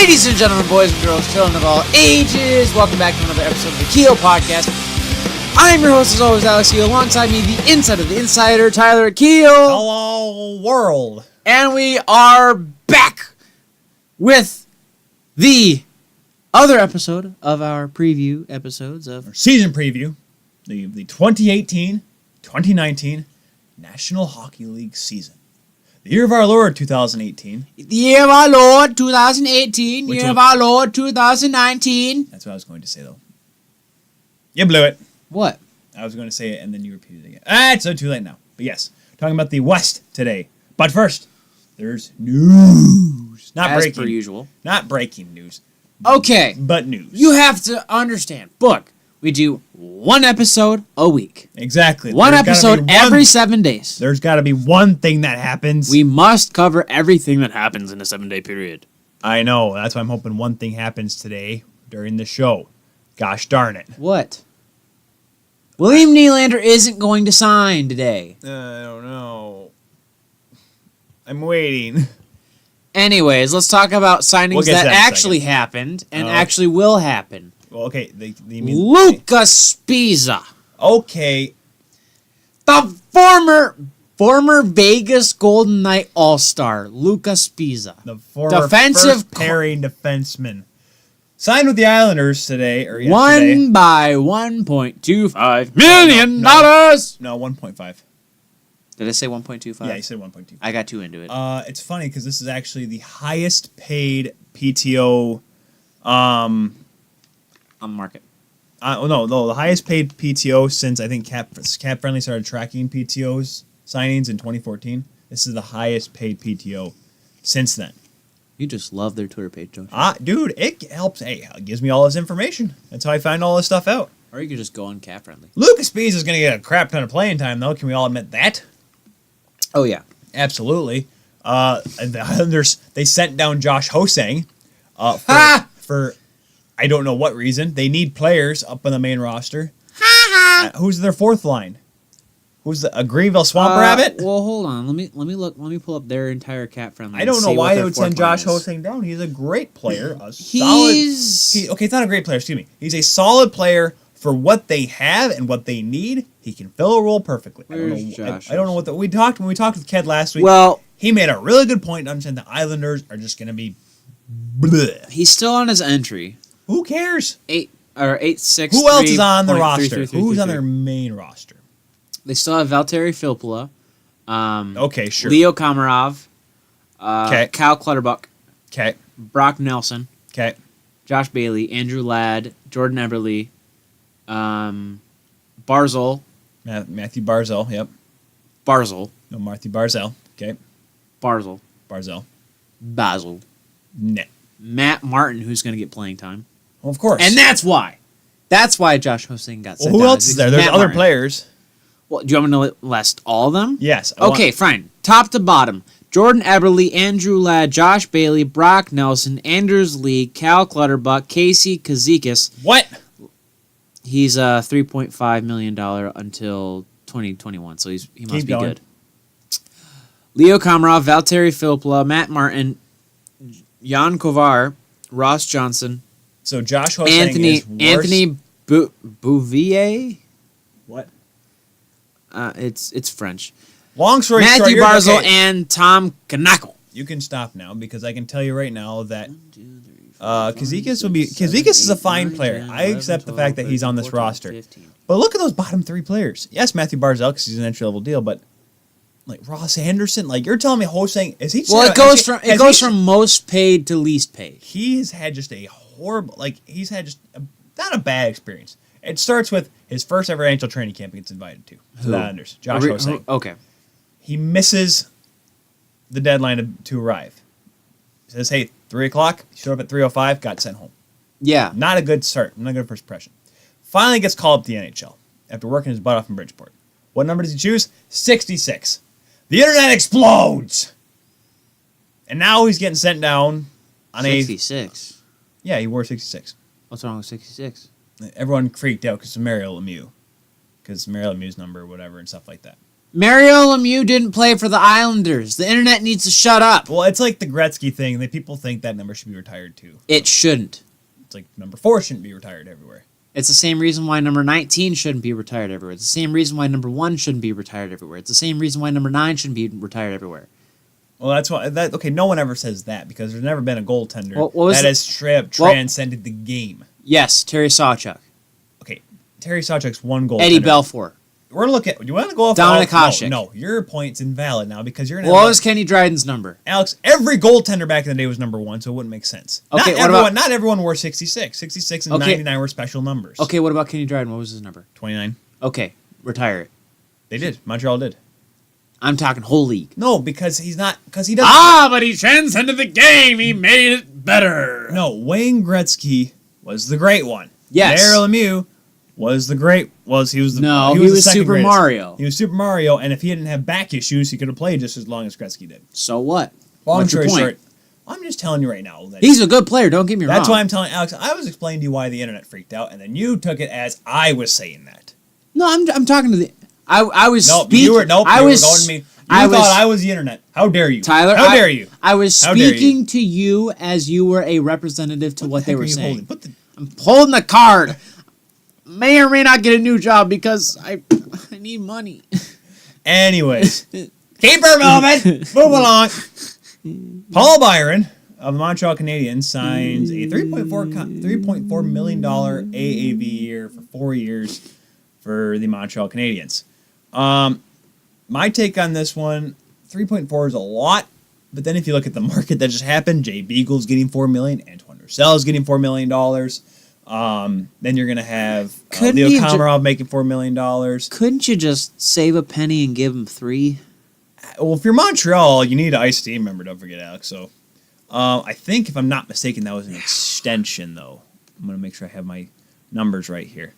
Ladies and gentlemen, boys and girls, children of all ages, welcome back to another episode of the Keel Podcast. I'm your host, as always, Alex Keel. Alongside me, the inside of the insider, Tyler Keel. Hello, world. And we are back with the other episode of our preview episodes of Our season preview, the 2018-2019 National Hockey League season. The year of our Lord, 2018. the year of our Lord 2018, year of our Lord 2019. That's what I was going to say, though. You blew it. What? I was going to say it, and then you repeated it again. It's too late now. But yes, talking about the West today. But first, there's news. Not As breaking. per usual. Not breaking news. Okay. But news. You have to understand. Look, we do one episode a week. Exactly. One episode every 7 days. There's got to be one thing that happens. We must cover everything that happens in a 7-day period. I know. That's why I'm hoping one thing happens today during the show. Gosh darn it. What? William Nylander isn't going to sign today. I don't know. I'm waiting. Anyways, let's talk about signings We'll get to that that in a actually second. happened and actually will happen. Well, okay. Lucas Spiza, Okay. the former Vegas Golden Knight All-Star, Lucas Spiza. The former Defensive first pairing defenseman. Signed with the Islanders today, or yesterday. Won by $1.25 million. No, 1.5. Did I say 1.25? Yeah, you said 1.25. I got 2 into it. It's funny because this is actually the highest paid PTO. On the market. No, the highest paid PTO since I think Cap Friendly started tracking PTO's signings in 2014. This is the highest paid PTO since then. You just love their Twitter page, don't you? Dude, it helps. Hey, it gives me all this information. That's how I find all this stuff out. Or you could just go on Cap Friendly. Lucas Spies is going to get a crap ton of playing time, though. Can we all admit that? Oh, yeah. Absolutely. And the Islanders, they sent down Josh Hosang for I don't know what reason. They need players up on the main roster. Who's their fourth line? Who's a Greenville Swamp Rabbit? Well, hold on. Let me look. Let me pull up their entire Cap Friendly. I don't know why they would send Josh Hosang down. He's a great player. Okay, it's not a great player. Excuse me. He's a solid player for what they have and what they need. He can fill a role perfectly. I don't know what we talked when we talked with Ked last week. Well, he made a really good point to understand the Islanders are just going to be bleh. He's still on his entry. Who cares? 8-6. Who else is on the roster? Who's on their main roster? They still have Valtteri Filppula. Okay, sure. Leo Komarov. Okay. Cal Clutterbuck. Okay. Brock Nelson. Okay. Josh Bailey. Andrew Ladd. Jordan Eberle. Barzal. Matthew Barzal. Yep. Barzal. No, Matthew Barzal. Okay. Barzal. Basil. No. Matt Martin, who's going to get playing time. Well, of course. And that's why. That's why Josh Hosang got sent who down. else is there? There's Matt other Martin. players. Well, do you want me to list all of them? Yes. Okay, fine. Top to bottom. Jordan Eberle, Andrew Ladd, Josh Bailey, Brock Nelson, Anders Lee, Cal Clutterbuck, Casey Kazikis. What? He's $3.5 million until 2021, so he must be good. Leo Komarov, Valtteri Filppula, Matt Martin, Jan Kovar, Ross Johnson. So Josh Hosang is worse. Anthony Bouvier. What? It's French. Long story short, Matthew Barzal and Tom Knackle. You can stop now because I can tell you right now that Kazikis is a fine player. I accept the fact that he's on this roster. But look at those bottom 3 players. Yes, Matthew Barzal because he's an entry level deal, but like Ross Anderson, like you're telling me Hosang is he? Well, it goes from most paid to least paid. He has had just a horrible, not a bad experience. It starts with his first ever NHL training camp he gets invited to the Islanders. Josh Hosang. Okay. He misses the deadline to arrive. Says, hey, 3 o'clock. Showed up at 3:05. Got sent home. Yeah. Not a good start. Not a good first impression. Finally gets called up to the NHL after working his butt off in Bridgeport. What number does he choose? 66. The internet explodes. And now he's getting sent down on 66. Yeah, he wore 66. What's wrong with 66? Everyone freaked out because of Mario Lemieux. Because Mario Lemieux's number or whatever and stuff like that. Mario Lemieux didn't play for the Islanders. The internet needs to shut up. Well, it's like the Gretzky thing. That people think that number should be retired too. It shouldn't. It's like number 4 shouldn't be retired everywhere. It's the same reason why number 19 shouldn't be retired everywhere. It's the same reason why number 1 shouldn't be retired everywhere. It's the same reason why number 9 shouldn't be retired everywhere. Well, that's why. Okay, no one ever says that because there's never been a goaltender that has transcended the game. Yes, Terry Sawchuk. Okay, Terry Sawchuk's one goal. Eddie Belfour. We're gonna look at. Do you want to go off? Dominic Hasek. No, your point's invalid now because you're gonna. What was Kenny Dryden's number? Alex, every goaltender back in the day was number 1, so it wouldn't make sense. Okay, not everyone wore 66. 66 and 99 were special numbers. Okay, what about Kenny Dryden? What was his number? 29. Okay, retire it. They did. Montreal did. I'm talking whole league. No, because he's not. Because he doesn't. But he transcended the game. He made it better. No, Wayne Gretzky was the great one. Yes. Mario Lemieux was the great. He was the Super greatest. Mario. He was Super Mario, and if he didn't have back issues, he could have played just as long as Gretzky did. So what? Long story short, I'm just telling you right now that he's a good player. Don't get me wrong. That's why I'm telling Alex. I was explaining to you why the internet freaked out, and then you took it as I was saying that. No, I'm talking to the. I was. Nope, speaking. you were going to me. You thought I was the internet. How dare you, Tyler? How dare you? I was speaking to you as you were a representative to what they were saying. I'm holding the card. May or may not get a new job because I need money. Anyways, keep her moving. Move along. Paul Byron of the Montreal Canadiens signs a $3.4 million AAV year for 4 years for the Montreal Canadiens. My take on this one, 3.4 is a lot, but then if you look at the market that just happened, Jay Beagle's getting $4 million, Antoine Roussell's getting $4 million. Then you're going to have Leo Komarov making $4 million. Couldn't you just save a penny and give him 3? Well, if you're Montreal, you need an Ice team member, don't forget, Alex. So I think, if I'm not mistaken, that was an extension, though. I'm going to make sure I have my numbers right here.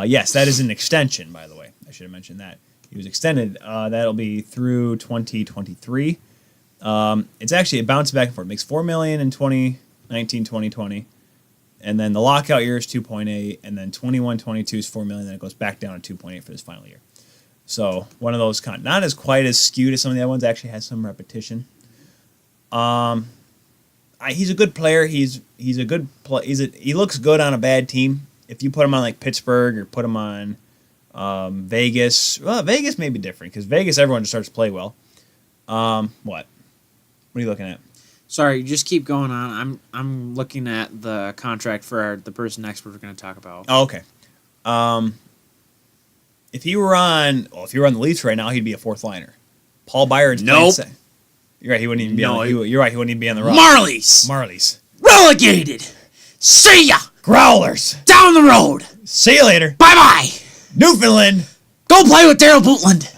Yes, that is an extension, by the way. I should have mentioned that. He was extended. That'll be through 2023. It's actually a bounce back and forth. It makes $4 million in 2019, 2020. And then the lockout year is 2.8. And then 21-22 is $4 million. Then it goes back down to 2.8 for this final year. So one of those, not as quite as skewed as some of the other ones. Actually has some repetition. He's a good player. He looks good on a bad team. If you put him on like Pittsburgh or put him on Vegas. Well, Vegas may be different because Vegas, everyone just starts to play well. What? What are you looking at? Sorry, just keep going on. I'm looking at the contract for the person next we're going to talk about. Oh, okay. If he were on the Leafs right now, he'd be a fourth liner. Paul Byron's nope. You're right. He wouldn't even be on. You're right. He wouldn't even be on the roster. Marlies relegated. See ya. Growlers down the road. See you later. Bye bye. Newfoundland. Go play with Daryl Bootland.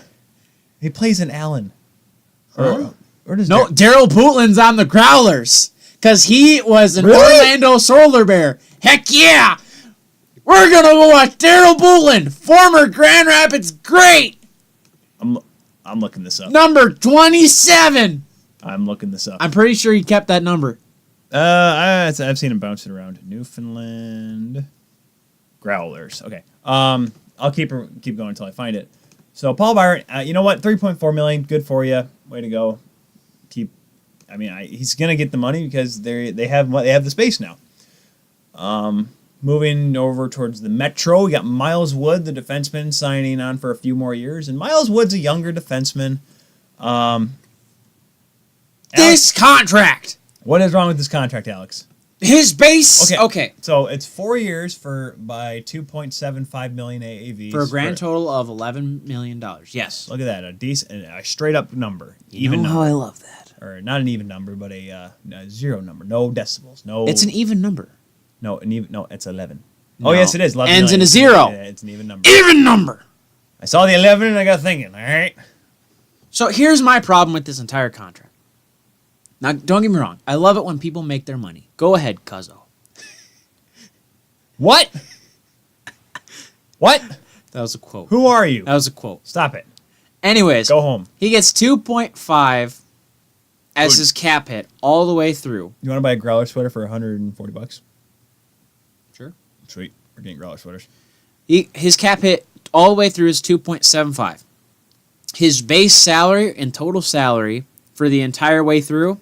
He plays in Allen. Daryl Bootland's on the Growlers because he was an Orlando Solar Bear. Heck yeah. We're going to go watch Daryl Bootland, former Grand Rapids great. I'm looking this up. Number 27. I'm looking this up. I'm pretty sure he kept that number. I've seen him bouncing around. Newfoundland Growlers. Okay. I'll keep going until I find it. So Paul Byron, you know what? $3.4 million, good for you. Way to go. He's gonna get the money because they have the space now. Moving over towards the Metro, we got Miles Wood, the defenseman, signing on for a few more years, and Miles Wood's a younger defenseman. This contract. What is wrong with this contract, Alex? His base. Okay. So it's 4 years by $2.75 million AAV for a grand total of $11 million. Yes. Look at that, a straight up number. Even number. How I love that. Or not an even number, but a zero number. No decibels. No. It's an even number. No, it's 11. No. Oh yes, it is. 11 ends million. in a zero. Yeah, it's an even number. Even number. I saw the 11 and I got thinking. All right. So here's my problem with this entire contract. Now, don't get me wrong. I love it when people make their money. Go ahead, Cuzzo. What? What? That was a quote. Who are you? That was a quote. Stop it. Anyways. Go home. He gets 2.5 as his cap hit all the way through. You want to buy a Growler sweater for $140? Sure. Sweet. We're getting Growler sweaters. His cap hit all the way through is 2.75. his base salary and total salary for the entire way through,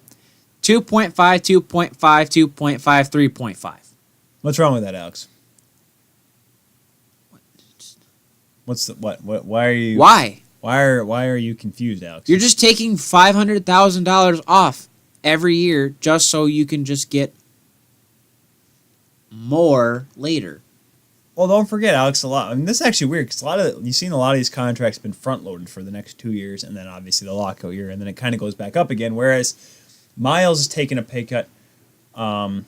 2.5, 2.5, 2.5, 3.5. What's wrong with that, Alex? What's the what? Why are you? Why? Why are you confused, Alex? You're just taking $500,000 off every year just so you can just get more later. Well, don't forget, Alex. This is actually weird because you've seen a lot of these contracts been front loaded for the next 2 years, and then obviously the lockout year, and then it kind of goes back up again. Whereas Miles is taking a pay cut. Not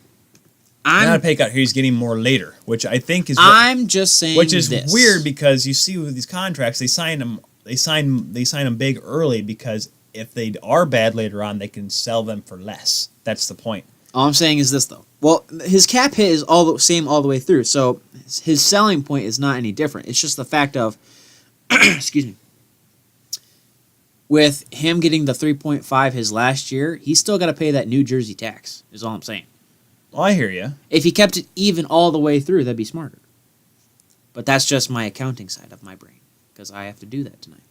a pay cut. He's getting more later, which I think is. I'm just saying, which is weird because you see with these contracts, they sign them big early because if they are bad later on, they can sell them for less. That's the point. All I'm saying is this, though. Well, his cap hit is all the same all the way through, so his selling point is not any different. It's just the fact of, excuse me, with him getting the 3.5 his last year, he's still got to pay that New Jersey tax, is all I'm saying. Well, I hear you. If he kept it even all the way through, that'd be smarter. But that's just my accounting side of my brain, because I have to do that tonight.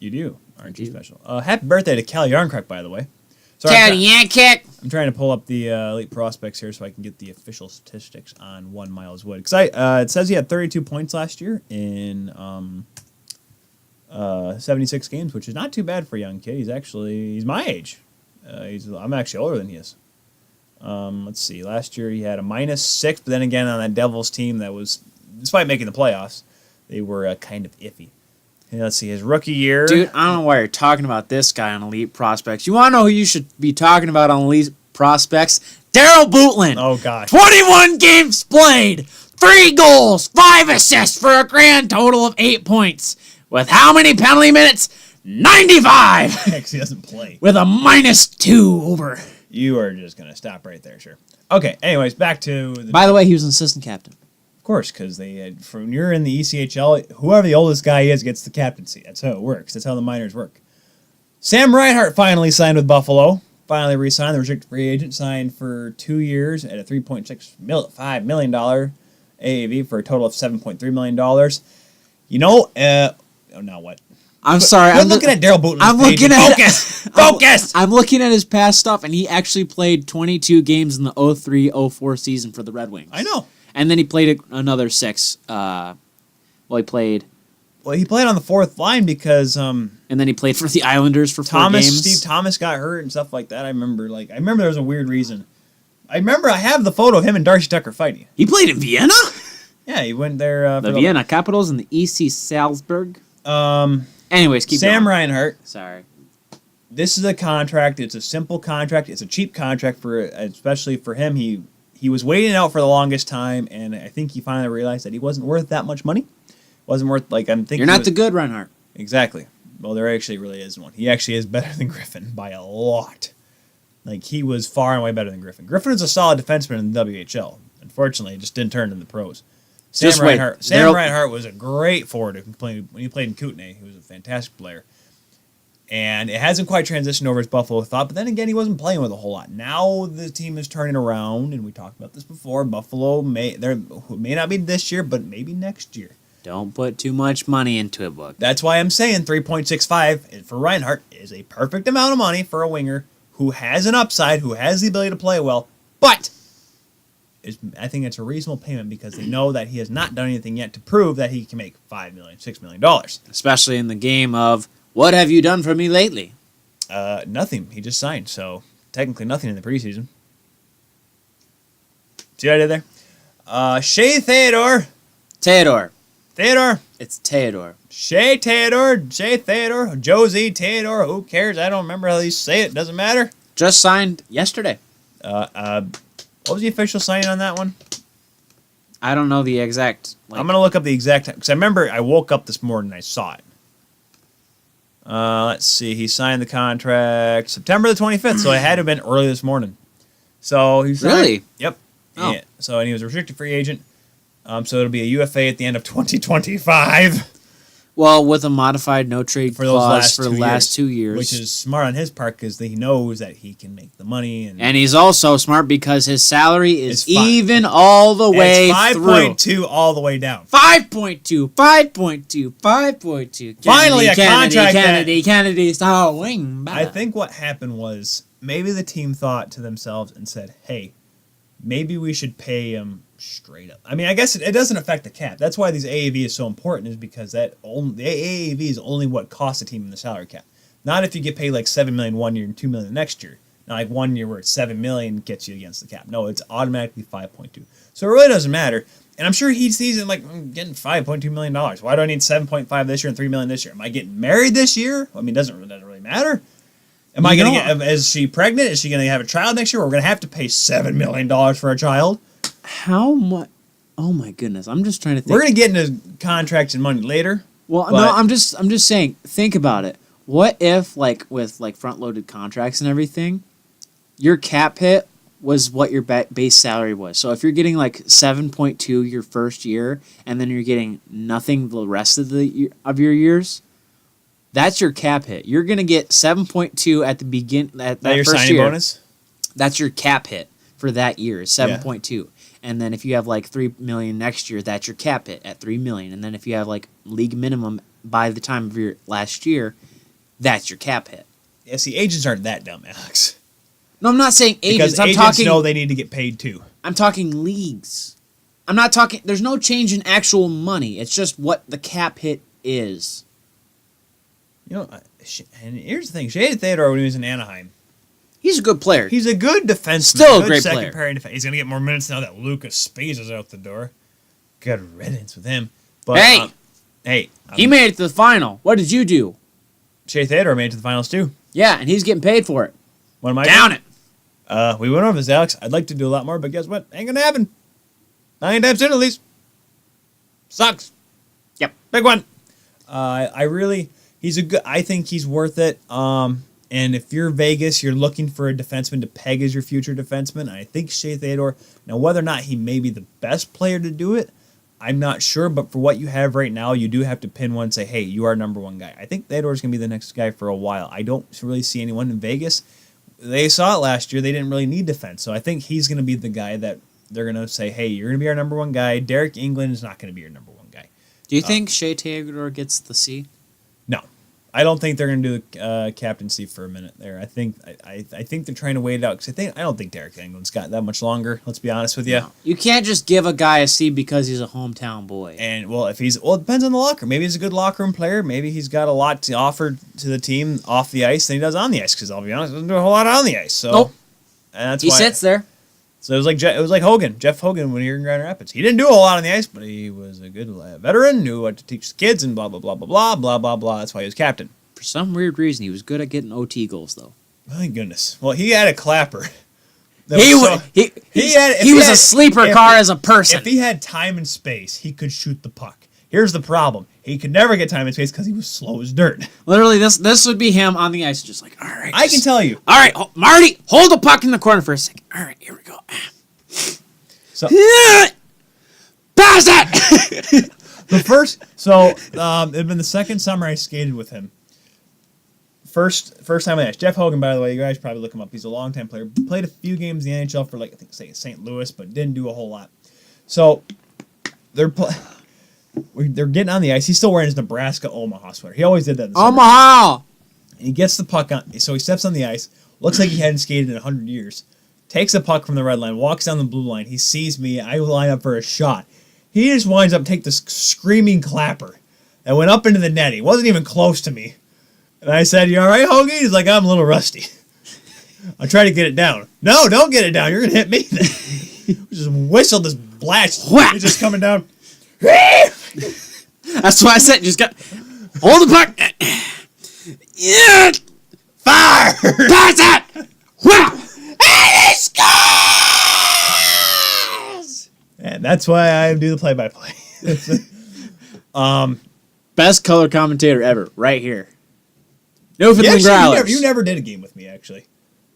You do, aren't you special? Happy birthday to Cal Yarncrack, by the way. I'm trying to pull up the elite prospects here so I can get the official statistics on one Miles Wood. Because it says he had 32 points last year in 76 games, which is not too bad for a young kid. He's my age. I'm actually older than he is. Let's see. Last year he had a -6, but then again on that Devils team that was, despite making the playoffs, they were kind of iffy. And let's see, his rookie year. Dude, I don't know why you're talking about this guy on Elite Prospects. You want to know who you should be talking about on Elite Prospects? Daryl Bootland. Oh, gosh. 21 games played, 3 goals, 5 assists for a grand total of 8 points. With how many penalty minutes? 95! Because he doesn't play. With a -2 over. You are just going to stop right there, sure. Okay, anyways, back to... By the way, he was an assistant captain. Of course, because when you're in the ECHL, whoever the oldest guy is gets the captaincy. That's how it works. That's how the minors work. Sam Reinhart finally signed with Buffalo. Finally re-signed. The restricted free agent signed for 2 years at a $3.65 million AAV for a total of $7.3 million. Now what? I'm sorry. I'm looking at Daryl Bootland. I'm looking at Focus. I'm looking at his past stuff, and he actually played 22 games in the 03-04 season for the Red Wings. I know. And then he played another 6. He played on the fourth line because and then he played for the Islanders for 4 games. Steve Thomas got hurt and stuff like that. I remember there was a weird reason. I have the photo of him and Darcy Tucker fighting. He played in Vienna? Yeah, he went there the Vienna Capitals and the EC Salzburg. Anyways, keep Sam going. Reinhart. Sorry. This is a contract. It's a simple contract. It's a cheap contract especially for him. He was waiting out for the longest time, and I think he finally realized that he wasn't worth that much money. Wasn't worth, I'm thinking... You're not the good Reinhardt. Exactly. Well, there actually really isn't one. He actually is better than Griffin by a lot. He was far and away better than Griffin. Griffin was a solid defenseman in the WHL. Unfortunately, he just didn't turn into the pros. Sam Reinhart was a great forward when he played in Kootenay. He was a fantastic player. And it hasn't quite transitioned over as Buffalo thought, but then again, he wasn't playing with a whole lot. Now the team is turning around, and we talked about this before. Buffalo may not be this year, but maybe next year. Don't put too much money into it, book. That's why I'm saying 3.65 for Reinhart is a perfect amount of money for a winger who has an upside, who has the ability to play well, but I think it's a reasonable payment because they know that he has not done anything yet to prove that he can make $5 million, $6 million. Especially in the game of, what have you done for me lately? Nothing. He just signed, so technically nothing in the preseason. See what I did there? Shea Theodore. Theodore. It's Theodore. Shea Theodore. Josie Theodore. Who cares? I don't remember how you say it. Doesn't matter. Just signed yesterday. What was the official signing on that one? I don't know the exact. I'm going to look up the exact time. Because I remember I woke up this morning and I saw it. Let's see. He signed the contract September the 25th, so it had to have been early this morning. So he signed. Really? Yep. Oh. Yeah. And he was a restricted free agent. So it'll be a UFA at the end of 2025. Well, with a modified no trade for those clause for the last 2 years, which is smart on his part because he knows that he can make the money, and he's also smart because his salary is It's fine. even all the way it's through. 5.2 all the way down. 5.2, 5.2, 5.2. Finally, a contract Kennedy, wing back. I think what happened was maybe the team thought to themselves and said, "Hey, maybe we should pay him straight up." I mean, I guess it doesn't affect the cap. That's why these AAV is so important, is because the AAV is only what costs a team in the salary cap. Not if you get paid like $7 million one year and $2 million next year. Not like 1 year where it's $7 million gets you against the cap. No, it's automatically 5.2. So it really doesn't matter. And I'm sure he sees it like, I'm getting $5.2 million. Why do I need 7.5 this year and $3 million this year? Am I getting married this year? I mean, doesn't really matter. Am I going to get? Is she pregnant? Is she going to have a child next year? We're going to have to pay $7 million for a child. How much? Oh my goodness! I'm just trying to think. We're going to get into contracts and money later. Well, no, I'm just saying. Think about it. What if, like, with like front-loaded contracts and everything, your cap hit was what your base salary was. So if you're getting like 7.2 your first year, and then you're getting nothing the rest of your years, that's your cap hit. You're gonna get 7.2 at the begin at that your first signing year. bonus. That's your cap hit for that year, 7.2. And then if you have like $3 million next year, that's your cap hit at $3 million. And then if you have like league minimum by the time of your last year, that's your cap hit. Yeah, see, agents aren't that dumb, Alex. No, I'm not saying agents. Because agents know they need to get paid too. I'm talking leagues. I'm not talking. There's no change in actual money. It's just what the cap hit is. You know, and here's the thing: Shea Theodore, when he was in Anaheim, he's a good player. He's a good defenseman. Still a great player. He's going to get more minutes now that Lucas Space is out the door. Good riddance with him. But, hey, he made it to the final. What did you do? Shea Theodore made it to the finals too. Yeah, and he's getting paid for it. What am I down doing? We went over this, Alex. I'd like to do a lot more, but guess what? Ain't gonna happen. 9 times in at least. Sucks. Yep. Big one. I think he's worth it. And if you're Vegas, you're looking for a defenseman to peg as your future defenseman. I think Shea Theodore. Now, whether or not he may be the best player to do it, I'm not sure. But for what you have right now, you do have to pin one and say, hey, you are number one guy. I think Theodore's going to be the next guy for a while. I don't really see anyone in Vegas. They saw it last year. They didn't really need defense. So I think he's going to be the guy that they're going to say, hey, you're going to be our number one guy. Derek England is not going to be your number one guy. Do you think Shea Theodore gets the C? No. I don't think they're going to do the captaincy for a minute there. I think they're trying to wait it out because I don't think Derek England's got that much longer. Let's be honest with you. No. You can't just give a guy a C because he's a hometown boy. And it depends on the locker. Maybe he's a good locker room player. Maybe he's got a lot to offer to the team off the ice than he does on the ice. Because I'll be honest, he doesn't do a whole lot on the ice. So nope. And that's he sits there. So it was like Hogan, Jeff Hogan, when he was in Grand Rapids. He didn't do a whole lot on the ice, but he was a good veteran, knew what to teach the kids, and blah blah blah blah blah blah blah blah. That's why he was captain. For some weird reason, he was good at getting OT goals, though. My goodness. Well, he had a clapper. He was a sleeper car as a person. If he had time and space, he could shoot the puck. Here's the problem. He could never get time and space because he was slow as dirt. Literally, this would be him on the ice, just like, all right. I can tell you. All right, Marty, hold the puck in the corner for a second. All right, here we go. So, pass that! It'd been the second summer I skated with him. First time I asked. Jeff Hogan, by the way, you guys probably look him up. He's a longtime player. Played a few games in the NHL for St. Louis, but didn't do a whole lot. So they're getting on the ice. He's still wearing his Nebraska Omaha sweater. He always did that. Omaha. And he gets the puck on. So he steps on the ice. Looks like he hadn't skated in 100 years. Takes the puck from the red line. Walks down the blue line. He sees me. I line up for a shot. He just winds up taking this screaming clapper that went up into the net. He wasn't even close to me. And I said, you all right, Hoagie? He's like, I'm a little rusty. I tried to get it down. No, don't get it down. You're going to hit me. We just whistled this blast. He's just coming down. That's why I said, just hold the puck. Yeah. Fire. Pass it. Wow. And he scores! And that's why I do the play-by-play. Best color commentator ever, right here. Newfoundland Growlers. You never did a game with me, actually.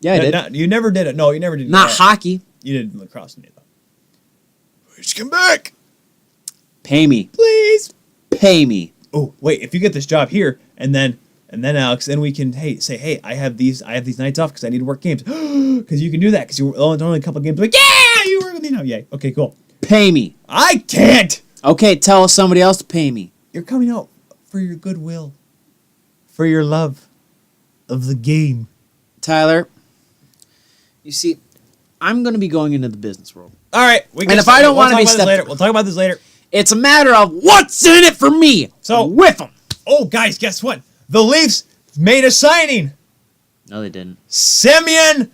Yeah, I did. You never did it. No, you never did. Not hockey. You did lacrosse with me, though. Please come back. Pay me. Please. Pay me. oh wait, if you get this job here, and then Alex, then we can say, hey, I have these nights off because I need to work games, because you can do that because you're only a couple of games. Like, yeah, you work with me now. Yay. Okay, cool. Pay me. I can't. Okay, tell somebody else to pay me. You're coming out for your goodwill, for your love of the game. Tyler, you see, I'm going to be going into the business world. All right. And if I don't want to be later, we'll talk about this later. It's a matter of what's in it for me. So with them. Oh, guys, guess what? The Leafs made a signing. No, they didn't. Semyon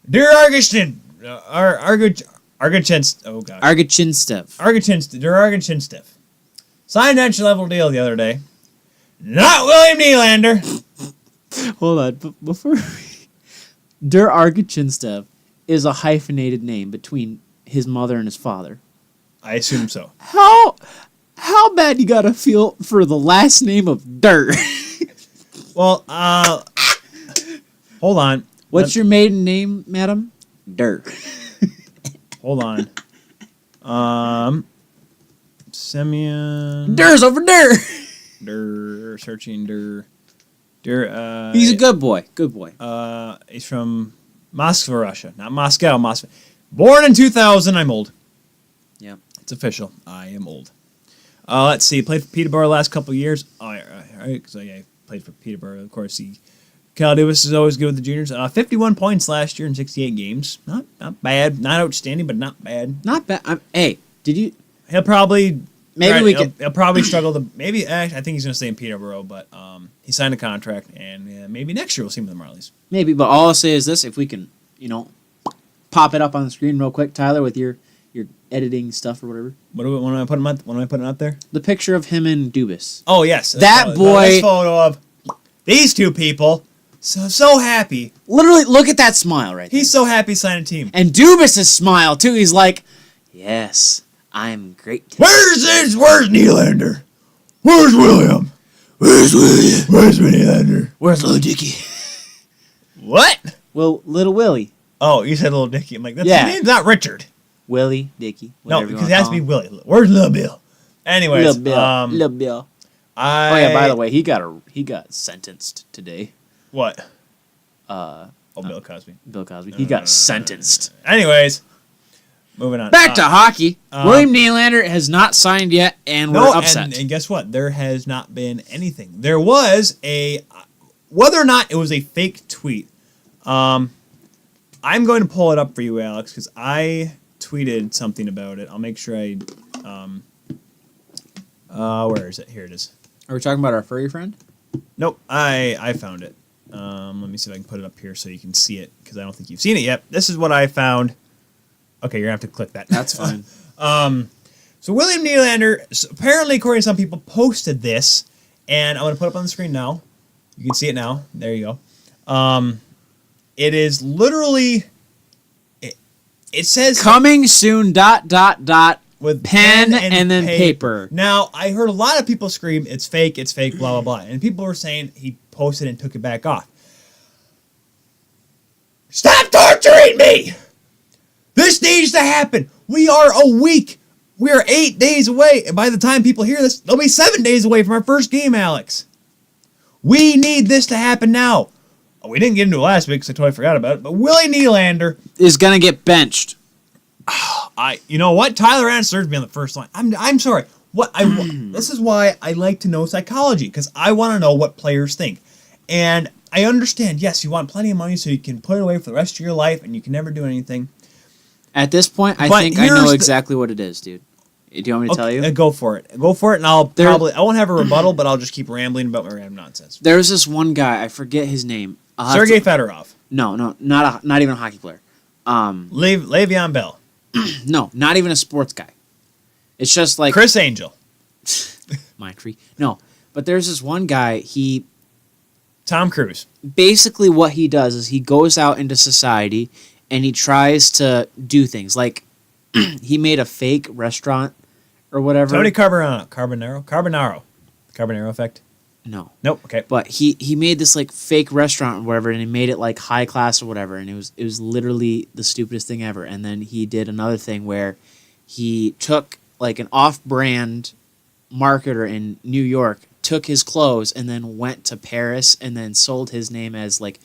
Durargichin. Durargichinstev. Signed an entry-level deal the other day. Not William Nylander. Hold on. Before Durargichinstev is a hyphenated name between his mother and his father. I assume so. How bad you gotta feel for the last name of Dur? Well, hold on. What's your maiden name, madam? Dur. Hold on. Semyon. Dur's over Dur. Dur. Searching Dur. He's a good boy. Good boy. He's from Moscow, Russia. Not Moscow, Moscow. Born in 2000. I'm old. Yeah. It's official. I am old. Let's see. Played for Peterborough the last couple of years. Oh, all right. So, yeah, played for Peterborough. Of course, Kyle Dubas is always good with the juniors. 51 points last year in 68 games. Not bad. Not outstanding, but not bad. Not bad. Hey, did you... He'll probably... He'll probably struggle to... Maybe... I think he's going to stay in Peterborough, but he signed a contract, and maybe next year we'll see him with the Marlies. Maybe, but all I'll say is this. If we can, pop it up on the screen real quick, Tyler, with your editing stuff or whatever. What am I putting up there? The picture of him and Dubas. Oh, yes. That boy... This photo of these two people... So happy. Literally, look at that smile right there. He's so happy signing a team. And Dubas' smile, too. He's like, yes, I'm great today. Where's Nylander? Where's William? Where's Nylander? Where's little Dicky? What? Well, little Willie. Oh, you said little Dicky. I'm like, his name's not Richard. Willie, Dicky. No, because it has to be Willie. Where's Little Bill? Anyways. Little Bill. Oh, yeah, by the way, he got sentenced today. What? Bill Cosby. Bill Cosby. He got sentenced. Anyways, moving on. Back to hockey. William Nylander has not signed yet, and we're upset. And guess what? There has not been anything. There was whether or not it was a fake tweet. I'm going to pull it up for you, Alex, because I tweeted something about it. I'll make sure I. Where is it? Here it is. Are we talking about our furry friend? Nope, I found it. Let me see if I can put it up here so you can see it, because I don't think you've seen it yet. This is what I found. Okay, you're going to have to click that. That's fine. So William Nylander, apparently, according to some people, posted this, and I'm going to put it up on the screen now. You can see it now. There you go. It is literally... It says... Coming soon, ... with pen and then paper. Now, I heard a lot of people scream, it's fake, blah, blah, blah. And people were saying he posted and took it back off. Stop torturing me! This needs to happen. We are a week. We are 8 days away. And by the time people hear this, they'll be 7 days away from our first game, Alex. We need this to happen now. Oh, we didn't get into it last week because I totally forgot about it. But Willie Nylander is going to get benched. You know what? Tyler answered me on the first line. I'm sorry. This is why I like to know psychology, because I want to know what players think. And I understand, yes, you want plenty of money so you can put it away for the rest of your life and you can never do anything. At this point, I think I know exactly what it is, dude. Do you want me to tell you? Go for it. Go for it, and I won't have a rebuttal, but I'll just keep rambling about my random nonsense. There's this one guy, I forget his name. Sergei Fedorov. No, not even a hockey player. Le'Veon Bell. No, not even a sports guy. It's just like... Chris Angel. Mind free. No, but there's this one guy, Tom Cruise. Basically what he does is he goes out into society and he tries to do things. Like, he made a fake restaurant or whatever. Tony Carbonaro effect? No. Nope, okay. But he made this like fake restaurant or whatever, and he made it like high class or whatever, and it was literally the stupidest thing ever. And then he did another thing where he took like an off-brand marketer in New York, took his clothes and then went to Paris and then sold his name as like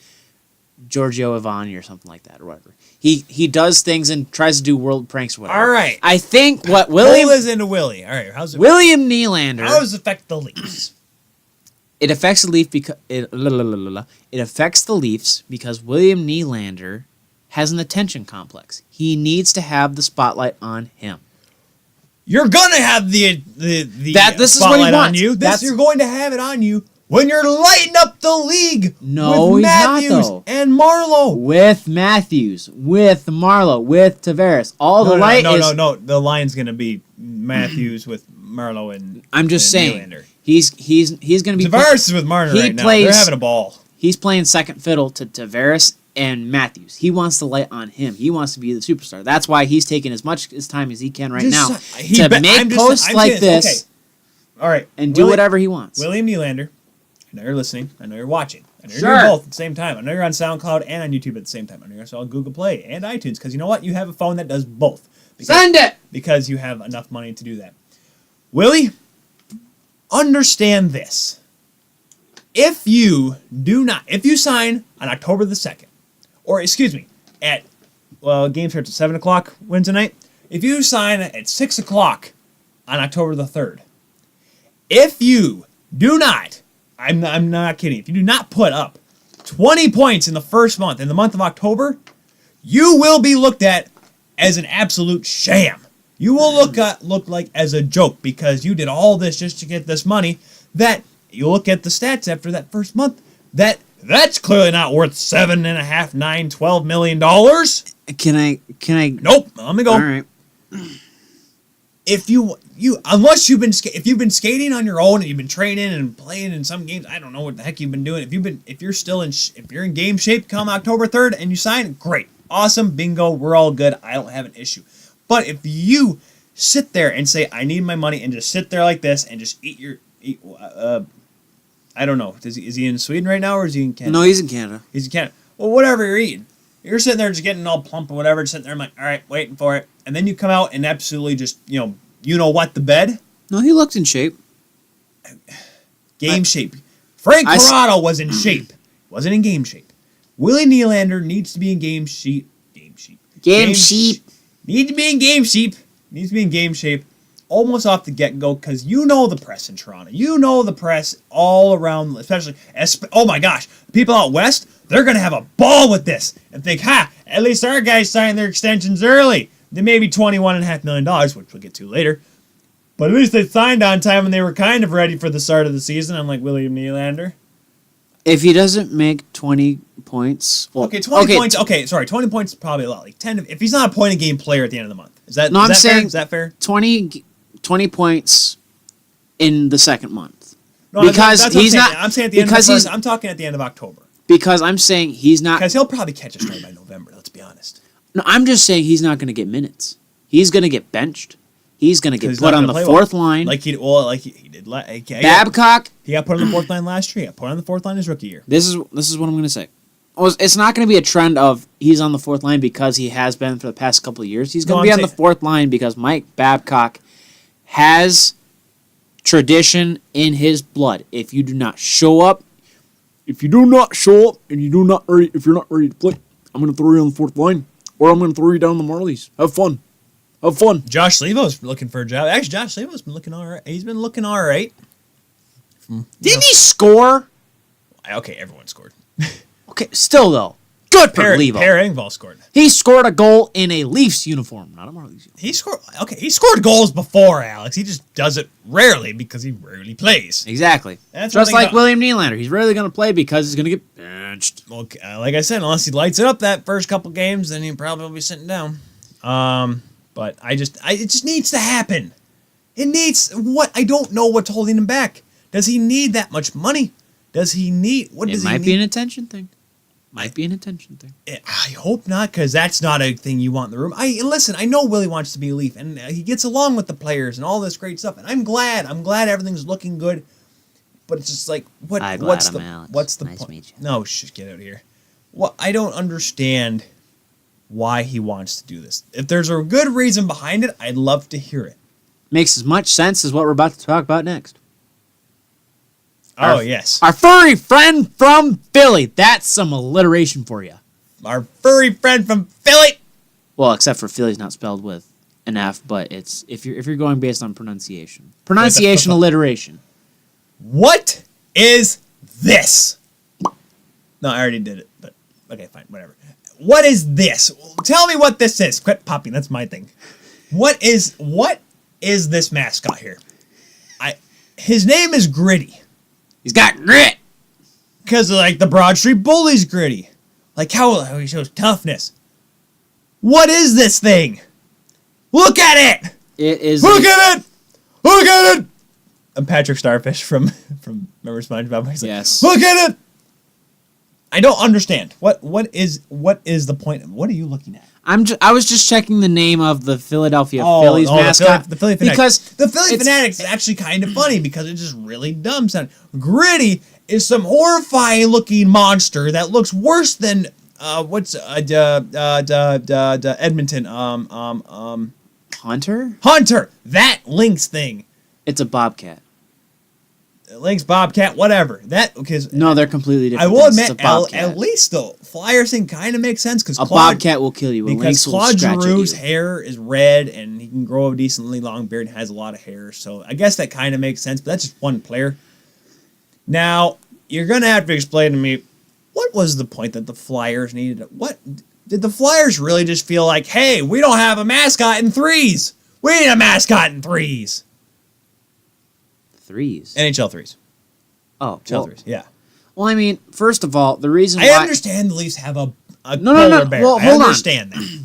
Giorgio Ivani or something like that or whatever. He does things and tries to do world pranks or whatever. All right. I think what William is into Willie. All right. How's it? William Nylander. How does it affect the Leafs? It affects the Leafs because it affects the Leafs because William Nylander has an attention complex. He needs to have the spotlight on him. You're gonna have the this is what he spotlight on wants. you. You're going to have it on you when you're lighting up the league. No, with he's Matthews not, though. and Marlowe. With Matthews, with Marlowe, with Tavares. No. The line's gonna be Matthews with Marlowe and. I'm just saying. Nylander. He's gonna be. Tavares is with Marner right now. They're having a ball. He's playing second fiddle to Tavares and Matthews. He wants the light on him. He wants to be the superstar. That's why he's taking as much his time as he can now to make posts like this. Okay. All right, and do whatever he wants. William Nylander, I know you're listening. I know you're watching. I know you're Sure. doing both at the same time. I know you're on SoundCloud and on YouTube at the same time. I know you're on Google Play and iTunes because you know what? You have a phone that does both. Send it! Because you have enough money to do that. Willie, understand this. If you sign on October the 2nd, or excuse me, game starts at 7 o'clock Wednesday night. If you sign at 6 o'clock on October the 3rd, if you do not, I'm not kidding, if you do not put up 20 points in the first month, in the month of October, you will be looked at as an absolute sham. You will look like as a joke because you did all this just to get this money. That you look at the stats after that first month, that's clearly not worth $7.5, $9, $12 million. Can I? Nope. Let me go. All right. If unless you've been skating on your own and you've been training and playing in some games, I don't know what the heck you've been doing. If you're in game shape come October 3rd and you sign, great, awesome, bingo, we're all good. I don't have an issue. But if you sit there and say I need my money and just sit there like this and just eat I don't know. Is he in Sweden right now or is he in Canada? No, he's in Canada. He's in Canada. Well, whatever you're eating. You're sitting there just getting all plump or whatever, just sitting there, I'm like, all right, waiting for it. And then you come out and absolutely just, you know what, the bed? No, he looked in shape. Shape. Frank Corrado was in shape. Wasn't in game shape. Willie Nylander needs to be in game shape. Needs to be in game shape. Needs to be in game shape. Almost off the get-go, because you know the press in Toronto. You know the press all around, especially, oh my gosh, people out west, they're going to have a ball with this and think, at least our guys signed their extensions early. They may be $21.5 million, which we'll get to later. But at least they signed on time and they were kind of ready for the start of the season, unlike William Nylander. If he doesn't make 20 points... Well, 20 points. 20 points is probably a lot. Like 10. If he's not a point-a-game player at the end of the month. Is that fair? Is that fair? 20 points in the second month. No, because he's not... I'm saying at the end of the first... I'm talking at the end of October. Because I'm saying he's not... Because he'll probably catch a start by November, let's be honest. No, I'm just saying he's not going to get minutes. He's going to get benched. He's going to get put on the fourth line. Like he did. Babcock. He got put on the fourth line last year. He got put on the fourth line his rookie year. This is what I'm going to say. It's not going to be a trend of he's on the fourth line because he has been for the past couple of years. He's going to be on the fourth line because Mike Babcock has tradition in his blood. If you do not show up, and you're not ready to play, I'm going to throw you on the fourth line, or I'm going to throw you down the Marlies. Have fun. Josh Levo's looking for a job. Actually, Josh Levo's been looking all right. He's been looking all right. Didn't he score? Okay, everyone scored. Okay, still though. Good for Levo. Per Engvall scored. He scored a goal in a Leafs uniform, not a Marlies uniform. He scored goals before, Alex. He just does it rarely because he rarely plays. Exactly. That's just like William Nylander. He's rarely going to play because he's going to get benched. Well, like I said, unless he lights it up that first couple games, then he'll probably be sitting down. But it just needs to happen. It needs what? I don't know what's holding him back. Does he need that much money? Does he need what? Does he need? It might be an attention thing. I hope not, because that's not a thing you want in the room. Listen, I know Willie wants to be a Leaf, and he gets along with the players and all this great stuff, and I'm glad everything's looking good. But it's just like, what's the nice point? To meet you. No, get out of here. Well, I don't understand why he wants to do this. If there's a good reason behind it, I'd love to hear it. Makes as much sense as what we're about to talk about next. Oh, yes. Our furry friend from Philly. That's some alliteration for you. Our furry friend from Philly. Well, except for Philly's not spelled with an F, but it's if you're going based on pronunciation. Pronunciation alliteration. What is this? No, I already did it, but okay, fine, whatever. What is this? Tell me what this is. Quit popping, that's my thing. What is this mascot here? His name is Gritty. He's got grit. Because like the Broad Street Bully's Gritty. Like how he shows toughness. What is this thing? Look at it! It is. Look at it! Look at it! I'm Patrick Starfish from remember SpongeBob? He's like, yes. Look at it! I don't understand. What is the point? What are you looking at? I was just checking the name of the Philadelphia Phillies mascot. The Philly Fanatics. Because the Philly Fanatics is actually kind of funny because it's just really dumb sounding. Gritty is some horrifying looking monster that looks worse than Edmonton Hunter, that Lynx thing. It's a bobcat. Lynx, Bobcat, whatever. That because no, they're completely different. I will things. admit, at least the Flyers thing kind of makes sense because bobcat will kill you. Because Claude Giroux's hair is red and he can grow a decently long beard and has a lot of hair. So I guess that kind of makes sense. But that's just one player. Now you're gonna have to explain to me what was the point that the Flyers needed. What did the Flyers really just feel like? Hey, we don't have a mascot in threes. We need a mascot in threes. Threes. NHL threes. Oh, NHL threes. Yeah. Well, I mean, first of all, the reason I understand the Leafs have a no, polar bear. Well, I understand that.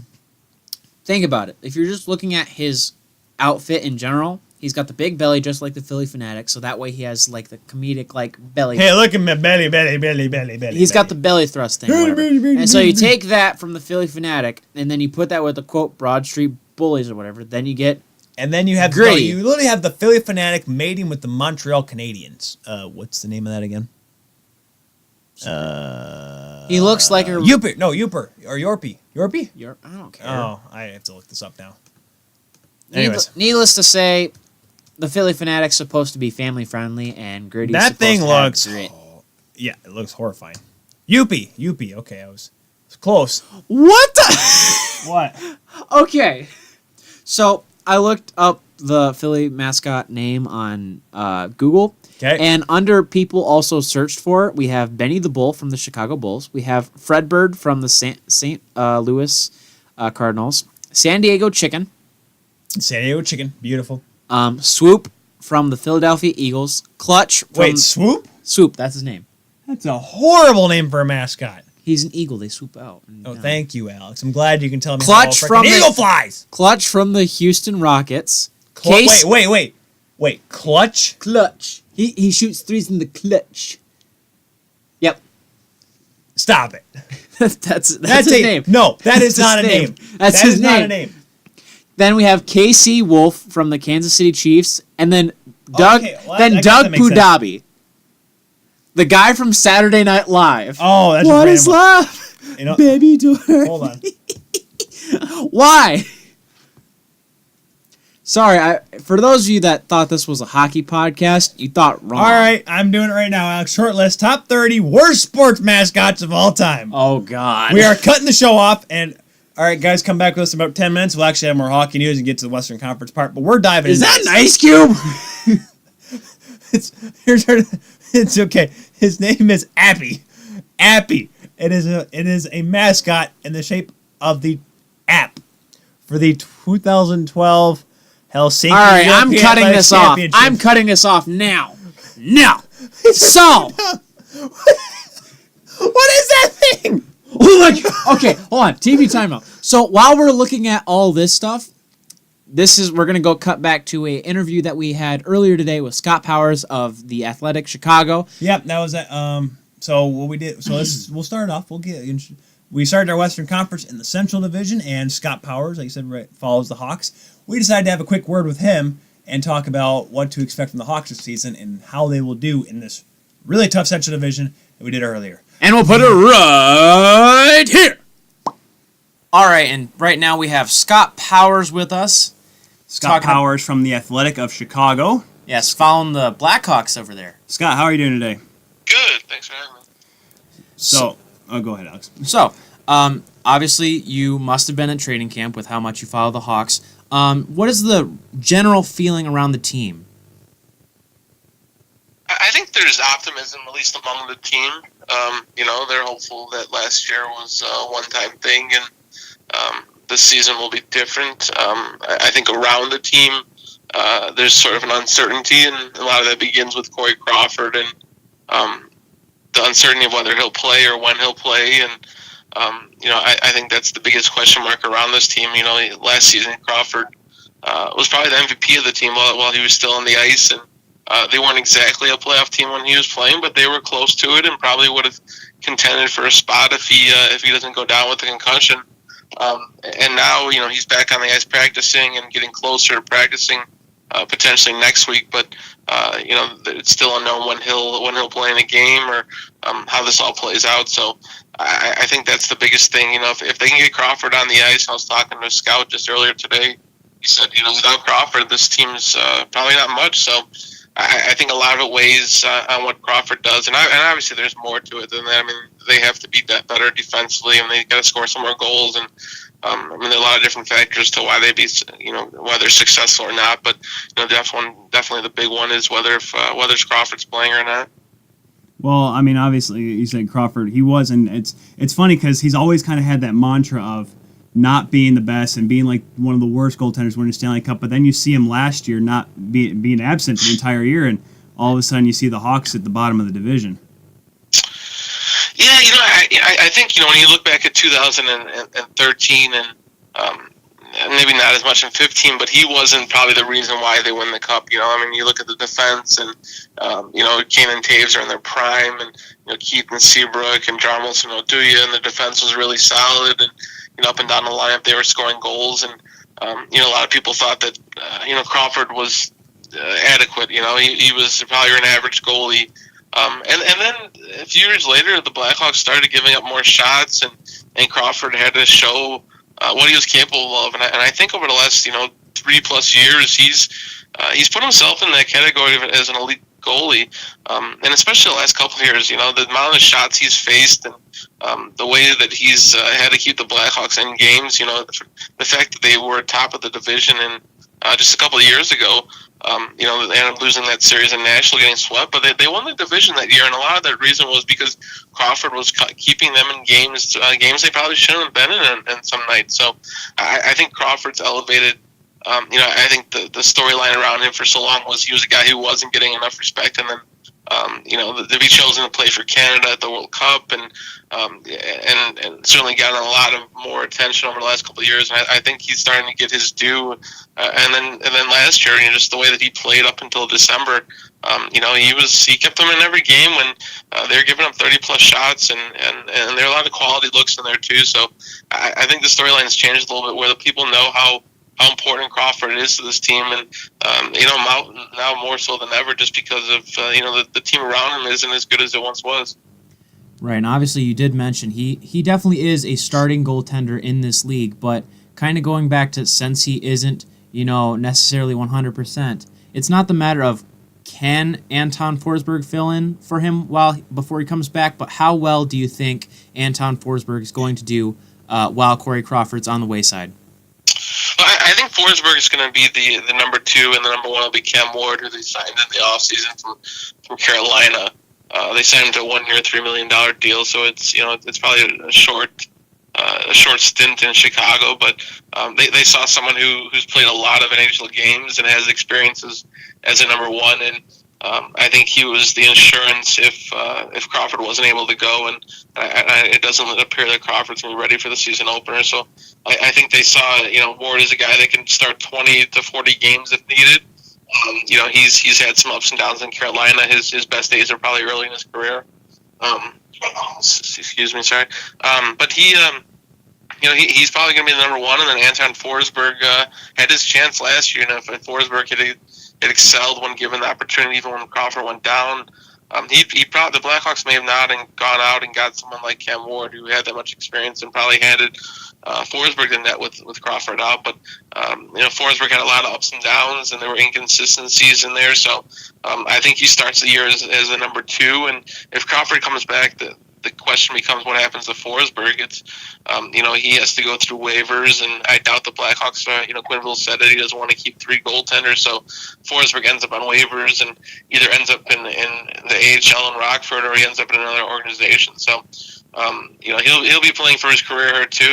Think about it. If you're just looking at his outfit in general, he's got the big belly just like the Philly Fanatics, so that way he has like the comedic like belly. Hey, look at my belly. He's got the belly thrust thing, whatever. And so you take that from the Philly Fanatic, and then you put that with the quote Broad Street Bullies or whatever. Then you get. And then you have Gritty. You literally have the Philly Fanatic mating with the Montreal Canadiens. What's the name of that again? He looks like a Yooper. No, Yooper or Yorpie. Yorpie? I don't care. Oh, I have to look this up now. Anyways, needless to say, the Philly Fanatic's supposed to be family friendly, and Gritty's that supposed thing to looks. have grit. Yeah, it looks horrifying. Youpie. Okay, I was close. What the? What? Okay, so I looked up the Philly mascot name on Google. Okay. And under people also searched for, we have Benny the Bull from the Chicago Bulls. We have Fredbird from the St. Louis Cardinals. San Diego Chicken. San Diego Chicken. Beautiful. Swoop from the Philadelphia Eagles. Clutch. Wait, Swoop? Swoop, that's his name. That's a horrible name for a mascot. He's an eagle. They swoop out. Oh, thank you, Alex. I'm glad you can tell me. Clutch from Eagle flies. Clutch from the Houston Rockets. Wait. Clutch. He shoots threes in the clutch. Yep. Stop it. that's his name. No, that is not a name. That's his name. Not a name. Then we have KC Wolf from the Kansas City Chiefs, and then Doug Pudabi, the guy from Saturday Night Live. Oh, that's what is love, baby? Do her. Hold on. Why? Sorry, for those of you that thought this was a hockey podcast, you thought wrong. All right, I'm doing it right now, Alex. Short list, top 30 worst sports mascots of all time. Oh, God. We are cutting the show off, and all right, guys, come back with us in about 10 minutes. We'll actually have more hockey news and get to the Western Conference part, but we're diving into this. Is that an Ice Cube? It's okay. His name is Appy. Appy. It is a mascot in the shape of the app for the 2012 Helsinki. All right, I'm cutting this off. Championship. I'm cutting this off now. No. So. What is that thing? Okay, hold on. TV timeout. So while we're looking at all this stuff, we're gonna go cut back to a interview that we had earlier today with Scott Powers of the Athletic Chicago. Yep, that was that. So what we did. So we'll start off. We started our Western Conference in the Central Division, and Scott Powers, like you said, follows the Hawks. We decided to have a quick word with him and talk about what to expect from the Hawks this season and how they will do in this really tough Central Division that we did earlier. And we'll put it right here. All right, and right now we have Scott Powers with us. Scott Powers from the Athletic of Chicago. Yes, following the Blackhawks over there. Scott, how are you doing today? Good. Thanks for having me. So go ahead, Alex. So, obviously, you must have been at training camp with how much you follow the Hawks. What is the general feeling around the team? I think there's optimism, at least among the team. They're hopeful that last year was a one-time thing, and this season will be different. I think around the team, there's sort of an uncertainty, and a lot of that begins with Corey Crawford and the uncertainty of whether he'll play or when he'll play. And I think that's the biggest question mark around this team. Last season Crawford was probably the MVP of the team while he was still on the ice, and they weren't exactly a playoff team when he was playing, but they were close to it and probably would have contended for a spot if he doesn't go down with the concussion. And now he's back on the ice practicing and getting closer to practicing potentially next week, but it's still unknown when he'll play in a game or how this all plays out. So I think that's the biggest thing. If they can get Crawford on the ice, I was talking to a scout just earlier today. He said, without Crawford, this team's probably not much. So I think a lot of it weighs on what Crawford does, and obviously there's more to it than that. I mean, they have to be better defensively, and they got to score some more goals. And there are a lot of different factors to why why they're successful or not. But definitely the big one is whether Crawford's playing or not. Well, I mean, obviously, you said Crawford. He was, and it's funny because he's always kind of had that mantra of not being the best and being like one of the worst goaltenders winning Stanley Cup. But then you see him last year not being absent for the entire year, and all of a sudden you see the Hawks at the bottom of the division. Yeah, I think when you look back at 2013 and maybe not as much in 15, but he wasn't probably the reason why they win the cup. You look at the defense, and Kane and Taves are in their prime, and Keith and Seabrook and John Wilson Oduya, and the defense was really solid, and up and down the lineup they were scoring goals, and a lot of people thought that Crawford was adequate. He was probably an average goalie. And then a few years later, the Blackhawks started giving up more shots, and Crawford had to show what he was capable of. And I think over the last 3+ years, he's put himself in that category as an elite goalie. And especially the last couple of years, the amount of shots he's faced and the way that he's had to keep the Blackhawks in games. The fact that they were top of the division and just a couple of years ago. They ended up losing that series in Nashville, getting swept, but they won the division that year, and a lot of that reason was because Crawford was keeping them in games they probably shouldn't have been in some nights. So I think Crawford's elevated. I think the storyline around him for so long was he was a guy who wasn't getting enough respect, and then to be chosen to play for Canada at the World Cup, and certainly gotten a lot of more attention over the last couple of years. And I think he's starting to get his due. And then last year, just the way that he played up until December, he kept them in every game when they were giving up 30+ shots, and there are a lot of quality looks in there too. So I think the storyline has changed a little bit, where the people know how important Crawford is to this team, and now more so than ever, just because of the team around him isn't as good as it once was. Right, and obviously you did mention he definitely is a starting goaltender in this league, but kind of going back to, since he isn't necessarily 100%, it's not the matter of can Anton Forsberg fill in for him before he comes back, but how well do you think Anton Forsberg is going to do while Corey Crawford's on the wayside? Well, I think Forsberg is going to be the number 2, and the number 1 will be Cam Ward, who they signed in the offseason from Carolina. They signed him to a 1-year, $3 million deal, so it's probably a short stint in Chicago. But they saw someone who's played a lot of NHL games and has experiences as a number 1, and I think he was the insurance if Crawford wasn't able to go, and it doesn't appear that Crawford's going to be ready for the season opener. So I think they saw Ward is a guy that can start 20 to 40 games if needed. He's had some ups and downs in Carolina. His best days are probably early in his career. Excuse me, sorry. But he's probably going to be the number 1, and then Anton Forsberg had his chance last year, and if Forsberg had excelled when given the opportunity, even when Crawford went down, the Blackhawks may have not gone out and got someone like Cam Ward, who had that much experience and probably handed Forsberg in net with Crawford out. But Forsberg had a lot of ups and downs, and there were inconsistencies in there. So I think he starts the year as a number 2, and if Crawford comes back, the question becomes what happens to Forsberg. It's, he has to go through waivers, and I doubt the Blackhawks, Quenneville said that he doesn't want to keep 3 goaltenders, so Forsberg ends up on waivers and either ends up in the AHL in Rockford or he ends up in another organization. So, he'll be playing for his career too.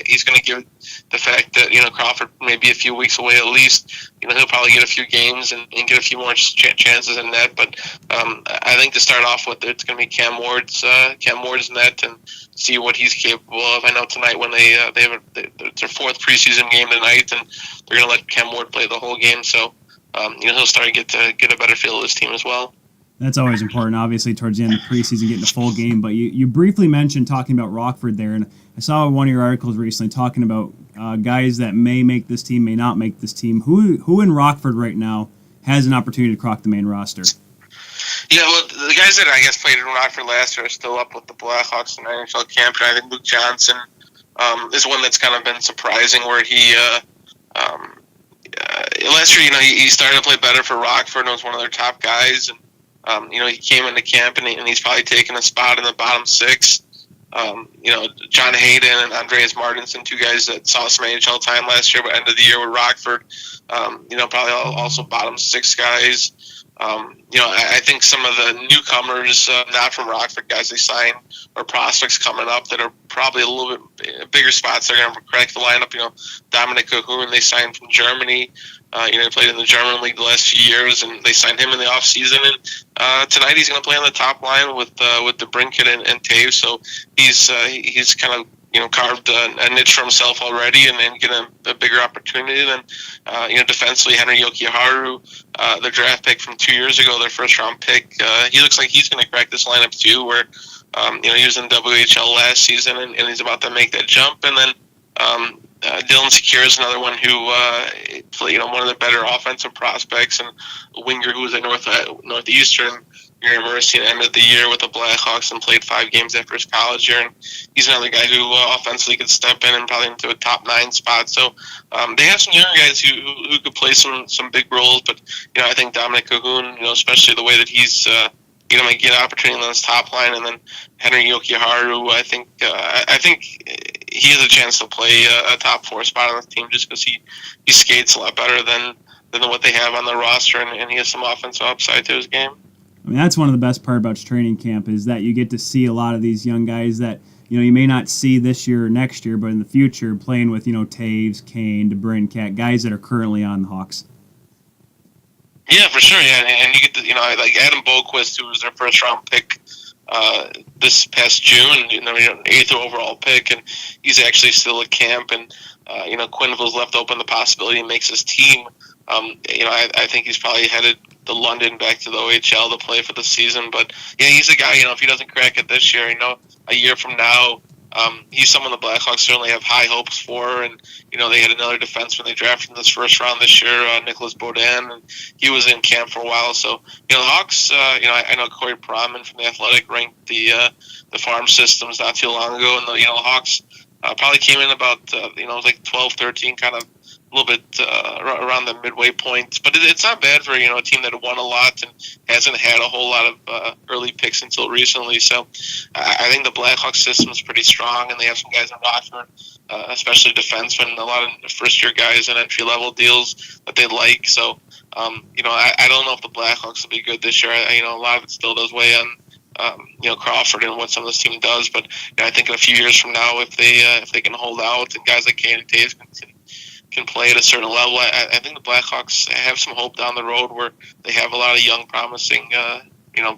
He's going to give the fact that, Crawford may be a few weeks away at least. He'll probably get a few games and get a few more chances in net. But I think to start off with, it's going to be Cam Ward's net and see what he's capable of. I know tonight when they have their 4th preseason game tonight, and they're going to let Cam Ward play the whole game. So he'll start to get a better feel of his team as well. That's always important, obviously, towards the end of the preseason, getting a full game. But you briefly mentioned talking about Rockford there, and I saw one of your articles recently talking about guys that may make this team, may not make this team. Who in Rockford right now has an opportunity to crack the main roster? Yeah, well, the guys that I guess played in Rockford last year are still up with the Blackhawks in the NHL camp, and I think Luke Johnson is one that's kind of been surprising, where he last year, he started to play better for Rockford and was one of their top guys, and he came into camp and he's probably taken a spot in the bottom 6. John Hayden and Andreas Martinson, 2 guys that saw some AHL time last year, but end of the year with Rockford, probably also bottom 6 guys. I think some of the newcomers, not from Rockford, guys they signed, or prospects coming up that are probably a little bit bigger spots. They're going to crack the lineup. Dominic Cahoon, they signed from Germany. He played in the German league the last few years, and they signed him in the offseason. And tonight he's going to play on the top line with DeBrincat and Taves. So he's kind of carved a niche for himself already, and then get a bigger opportunity than defensively Henry Jokiharju, the draft pick from 2 years ago, their first round pick. He looks like he's going to crack this lineup too, where he was in WHL last season, and he's about to make that jump. And then Dylan Secure is another one who one of the better offensive prospects, and a winger who was at Northeastern University at the end of the year with the Blackhawks and played 5 games after his college year. And he's another guy who offensively could step in and probably into a top 9 spot. So they have some younger guys who could play some big roles. But I think Dominic Cahoon, especially the way that he's might get an opportunity on this top line, and then Henry Jokiharju, I think he has a chance to play a top 4 spot on the team just because he skates a lot better than what they have on the roster, and he has some offensive upside to his game. I mean, that's one of the best part about training camp, is that you get to see a lot of these young guys that you may not see this year or next year, but in the future playing with Taves, Kane, DeBrincat, guys that are currently on the Hawks. Yeah, for sure. Yeah, and you get to like Adam Boquist, who was their first round pick this past June, 8th overall pick, and he's actually still at camp. And Quenneville's left open the possibility he makes his team. I think he's probably headed to London, back to the OHL to play for the season. But yeah, he's a guy. If he doesn't crack it this year, a year from now, he's someone the Blackhawks certainly have high hopes for. And they had another defenseman they drafted in this first round this year, Nicholas Baudin, and he was in camp for a while. So the Hawks, I know Corey Proman from the Athletic ranked the farm systems not too long ago, and the Hawks probably came in about 12, 13, kind of a little bit around the midway point. But it's not bad for a team that won a lot and hasn't had a whole lot of early picks until recently. So I think the Blackhawks system is pretty strong, and they have some guys in Rockford, especially defensemen, a lot of first-year guys and entry-level deals that they like. So, I don't know if the Blackhawks will be good this year. A lot of it still does weigh on Crawford and what some of this team does. But I think in a few years from now, if they can hold out and guys like Kane and Taves can play at a certain level, I think the Blackhawks have some hope down the road where they have a lot of young, promising,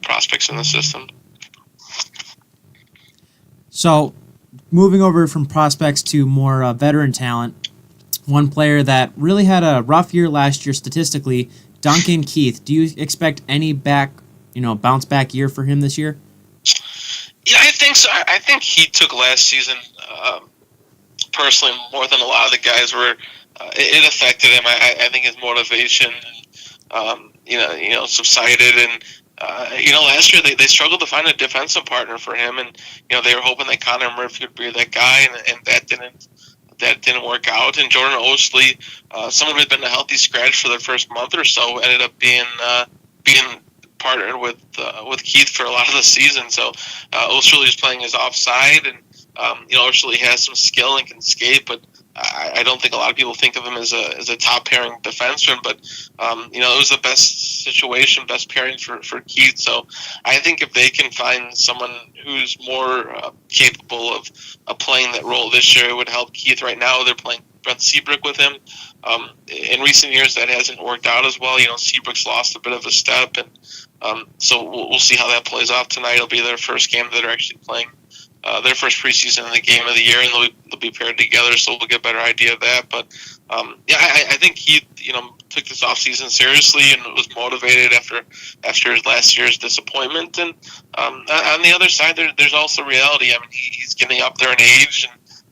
prospects in the system. So, moving over from prospects to more veteran talent, one player that really had a rough year last year statistically, Duncan Keith. Do you expect any bounce back year for him this year? Yeah, I think so. I think he took last season personally more than a lot of the guys were. It affected him. I think his motivation, subsided, and last year they struggled to find a defensive partner for him, and they were hoping that Connor Murphy would be that guy, and that didn't work out. And Jordan Osley, someone who had been a healthy scratch for the first month or so, ended up being partnered with Keith for a lot of the season. So Oshuli is playing his offside, and Oshuli has some skill and can skate, but I don't think a lot of people think of him as a top pairing defenseman. But it was the best situation, best pairing for Keith. So I think if they can find someone who's more capable of playing that role this year, it would help Keith. Right now, they're playing Brent Seabrook with him. In recent years, that hasn't worked out as well. Seabrook's lost a bit of a step, and so we'll see how that plays off tonight. It'll be their first game that they're actually playing. Their first preseason in the game of the year, and they'll be paired together, so we'll get a better idea of that. But I think he took this offseason seriously and was motivated after his last year's disappointment. And on the other side, there's also reality. I mean, he's getting up there in age,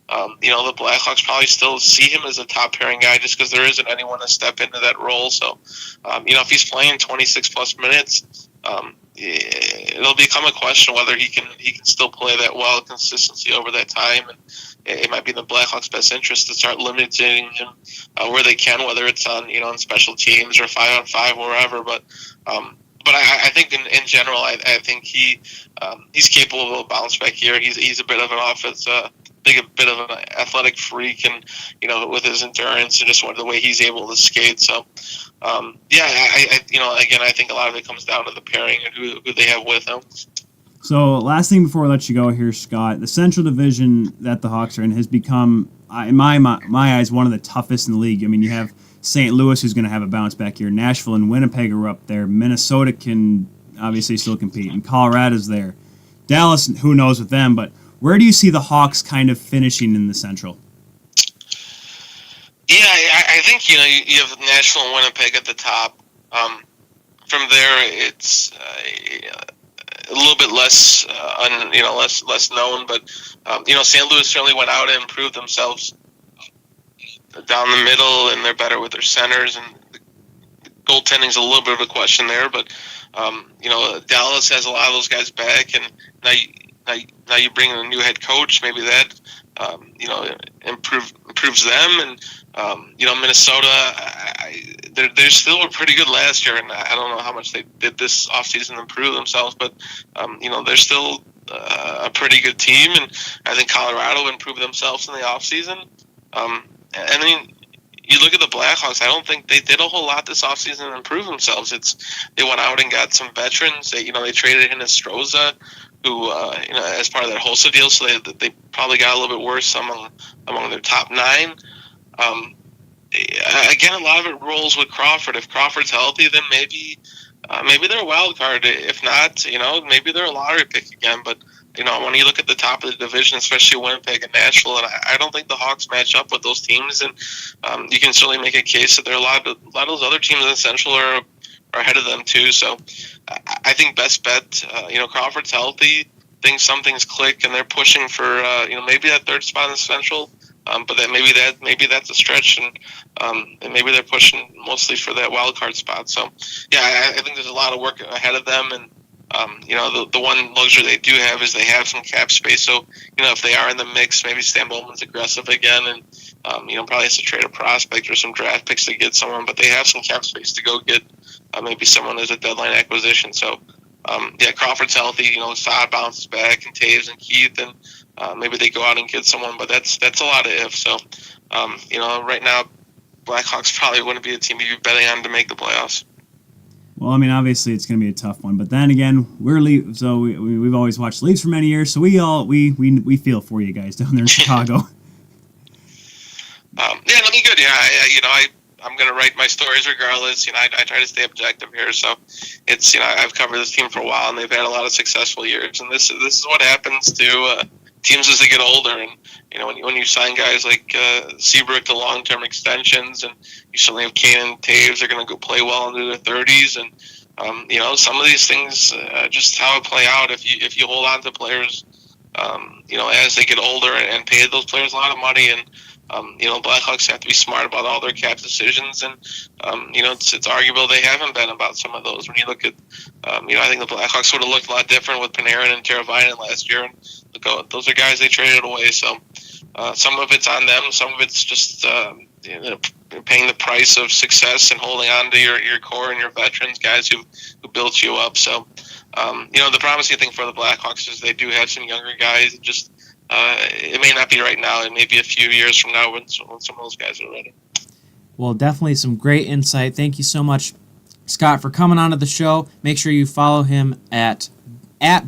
and the Blackhawks probably still see him as a top pairing guy just because there isn't anyone to step into that role. So if he's playing 26 plus minutes. It'll become a question whether he can still play that well consistently over that time, and it might be in the Blackhawks' best interest to start limiting him where they can, whether it's on on special teams or 5-on-5, wherever. But I think in general, I think he's capable of a bounce back here. He's a bit of an offense. A bit of an athletic freak, and with his endurance and just the way he's able to skate. So, I think a lot of it comes down to the pairing and who they have with him. So, last thing before I let you go here, Scott, the Central Division that the Hawks are in has become, in my eyes, one of the toughest in the league. I mean, you have St. Louis, who's going to have a bounce back here. Nashville and Winnipeg are up there. Minnesota can obviously still compete, and Colorado's there. Dallas, who knows with them, but where do you see the Hawks kind of finishing in the Central? Yeah, I think you have Nashville and Winnipeg at the top. From there, it's a little bit less, less known. But St. Louis certainly went out and improved themselves down the middle, and they're better with their centers. And the goaltending's a little bit of a question there, but Dallas has a lot of those guys back, and now you bring in a new head coach. Maybe that improves them, and Minnesota. They still were pretty good last year, and I don't know how much they did this offseason to improve themselves, but they're still a pretty good team, and I think Colorado improved themselves in the offseason. And then you look at the Blackhawks. I don't think they did a whole lot this offseason to improve themselves. They went out and got some veterans. They traded in Estroza, who as part of their Hossa deal, so they probably got a little bit worse among their top 9. Again, a lot of it rolls with Crawford. If Crawford's healthy, then maybe they're a wild card. If not, maybe they're a lottery pick again. But when you look at the top of the division, especially Winnipeg and Nashville, and I don't think the Hawks match up with those teams. And you can certainly make a case that there are a lot of those other teams in the Central are ahead of them too. So I think best bet. Crawford's healthy. Some things click, and they're pushing for maybe that third spot in the Central. But then maybe that's a stretch, and maybe they're pushing mostly for that wild card spot. So yeah, I think there's a lot of work ahead of them, and the one luxury they do have is they have some cap space. So if they are in the mix, maybe Stan Bowman's aggressive again, and probably has to trade a prospect or some draft picks to get someone, but they have some cap space to go get maybe someone as a deadline acquisition. So Crawford's healthy. Saad bounces back, and Taves and Keith, and maybe they go out and get someone, but that's a lot of ifs. So, right now, Blackhawks probably wouldn't be a team you'd be betting on to make the playoffs. Well, I mean, obviously it's going to be a tough one, but then again, we've always watched Leafs for many years, so we feel for you guys down there in Chicago. Nothing good. I'm going to write my stories regardless. I try to stay objective here. So it's, I've covered this team for a while, and they've had a lot of successful years. And this is what happens to teams as they get older. And, when you sign guys like Seabrook to long-term extensions, and you suddenly have Kane and Taves, they're going to go play well into their 30s. And, some of these things, just how it play out, if you hold on to players, as they get older and pay those players a lot of money, and Blackhawks have to be smart about all their cap decisions, and it's arguable they haven't been about some of those. When you look at, I think the Blackhawks would have looked a lot different with Panarin and Teravainen last year, and those are guys they traded away. So some of it's on them, some of it's just paying the price of success and holding on to your core and your veterans, guys who built you up. So the promising thing for the Blackhawks is they do have some younger guys. Just it may not be right now. It may be a few years from now when some of those guys are ready. Well, definitely some great insight. Thank you so much, Scott, for coming onto the show. Make sure you follow him at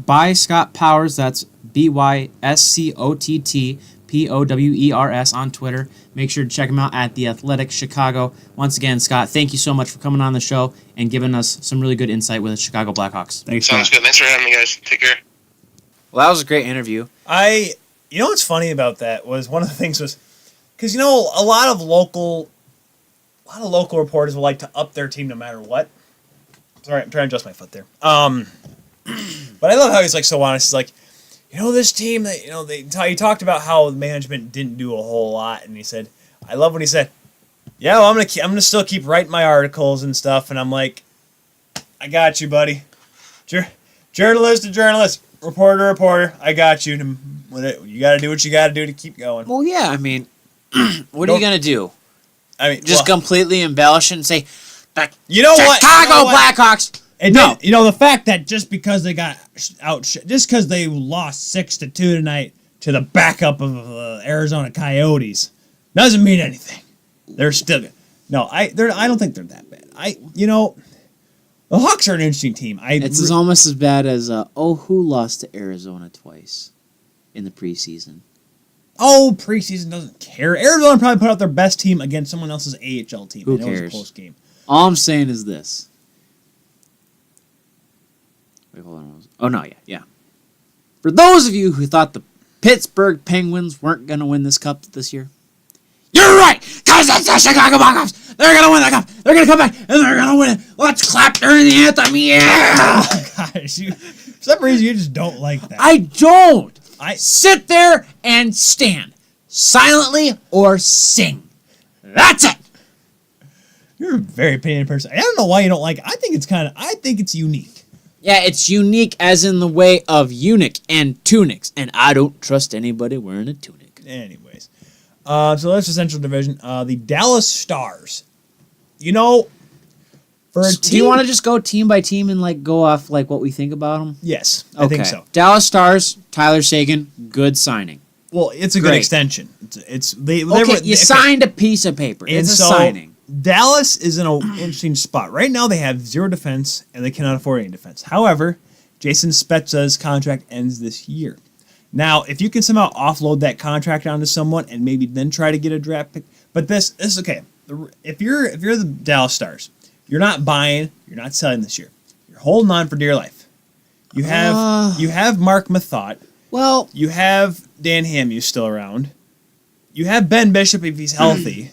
by Scott Powers. That's BYSCOTTPOWERS on Twitter. Make sure to check him out at The Athletic Chicago. Once again, Scott, thank you so much for coming on the show and giving us some really good insight with the Chicago Blackhawks. Thanks, Sounds Scott. good. Thanks for having me, guys. Take care. Well, that was a great interview. You know what's funny about that was one of the things was because a lot of local reporters will like to up their team no matter what. Sorry, I'm trying to adjust my foot there. But I love how he's like so honest. He's like, this team that he talked about how the management didn't do a whole lot, and he said, I love when he said, yeah, well, I'm gonna still keep writing my articles and stuff, and I'm like, I got you, buddy. Journalist to journalist. Reporter to reporter, I got you. You got to do what you got to do to keep going. Well, yeah, I mean, what are you going to do? Just completely embellish it and say, Chicago Blackhawks. And no. The fact that just because they got just because they lost 6-2 tonight to the backup of Arizona Coyotes doesn't mean anything. They're still good. No, I don't think they're that bad. The Hawks are an interesting team. It's almost as bad as who lost to Arizona twice in the preseason. Preseason doesn't care. Arizona probably put out their best team against someone else's AHL team. Who cares? cares? It was a close game. All I'm saying is this. Wait, hold on. Oh, no, yeah. For those of you who thought the Pittsburgh Penguins weren't going to win this cup this year, you're right, because it's the Chicago Blackhawks. They're going to win the cup. They're going to come back, and they're going to win it. Let's clap during the anthem. Yeah! Oh, gosh. For some reason, you just don't like that. I don't. Sit there and stand silently or sing. That's it. You're a very opinionated person. I don't know why you don't like it. I think it's unique. Yeah, it's unique as in the way of eunuch and tunics, and I don't trust anybody wearing a tunic. Anyways. So that's the Central Division. The Dallas Stars. For a team... Do you want to just go team by team and go off what we think about them? Yes, I think so. Dallas Stars, Tyler Seguin, good signing. Well, it's a good extension. You signed a piece of paper. It's a signing. Dallas is in an interesting spot. Right now they have 0 defense, and they cannot afford any defense. However, Jason Spezza's contract ends this year. Now, if you can somehow offload that contract onto someone and maybe then try to get a draft pick, but this is okay. If you're the Dallas Stars, you're not buying, you're not selling this year. You're holding on for dear life. You have Mark Mathot. Well, you have Dan Hamhuis still around. You have Ben Bishop if he's healthy.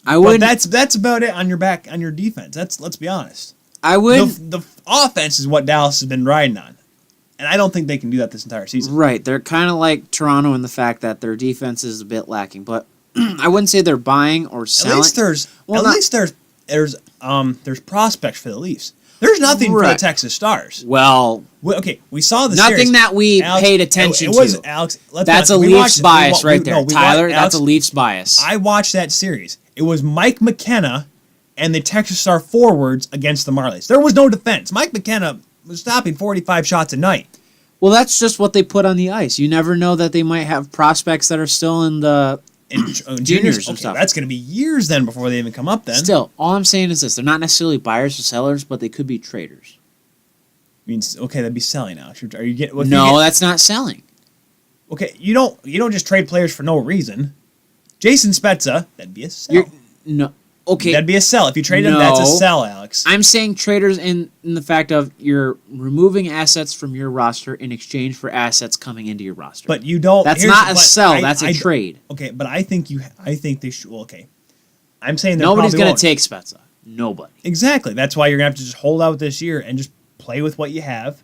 But that's about it on your defense. Let's be honest. The offense is what Dallas has been riding on. And I don't think they can do that this entire season. Right. They're kind of like Toronto in the fact that their defense is a bit lacking. But I wouldn't say they're buying or selling. At least there's prospects for the Leafs. There's nothing for the Texas Stars. Well, okay, we saw the nothing series. that we paid attention to. Alex. That's a Leafs bias right there, Tyler. That's a Leafs bias. I watched that series. It was Mike McKenna and the Texas Star forwards against the Marlies. There was no defense. Mike McKenna was stopping 45 shots a night. Well, that's just what they put on the ice. You never know that they might have prospects that are still in the juniors and stuff. That's going to be years then before they even come up then. Still, all I'm saying is this. They're not necessarily buyers or sellers, but they could be traders. That'd be selling now. Are you getting? That's not selling. Okay, you don't just trade players for no reason. Jason Spezza, that'd be a sell. Okay. That'd be a sell. If you trade him, that's a sell, Alex. I'm saying traders in the fact of you're removing assets from your roster in exchange for assets coming into your roster. But you don't. That's not a sell. That's a trade. Okay, but I think they should. Well, okay. I'm saying nobody's going to take Spezza. Nobody. Exactly. That's why you're going to have to just hold out this year and just play with what you have.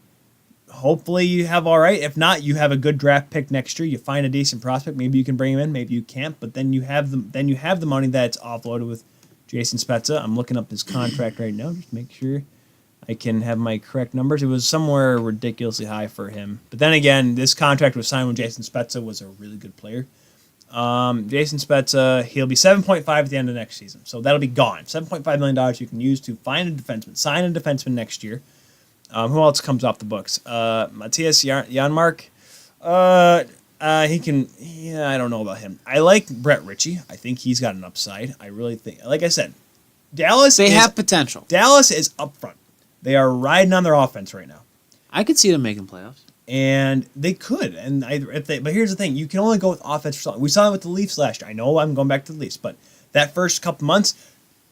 hopefully you have all right. If not, you have a good draft pick next year. You find a decent prospect. Maybe you can bring him in. Maybe you can't. But then you have the money that's offloaded with Jason Spezza. I'm looking up his contract right now. Just make sure I can have my correct numbers. It was somewhere ridiculously high for him. But then again, this contract was signed when Jason Spezza was a really good player. Jason Spezza, he'll be 7.5 at the end of next season. So that'll be gone. $7.5 million you can use to find a defenseman, sign a defenseman next year. Who else comes off the books? Matthias Janmark. He can. Yeah, I don't know about him. I like Brett Ritchie. I think he's got an upside. I really think. Like I said, Dallas. They have potential. Dallas is up front. They are riding on their offense right now, I could see them making playoffs. and they could. But here's the thing: you can only go with offense for so long. We saw it with the Leafs last year. I know I'm going back to the Leafs, but that first couple months,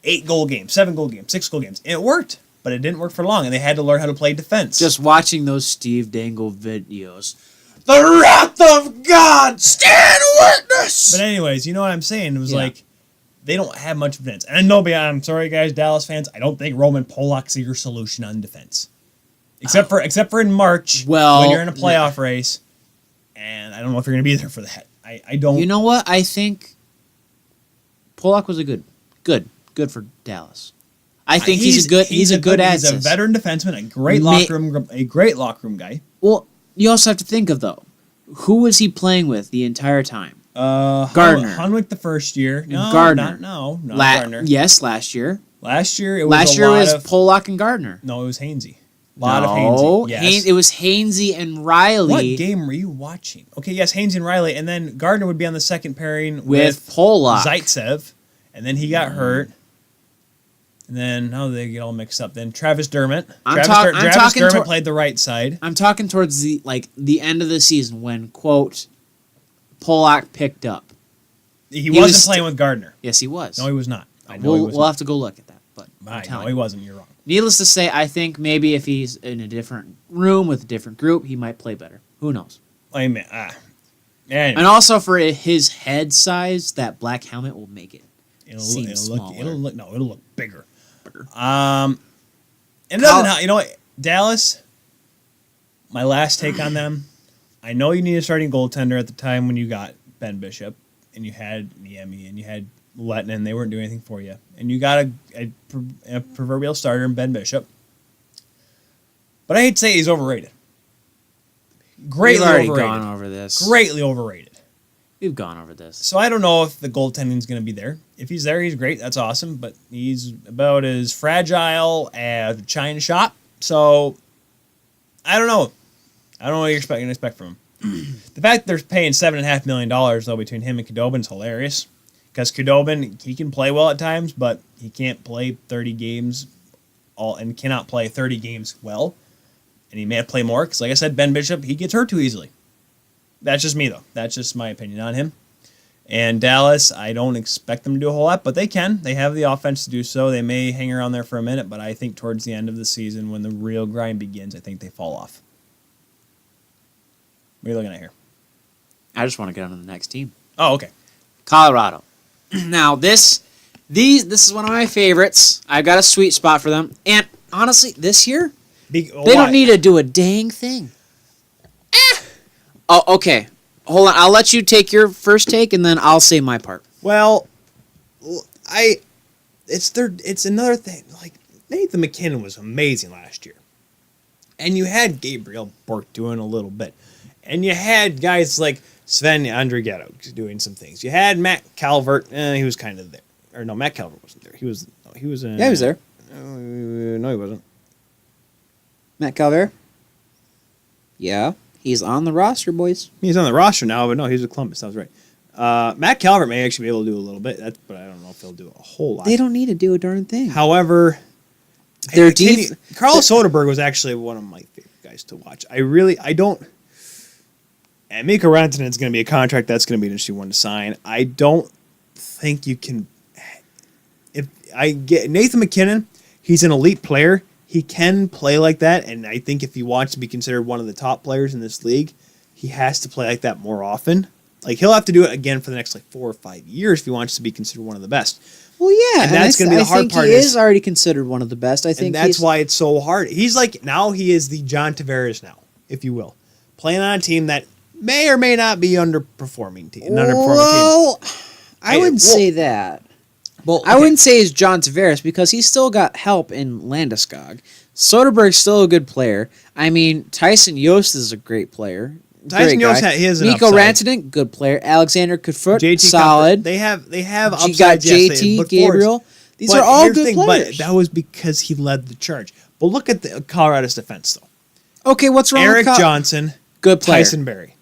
8-goal games, 7-goal games, 6-goal games, it worked. But it didn't work for long, and they had to learn how to play defense. Just watching those Steve Dangle videos. The wrath of God, stand witness! But anyways, you know what I'm saying? It was like, they don't have much defense. And I know, I'm sorry, guys, Dallas fans, I don't think Roman Polak's your solution on defense. Except for in March, when you're in a playoff race, and I don't know if you're going to be there for that. I don't... You know what? I think Polak was a good for Dallas. I think he's a good asset. He's a veteran defenseman, a great locker room guy. Well, you also have to think of though, who was he playing with the entire time? Gardner. Hunwick the first year. No, Gardner. Not Gardner. Yes, last year. Last year it was Polak and Gardner. No, it was Hainsey. A lot of Hainsey. Yes. It was Hainsey and Riley. What game were you watching? Okay, yes, Hainsey and Riley, and then Gardner would be on the second pairing with Polak. Zaitsev, and then he got hurt. And then, how did they get all mixed up? Then Travis Dermott. Travis Dermott played the right side. I'm talking towards the end of the season when, quote, Polak picked up. He wasn't playing with Gardner. Yes, he was. No, he was not. We'll have to go look at that. But no, he wasn't. You're wrong. Needless to say, I think maybe if he's in a different room with a different group, he might play better. Who knows? I mean, and also for his head size, that black helmet will make it seem smaller. It'll look bigger. And you know what, Dallas, my last take on them, I know you need a starting goaltender at the time when you got Ben Bishop and you had Niemi and you had Lettinen. They weren't doing anything for you, and you got a proverbial starter in Ben Bishop. But I hate to say he's overrated. Greatly overrated. We've already gone over this. Greatly overrated. We've gone over this. So I don't know if the goaltending is going to be there. If he's there, he's great. That's awesome. But he's about as fragile as a China shop. So I don't know. I don't know what you're expect from him. The fact that they're paying $7.5 million though between him and Khudobin is hilarious. Because Khudobin, he can play well at times, but he can't play 30 games and cannot play 30 games well. And he may have to play more because, like I said, Ben Bishop, he gets hurt too easily. That's just me, though. That's just my opinion on him. And Dallas, I don't expect them to do a whole lot, but they can. They have the offense to do so. They may hang around there for a minute, but I think towards the end of the season, when the real grind begins, I think they fall off. What are you looking at here? I just want to get on to the next team. Oh, okay. Colorado. Now, this is one of my favorites. I've got a sweet spot for them. And honestly, this year, they don't need to do a dang thing. Oh, okay. Hold on. I'll let you take your first take, and then I'll say my part. Well, it's another thing. Like, Nathan McKinnon was amazing last year. And you had Gabriel Bork doing a little bit. And you had guys like Sven Andrighetto doing some things. You had Matt Calvert. He was kind of there. Or no, Matt Calvert wasn't there. He was Yeah, he was there. No, he wasn't. Matt Calvert? Yeah. He's on the roster, boys. He's on the roster now, but no, he's with Columbus. That was right. Matt Calvert may actually be able to do a little bit, but I don't know if he'll do a whole lot. They don't need to do a darn thing. However, Carl Soderberg was actually one of my favorite guys to watch. I don't... And Mikko Rantanen's going to be a contract that's going to be an interesting one to sign. I don't think you can... If I get Nathan McKinnon, he's an elite player. He can play like that, and I think if he wants to be considered one of the top players in this league, he has to play like that more often. Like, he'll have to do it again for the next 4 or 5 years if he wants to be considered one of the best. Well, yeah, and that's going to be the hard part. He is already considered one of the best. I think that's why it's so hard. He's like, now he is the John Tavares now if you will, playing on a team that may or may not be underperforming team. Well, I wouldn't say that. Well, I wouldn't say it's John Tavares because he's still got help in Landeskog. Soderberg's still a good player. I mean, Tyson Yost is a great player. Tyson Yost, he has an Nico upside. Rantanen, good player. Alexander Kutfoot, JT solid. Comfort, they have You upsides. got yes, JT, look Gabriel. forward. These But are all here's the good thing, players. But that was because he led the charge. But look at the Colorado's defense, though. Okay, what's wrong Eric with Johnson, good player. Tyson Berry.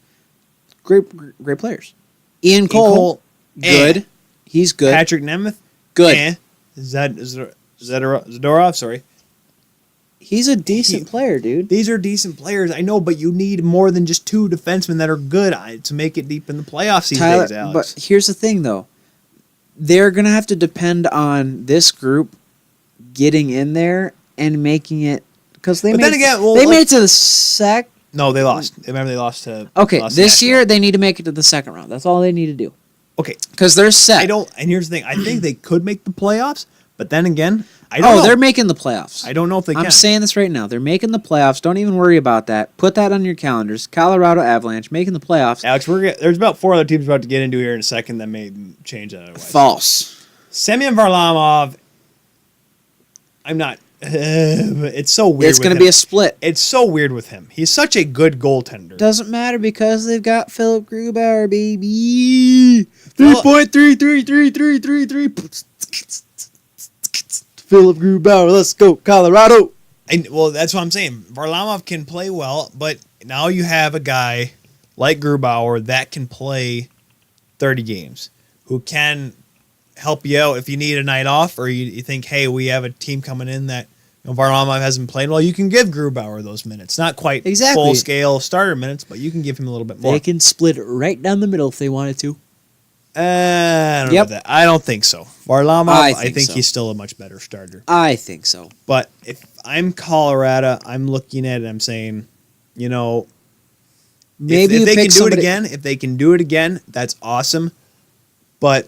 Great players. Ian Cole, good. He's good. Patrick Nemeth, Good. Zadorov, sorry. He's a decent player, dude. These are decent players, I know, but you need more than just two defensemen that are good to make it deep in the playoffs these days, Alex. But here's the thing, though. They're going to have to depend on this group getting in there and making it... Because they, made it to the sec... No, they lost. Remember, they lost to... Okay, lost this to year they need to make it to the second round. That's all they need to do. Okay. Because they're set. And here's the thing. I think they could make the playoffs, but then again, I don't know. They're making the playoffs. I don't know if they can. I'm saying this right now. They're making the playoffs. Don't even worry about that. Put that on your calendars. Colorado Avalanche making the playoffs. Alex, there's about 4 other teams we're about to get into here in a second that may change that otherwise. False. Semyon Varlamov, I'm not... it's so weird. It's going to be a split. It's so weird with him. He's such a good goaltender. Doesn't matter because they've got Philip Grubauer, baby. 3.33333. Philip Grubauer, let's go, Colorado. Well, that's what I'm saying. Varlamov can play well, but now you have a guy like Grubauer that can play 30 games, who can help you out if you need a night off or you think, hey, we have a team coming in that Varlamov hasn't played well. You can give Grubauer those minutes. Not quite full-scale starter minutes, but you can give him a little bit more. They can split it right down the middle if they wanted to. I don't know that. I don't think so. Varlamov, I think so. He's still a much better starter. I think so. But if I'm Colorado, I'm looking at it, I'm saying, maybe if they can do it again, that's awesome. But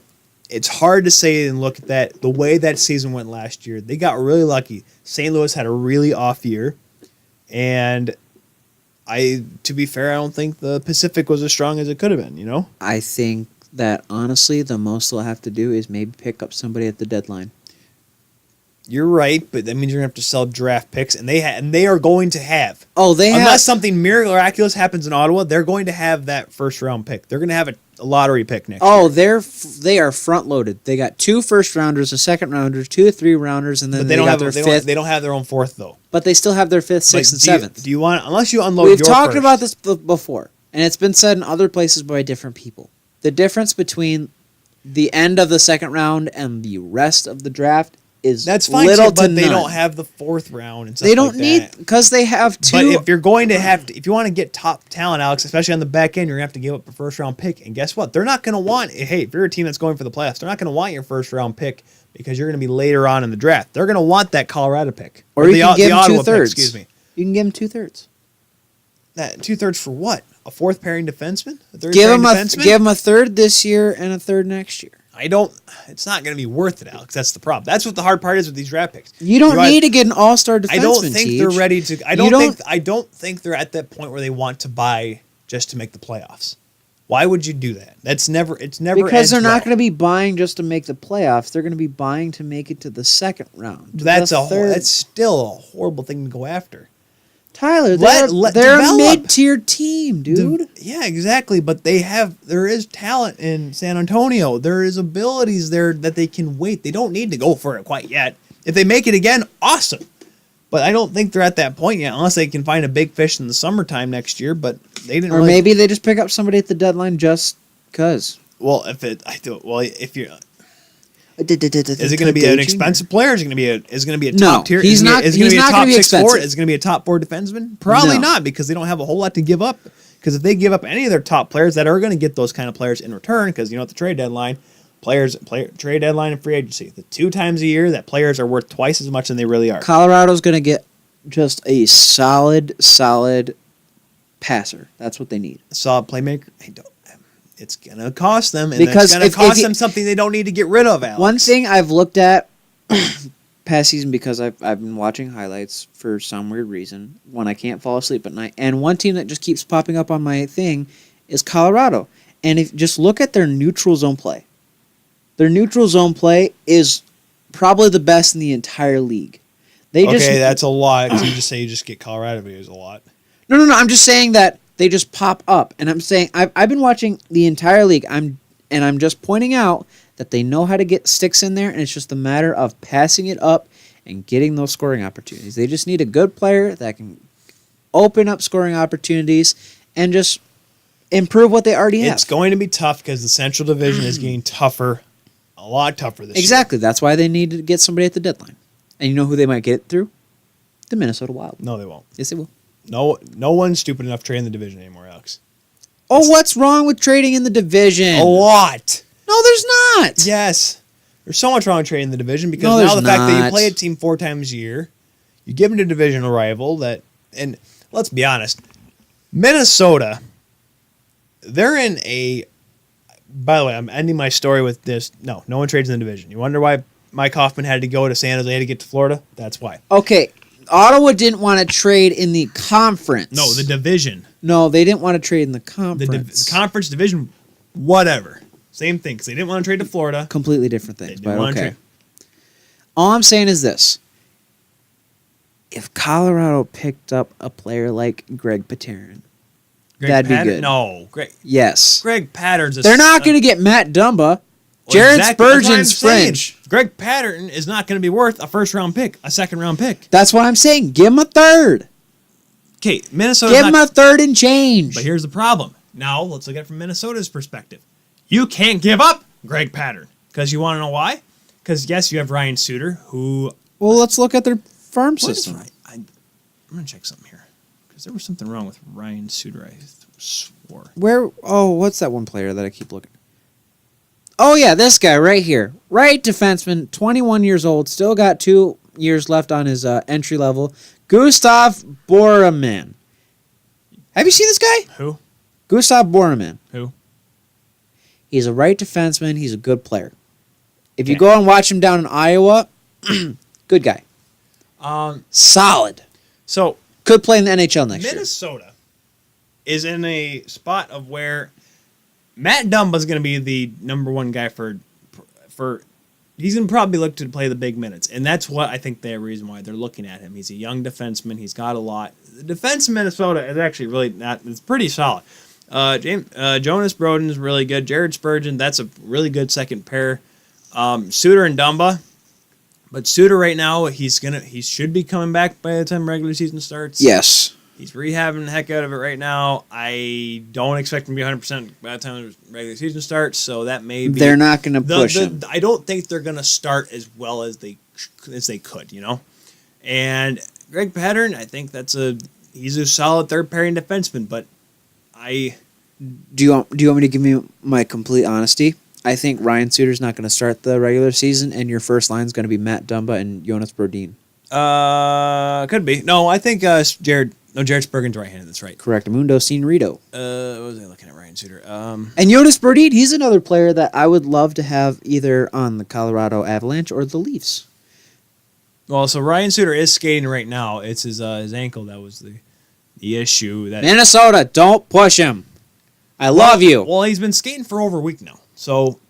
it's hard to say and look at that. The way that season went last year, they got really lucky. St. Louis had a really off year. And to be fair, I don't think the Pacific was as strong as it could have been, I think that, honestly, the most they'll have to do is maybe pick up somebody at the deadline. You're right, but that means you're going to have to sell draft picks, and they are going to have. Unless something miraculous happens in Ottawa, they're going to have that first-round pick. They're going to have a lottery pick next year. They are front-loaded. They got 2 first-rounders, a second-rounder, 2 3-rounders, and then they got their 5th. They don't have their own 4th, though. But they still have their 5th, 6th, and 7th. Do you want, unless you unload We've your talked first. about this before, and it's been said in other places by different people. The difference between the end of the second round and the rest of the draft is that's fine, little too, but to they none. don't have the 4th round and stuff They don't like need that. because they have 2. But if you're going to if you want to get top talent, Alex, especially on the back end, you're gonna have to give up a first-round pick. And guess what? They're not gonna want. Hey, if you're a team that's going for the playoffs, they're not gonna want your first-round pick because you're gonna be later on in the draft. They're gonna want that Colorado pick or you can give them Ottawa 2/3. pick, excuse me. You can give them 2/3. That 2/3 for what? A 4th pairing defenseman? A 3rd Give pairing them defenseman? a third this year and a third next year. It's not going to be worth it, Alex. That's the problem. That's what the hard part is with these draft picks. You don't need to get an all-star defenseman. I don't think Teach. they're ready to. I don't think they're at that point where they want to buy just to make the playoffs. Why would you do that? It's never because they're not going to be buying just to make the playoffs. They're going to be buying to make it to the second round. That's still a horrible thing to go after. Tyler, they're a mid-tier team, dude. Yeah, exactly. But there is talent in San Antonio. There is abilities there that they can wait. They don't need to go for it quite yet. If they make it again, awesome. But I don't think they're at that point yet, unless they can find a big fish in the summertime next year. But they didn't. Or maybe they just pick up somebody at the deadline just because. Well, if you're. Is it going to be an expensive player? Is it going to be a top tier? He's not. Is it going to be a top 6 expensive. forward? Is it going to be a top 4 defenseman? Probably not, because they don't have a whole lot to give up. Because if they give up any of their top players that are going to get those kind of players in return, because at the trade deadline, trade deadline and free agency, the 2 times a year that players are worth twice as much than they really are. Colorado's going to get just a solid passer. That's what they need. A solid playmaker. It's going to cost them, and because it's going to cost them something they don't need to get rid of, Alex. One thing I've looked at past season because I've been watching highlights for some weird reason when I can't fall asleep at night. And one team that just keeps popping up on my thing is Colorado. And if just look at their neutral zone play. Their neutral zone play is probably the best in the entire league. That's a lot. 'Cause you just get Colorado videos a lot. No. I'm just saying that they just pop up, and I'm saying I've been watching the entire league. I'm just pointing out that they know how to get sticks in there, and it's just a matter of passing it up and getting those scoring opportunities. They just need a good player that can open up scoring opportunities and just improve what they already have. It's going to be tough because the Central Division is getting tougher, a lot tougher this year. Exactly. That's why they need to get somebody at the deadline. And you know who they might get it through? The Minnesota Wild. No, they won't. Yes, they will. No one's stupid enough to trade in the division anymore, Alex. Oh, what's wrong with trading in the division? A lot. No, there's not. Yes. There's so much wrong with trading in the division because No, now there's the fact that you not. play a team 4 times a year, you give them a divisional rival and let's be honest, Minnesota, they're in a, by the way, I'm ending my story with this. No one trades in the division. You wonder why Mike Hoffman had to go to San Jose to get to Florida? That's why. Okay, Ottawa didn't want to trade in the conference. No, the division. No, they didn't want to trade in the The conference. conference division, whatever. Same thing, because they didn't want to trade to Florida. Completely different They things, didn't but want to okay. trade. All I'm saying is this. If Colorado picked up a player like Greg Pateryn, that'd be good. No, Yes. Greg Patterns. They're not going to get Matt Dumba. Jared Exactly. That's what I'm Spurgeon's saying. fringe. Greg Patterson is not going to be worth a first-round pick, a second-round pick. That's what I'm saying. Give him a third. Okay, Minnesota. Give him a third and change. But here's the problem. Now, let's look at it from Minnesota's perspective. You can't give up Greg Patterson. Because you want to know why? Because, yes, you have Ryan Suter, who... Well, let's look at their farm What is system. Ryan? I'm going to check something here. Because there was something wrong with Ryan Suter, I swore. Where? Oh, what's that one player that I keep looking? Oh yeah, this guy right here, right defenseman, 21 years old, still got 2 years left on his entry level. Gustav Borneman. Have you seen this guy? Who? Gustav Borneman. Who? He's a right defenseman. He's a good player. If you Okay. go and watch him down in Iowa, good guy. Solid. So, Could play in the NHL next year. Minnesota is in a spot of where Matt Dumba's going to be the number one guy for he's going to probably look to play the big minutes. And that's what I think the reason why they're looking at him. He's a young defenseman. He's got a lot. The defense in Minnesota is actually really not, it's pretty solid. Jonas Broden's really good. Jared Spurgeon, that's a really good second pair. Suter and Dumba. But Suter right now, he should be coming back by the time regular season starts. Yes. He's rehabbing the heck out of it right now. I don't expect him to be 100% by the time the regular season starts, so that may be... They're not going to push him. I don't think they're going to start as well as they could, And Greg Pattern, I think he's a solid third-pairing defenseman, but Do you want me to give you my complete honesty? I think Ryan Suter's not going to start the regular season, and your first line is going to be Matt Dumba and Jonas Brodin. Could be. No, I think Jared Spurgeon's right-handed. That's right. Correct. Mundo Senorito. What was I looking at? Ryan Suter. And Jonas Brodin, he's another player that I would love to have either on the Colorado Avalanche or the Leafs. Well, so Ryan Suter is skating right now. It's his ankle that was the issue. Minnesota, don't push him. I love you. Well, he's been skating for over a week now. So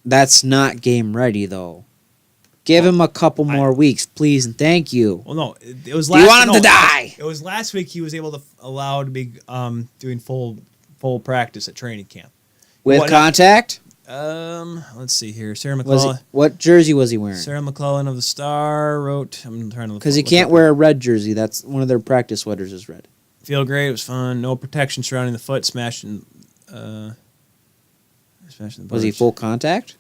That's not game ready, though. Give him a couple more weeks, please, and thank you. well, no, it was Do last. you want him to die? It was last week. He was able to allow to be doing full practice at training camp. With What- contact? Let's see here. Sarah Was McClellan. what jersey was he wearing? Sarah McClellan of the Star wrote. I'm trying to look Because he look can't up- wear a red jersey. That's one of their practice sweaters is red. Feel great. It was fun. No protection surrounding the foot. Smashing the Was he boards. full contact?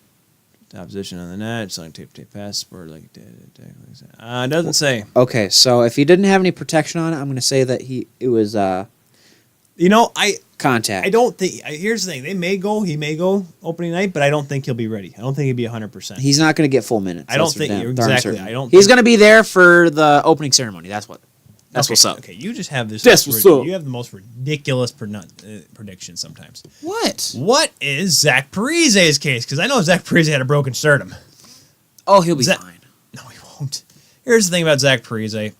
Top position on the net. Selling tape pass. Sport like it doesn't say. Okay, so if he didn't have any protection on it, I'm going to say that it was contact. I don't think. Here's the thing. He may go opening night, but I don't think he'll be ready. I don't think he'll be 100%. He's not going to get full minutes. I don't That's for think- darn exactly, certain. I don't He's think- going to be there for the opening ceremony. That's what's up. Okay, you just have this. That's what's up. You have the most ridiculous predictions sometimes. What? What is Zach Parise's case? Because I know Zach Parise had a broken sternum. Oh, he'll be Zach- fine. No, he won't. don't. Here's the thing about Zach Parise.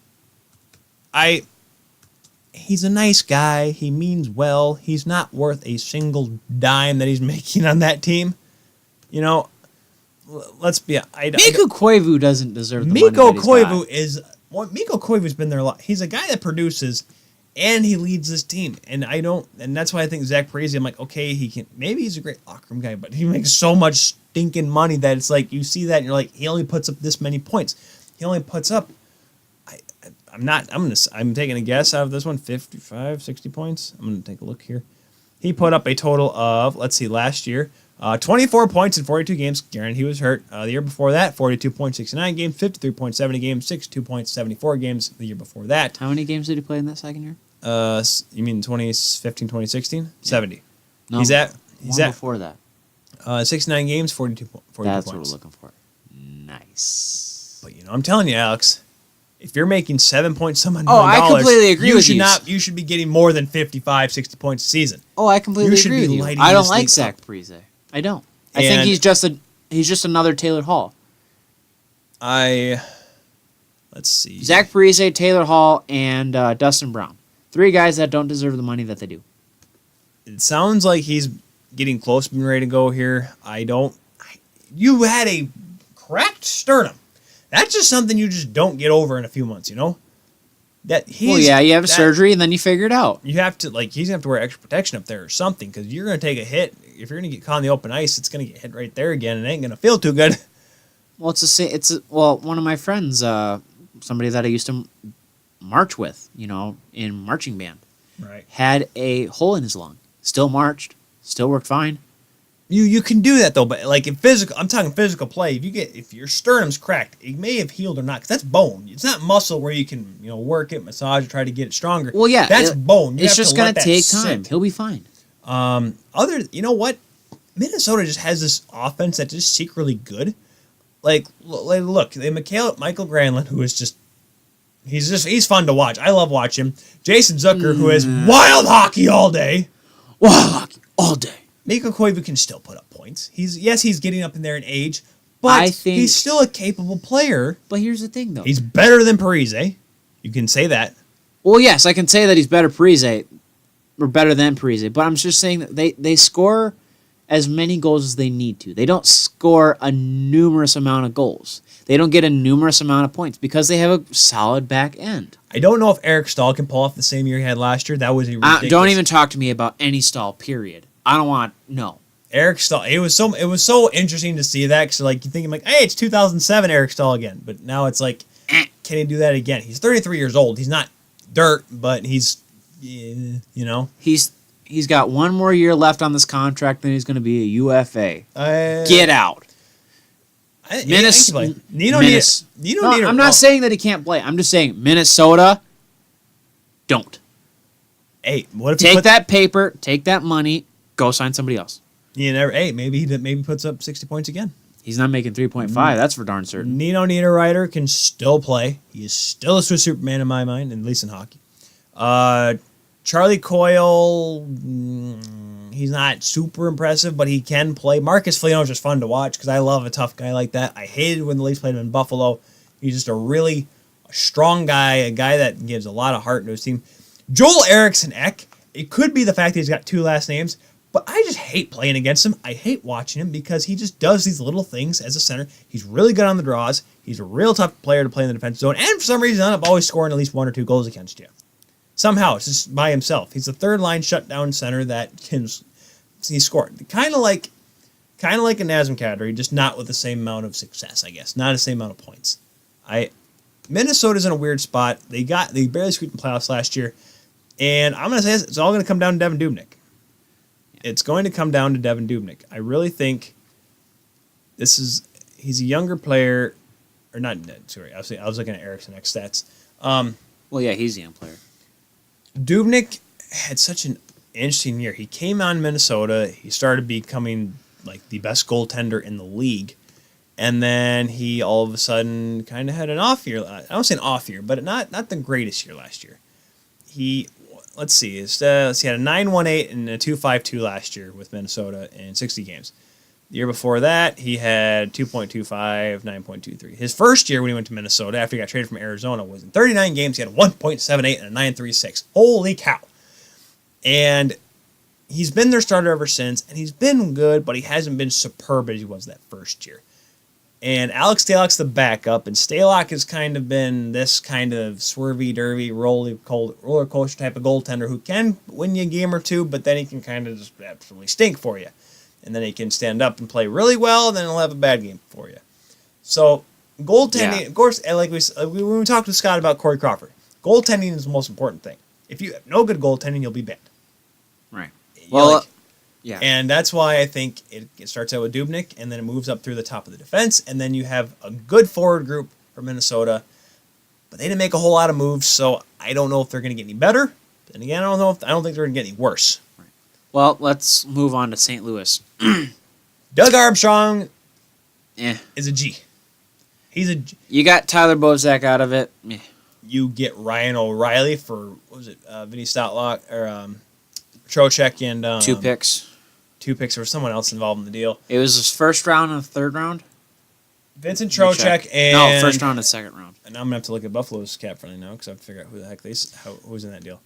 He's a nice guy. He means well. He's not worth a single dime that he's making on that team. You know, let's be. Mikko Koivu doesn't deserve the Mikko money that Koivu he's is. Well, Mikko Koivu's been there a lot. He's a guy that produces, and he leads this team. And that's why I think Zach Parise. I'm like, okay, he can. Maybe he's a great locker room guy, but he makes so much stinking money that it's like you see that and you're like, he only puts up this many points. He only puts up. I'm taking a guess out of this one, 55, 60 points. I'm going to take a look here. He put up a total of, let's see, last year, 24 points in 42 games. Granted, he was hurt. The year before that, 42.69 games, 53.70 games, 62.74 games the year before that. How many games did he play in that second year? You mean 2015, 2016? Yeah. 70. No, he's at before that. 69 games, 42 That's points. That's what we're looking for. Nice. But, I'm telling you, Alex, if you're making $7 point some $1 million, I completely agree with you. You should be getting more than 55, 60 points a season. Oh, I completely agree with you. I don't like Zach Parise. I don't. I think he's just another Taylor Hall. Let's see. Zach Parise, Taylor Hall, and Dustin Brown. 3 guys that don't deserve the money that they do. It sounds like he's getting close to being ready to go here. You had a cracked sternum. That's just something you just don't get over in a few months, you have surgery and then you figure it out. You have to, he's going to have to wear extra protection up there or something because you're going to take a hit. If you're going to get caught on the open ice, it's going to get hit right there again and it ain't going to feel too good. Well, one of my friends, somebody that I used to march with, in marching band, right, had a hole in his lung. Still marched, still worked fine. You can do that though, but in physical, I'm talking physical play. If your sternum's cracked, it may have healed or not, because that's bone. It's not muscle where you can work it, massage, try to get it stronger. Well, yeah, that's bone. It's just gonna take time. He'll be fine. You know what? Minnesota just has this offense that's just secretly good. Look, Michael Granlund, who is just he's fun to watch. I love watching him. Jason Zucker, who is wild hockey all day. Wild hockey all day. Mikko Koivu can still put up points. He's getting up in there in age, but he's still a capable player. But here's the thing, though. He's better than Parise. You can say that. Well, yes, I can say that he's better Parise, or better than Parise. But I'm just saying that they score as many goals as they need to. They don't score a numerous amount of goals. They don't get a numerous amount of points because they have a solid back end. I don't know if Eric Stahl can pull off the same year he had last year. That was a ridiculous. Don't even talk to me about any Stahl, period. I don't want Eric Stahl. It was so interesting to see that because you're thinking hey, it's 2007 Eric Stahl again, but now it's can he do that again? He's 33 years old. He's not dirt, but he's he's got one more year left on this contract, then he's going to be a UFA. Get out. I'm not saying that he can't play. I'm just saying Minnesota. Don't. Hey, what if take that paper, take that money, go sign somebody else. Maybe he puts up 60 points again. He's not making 3.5. That's for darn certain. Nino Niederreiter can still play. He is still a Swiss Superman in my mind, at least in hockey. Charlie Coyle, he's not super impressive, but he can play. Marcus Foligno is just fun to watch because I love a tough guy like that. I hated when the Leafs played him in Buffalo. He's just a strong guy, a guy that gives a lot of heart to his team. Joel Eriksson Ek, it could be the fact that he's got 2 last names, but I just hate playing against him. I hate watching him because he just does these little things as a center. He's really good on the draws. He's a real tough player to play in the defensive zone, and for some reason, I'm always scoring at least 1 or 2 goals against you. Somehow, it's just by himself. He's a third-line shutdown center that can score. Kind of like a Nazem Kadri, just not with the same amount of success, I guess. Not the same amount of points. Minnesota's in a weird spot. They barely squeaked in the playoffs last year. And I'm going to say this, it's all going to come down to Devin Dubnyk. It's going to come down to Devin Dubnyk. I really think he's a younger player, or not, sorry, I was looking at Eriksson Ek stats. Well, yeah, he's a young player. Dubnyk had such an interesting year. He came on Minnesota. He started becoming the best goaltender in the league. And then he all of a sudden kind of had an off year. I don't say an off year, but not the greatest year last year. He had a 9.18 and a 2.52 last year with Minnesota in 60 games. The year before that, he had 2.25, 9.23. His first year when he went to Minnesota after he got traded from Arizona was in 39 games. He had a 1.78 and a 9.36. Holy cow. And he's been their starter ever since, and he's been good, but he hasn't been superb as he was that first year. And Alex Stalock's the backup, and Stalock has kind of been this kind of swervy-dervy, roller coaster type of goaltender who can win you a game or two, but then he can kind of just absolutely stink for you. And then he can stand up and play really well, and then he'll have a bad game for you. So goaltending, of course, and like when we talked to Scott about Corey Crawford, goaltending is the most important thing. If you have no good goaltending, you'll be bad. Right. Well, yeah. And that's why I think it starts out with Dubnyk, and then it moves up through the top of the defense, and then you have a good forward group for Minnesota. But they didn't make a whole lot of moves, so I don't know if they're going to get any better. And again, I don't think they're going to get any worse. Right. Well, let's move on to St. Louis. Doug Armstrong Yeah. is a G. He's a G. You got Tyler Bozak out of it. Yeah. You get Ryan O'Reilly for, what was it, Vinny Stotlock, or Trocheck and... 2 picks. 2 picks. There was someone else involved in the deal. It was his first round and third round? Vincent Trocheck and... No, first round and second round. And now I'm going to have to look at Buffalo's cap friendly now because I have to figure out who the heck who's in that deal.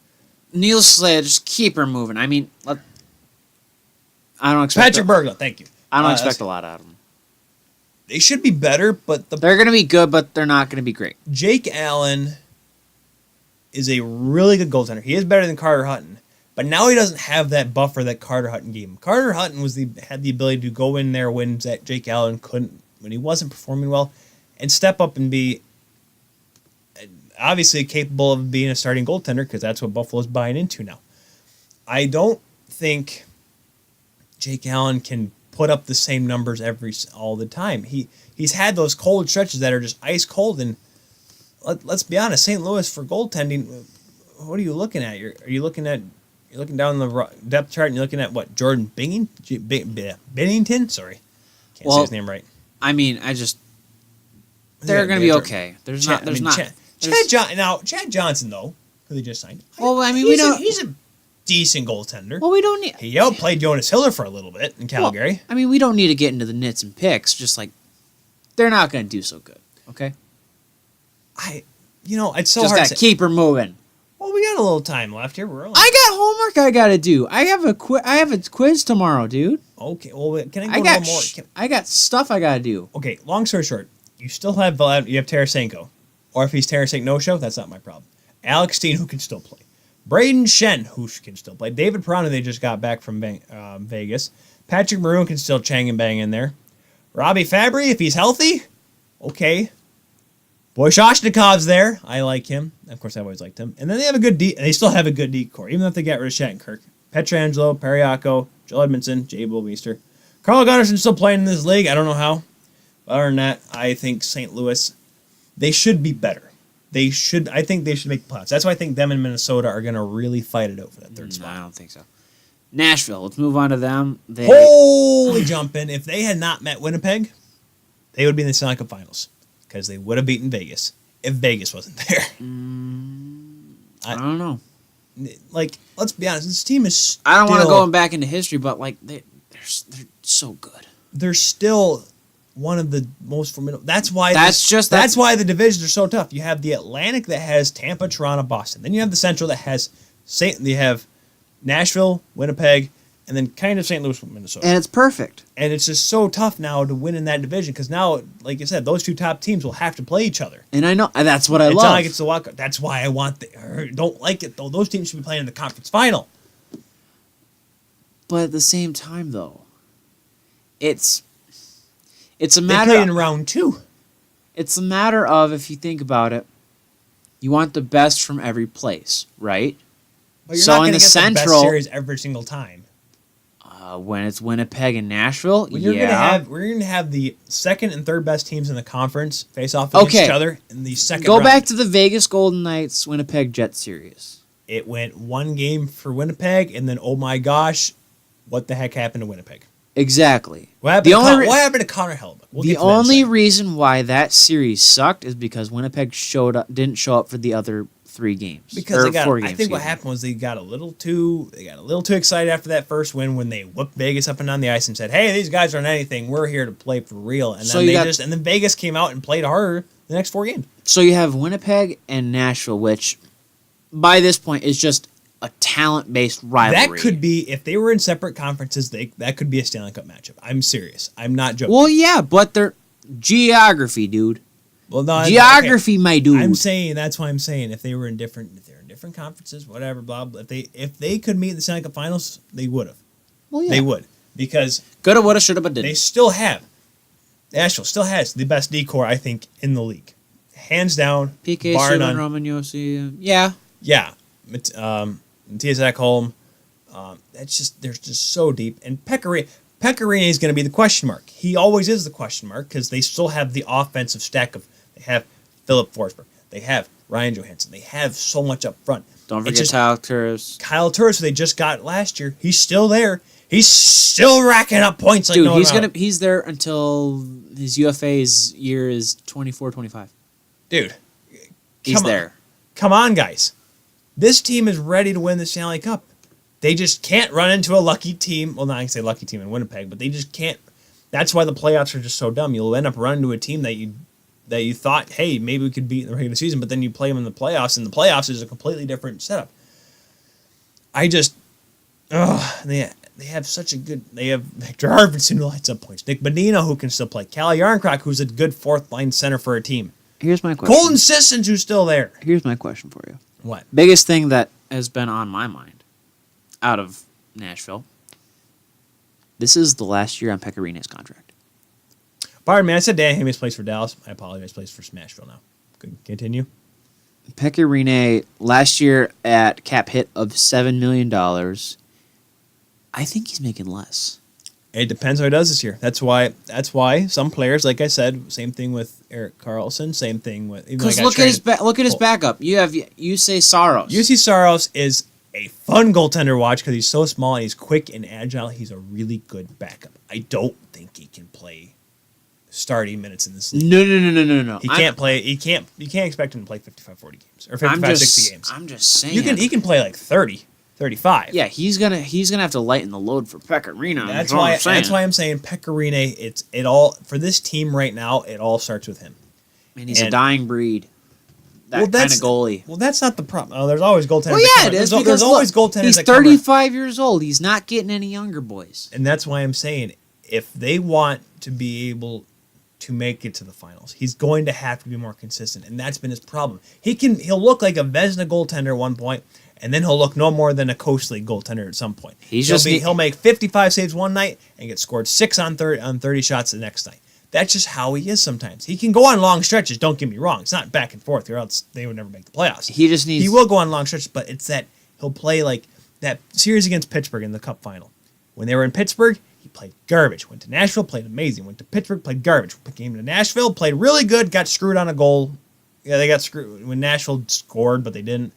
Neil Slayer, just keep her moving. I mean, I don't expect... Patrick Berglund, thank you. I don't expect a lot out of them. They should be better, but They're going to be good, but they're not going to be great. Jake Allen is a really good goaltender. He is better than Carter Hutton, but now he doesn't have that buffer that Carter Hutton gave him. Carter Hutton had the ability to go in there when Jake Allen couldn't, when he wasn't performing well, and step up and be obviously capable of being a starting goaltender because that's what Buffalo's buying into now. I don't think Jake Allen can put up the same numbers all the time. He's had those cold stretches that are just ice cold, and let's be honest, St. Louis for goaltending, what are you looking at? You're looking down the depth chart and you're looking at what? Jordan Binnington? Sorry. Can't say his name right. I mean, they're going to be okay. Chad Johnson, though, who they just signed. Well, I mean, he's a decent goaltender. Well, we don't need... He outplayed Jonas Hiller for a little bit in Calgary. Well, I mean, we don't need to get into the nits and picks. Just like, they're not going to do so good, okay? It's so just hard to keep her moving. Well, we got a little time left here. We're only... I got homework I got to do. I have a quiz tomorrow, dude. Okay, well, can I go a little more? I got stuff I got to do. Okay, long story short, you still have Tarasenko. Or if he's Tarasenko no-show, that's not my problem. Alex Steen, who can still play. Braden Shen, who can still play. David Perron, they just got back from Vegas. Patrick Maroon can still chang and bang in there. Robbie Fabry, if he's healthy, okay. Boy Shoshnikov's there. I like him. Of course, I've always liked him. And then they still have a good decor, even if they get rid of Shattenkirk. Pietrangelo, Periaco, Joel Edmondson, Jay Bullmeister. Carl Gunnarson's still playing in this league. I don't know how. But other than that, I think St. Louis, they should be better. I think they should make the playoffs. That's why I think them and Minnesota are going to really fight it out for that third spot. I don't think so. Nashville, let's move on to them. Holy jumping. If they had not met Winnipeg, they would be in the Stanley Cup Finals because they would have beaten Vegas if Vegas wasn't there. I don't know. Like, let's be honest, this team is still... I don't want to go back into history, but like they're so good. They're still one of the most formidable. That's why the divisions are so tough. You have the Atlantic that has Tampa, Toronto, Boston. Then you have the Central that has you have Nashville, Winnipeg, and then kind of St. Louis, Minnesota. And it's perfect. And it's just so tough now to win in that division because now, like you said, those two top teams will have to play each other. And I know that's what I love. It's not like it's the walkout. That's why I don't like it though. Those teams should be playing in the conference final. But at the same time, though, it's a matter. They play in round 2. It's a matter of, if you think about it, you want the best from every place, right? But you're not going to get the best series every single time. When it's Winnipeg and Nashville, we're going to have the second and third best teams in the conference face off against each other in the second round. Go back to the Vegas Golden Knights Winnipeg Jets series. It went one game for Winnipeg, and then, oh my gosh, what the heck happened to Winnipeg? Exactly. What happened to Connor Hellebuyck? The only reason why that series sucked is because Winnipeg didn't show up for the other 3 games. Because or 4 games, I think what excuse me. happened was they got a little too excited after that first win when they whooped Vegas up and down the ice and said, "Hey, these guys aren't anything. We're here to play for real." And So then you and then Vegas came out and played harder the next 4 games. So you have Winnipeg and Nashville, which by this point is just a talent-based rivalry. That could be, if they were in separate conferences, that could be a Stanley Cup matchup. I'm serious. I'm not joking. Well, yeah, but they're geography, dude. Well, no, Geography, my dude. I'm saying that's why I'm saying if they're in different conferences, whatever, blah blah. If they could meet in the Stanley Cup Finals, they would have. Well, yeah. They would, because Coulda, woulda, shoulda, but didn't. they still have. Nashville still has the best decor, I think, in the league, hands down. PK bar Subban, none. Roman Yossi. Yeah. Yeah, Matthias Ekholm. That's just they're just so deep. And Pecorine is going to be the question mark. He always is the question mark because they still have the offensive stack of. They have Philip Forsberg. They have Ryan Johansson. They have so much up front. Don't It's forget just Kyle Turris. Kyle Turris, who they just got last year. He's still there. He's still racking up points like Dude, no one else. he's there until his UFA's year is 24-25. Dude, He's come on. there. Come on, guys. This team is ready to win the Stanley Cup. They just can't run into a lucky team. Well, not I can say lucky team in Winnipeg, but they just can't. That's why the playoffs are just so dumb. You'll end up running into a team that you thought, hey, maybe we could beat in the regular season, but then you play them in the playoffs, and the playoffs is a completely different setup. They have such a good. They have Victor Arvidsson who lights up points. Nick Bonino who can still play. Calle Yarncroc who's a good fourth line center for a team. Here's my question. Colton Sissons who's still there. Here's my question for you. What? Biggest thing that has been on my mind out of Nashville. This is the last year on Pekarine's contract. Pardon me, I said Dan Hammonds plays for Dallas. I apologize, plays for Smashville now. Good, continue. Pecorine last year at cap hit of $7 million. I think he's making less. It depends how he does this year. That's why some players, like I said, same thing with Erik Karlsson, same thing with. Because look at his backup. You say Saros. UC Saros is a fun goaltender to watch because he's so small and he's quick and agile. He's a really good backup. I don't think he can play starting minutes in this league. No. He can't play. You can't expect him to play 55, 40 games or 55, 60 games. I'm just saying. He can play like 30, 35. Yeah, he's gonna have to lighten the load for Pecorino. That's why I'm saying Pecorine. It all for this team right now. It all starts with him. And he's a dying breed. That kind of goalie. Well, that's not the problem. Oh, there's always goaltenders. Well, yeah, it is. There's always goaltenders. He's that come 35 years old. He's not getting any younger, boys. and that's why I'm saying if they want to be able to make it to the finals, he's going to have to be more consistent, and that's been his problem. He'll look like a Vezina goaltender at one point, and then he'll look no more than a Coast League goaltender at some point. He'll make 55 saves one night and get scored 6 on 30 shots the next night. That's just how he is sometimes. He can go on long stretches, don't get me wrong. It's not back and forth, or else they would never make the playoffs. He will go on long stretches, but it's that he'll play like that series against Pittsburgh in the Cup final. When they were in Pittsburgh, he played garbage. Went to Nashville, played amazing. Went to Pittsburgh, played garbage. Came to Nashville, played really good, got screwed on a goal. Yeah, they got screwed when Nashville scored, but they didn't.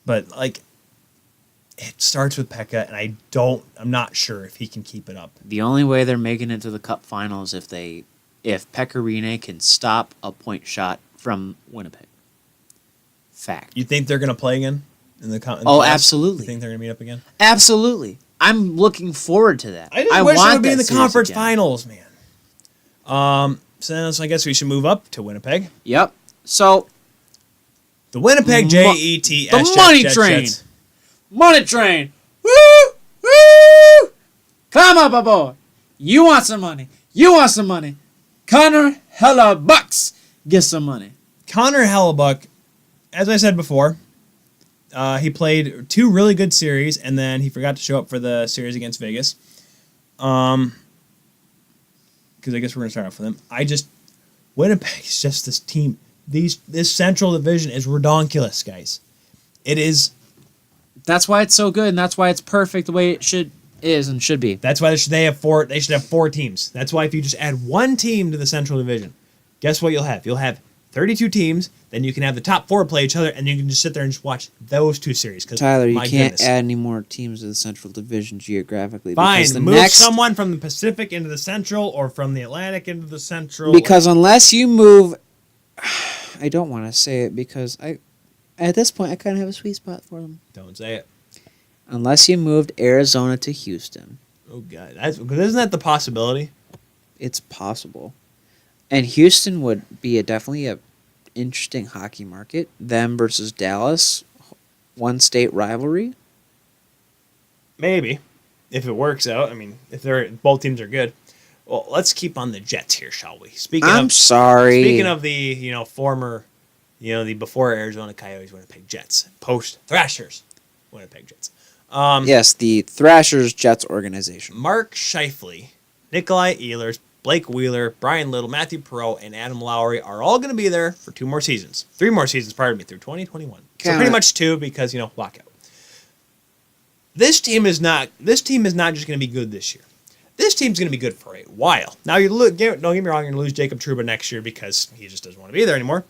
But it starts with Pekka, and I'm not sure if he can keep it up. The only way they're making it to the Cup Finals if Pecorine can stop a point shot from Winnipeg. Fact. You think they're going to play again in the Oh, absolutely. You think they're going to meet up again? Absolutely. I'm looking forward to that. I just wish want it would be in the that conference series again. finals, man. So I guess we should move up to Winnipeg. Yep. So The Winnipeg Jets. the money train. Jets. Money train. Woo! Woo! Come on, boy. You want some money. You want some money. Connor Hellebucks get some money. Connor Hellebuck, as I said before, he played 2 really good series, and then he forgot to show up for the series against Vegas. Because I guess we're going to start off with him. Winnipeg is just this team. This Central Division is redonkulous, guys. It is. That's why it's so good, and that's why it's perfect the way it should be. That's why they have 4. They should have 4 teams. That's why if you just add 1 team to the Central Division, guess what you'll have? You'll have 32 teams. Then you can have the top 4 play each other, and you can just sit there and just watch those 2 series. Tyler, you can't add any more teams to the Central Division geographically. Fine, move someone from the Pacific into the Central, or from the Atlantic into the Central. Because unless you move, I don't want to say it because at this point I kind of have a sweet spot for them. Don't say it. Unless you moved Arizona to Houston, Oh God, isn't that the possibility? it's possible. And Houston would be definitely a interesting hockey market. Them versus Dallas, one state rivalry. Maybe, if it works out. I mean, if both teams are good. Well, let's keep on the Jets here, shall we? I'm sorry. Speaking of the former, the before Arizona Coyotes Winnipeg Jets, post Thrashers Winnipeg Jets. Yes, the Thrashers Jets organization. Mark Scheifele, Nikolai Ehlers, Blake Wheeler, Brian Little, Matthew Perreault, and Adam Lowry are all going to be there for 3 more seasons, through 2021. So pretty much 2 because lockout. This team is not just going to be good this year. This team's going to be good for a while. Now don't get me wrong, you're going to lose Jacob Trouba next year because he just doesn't want to be there anymore.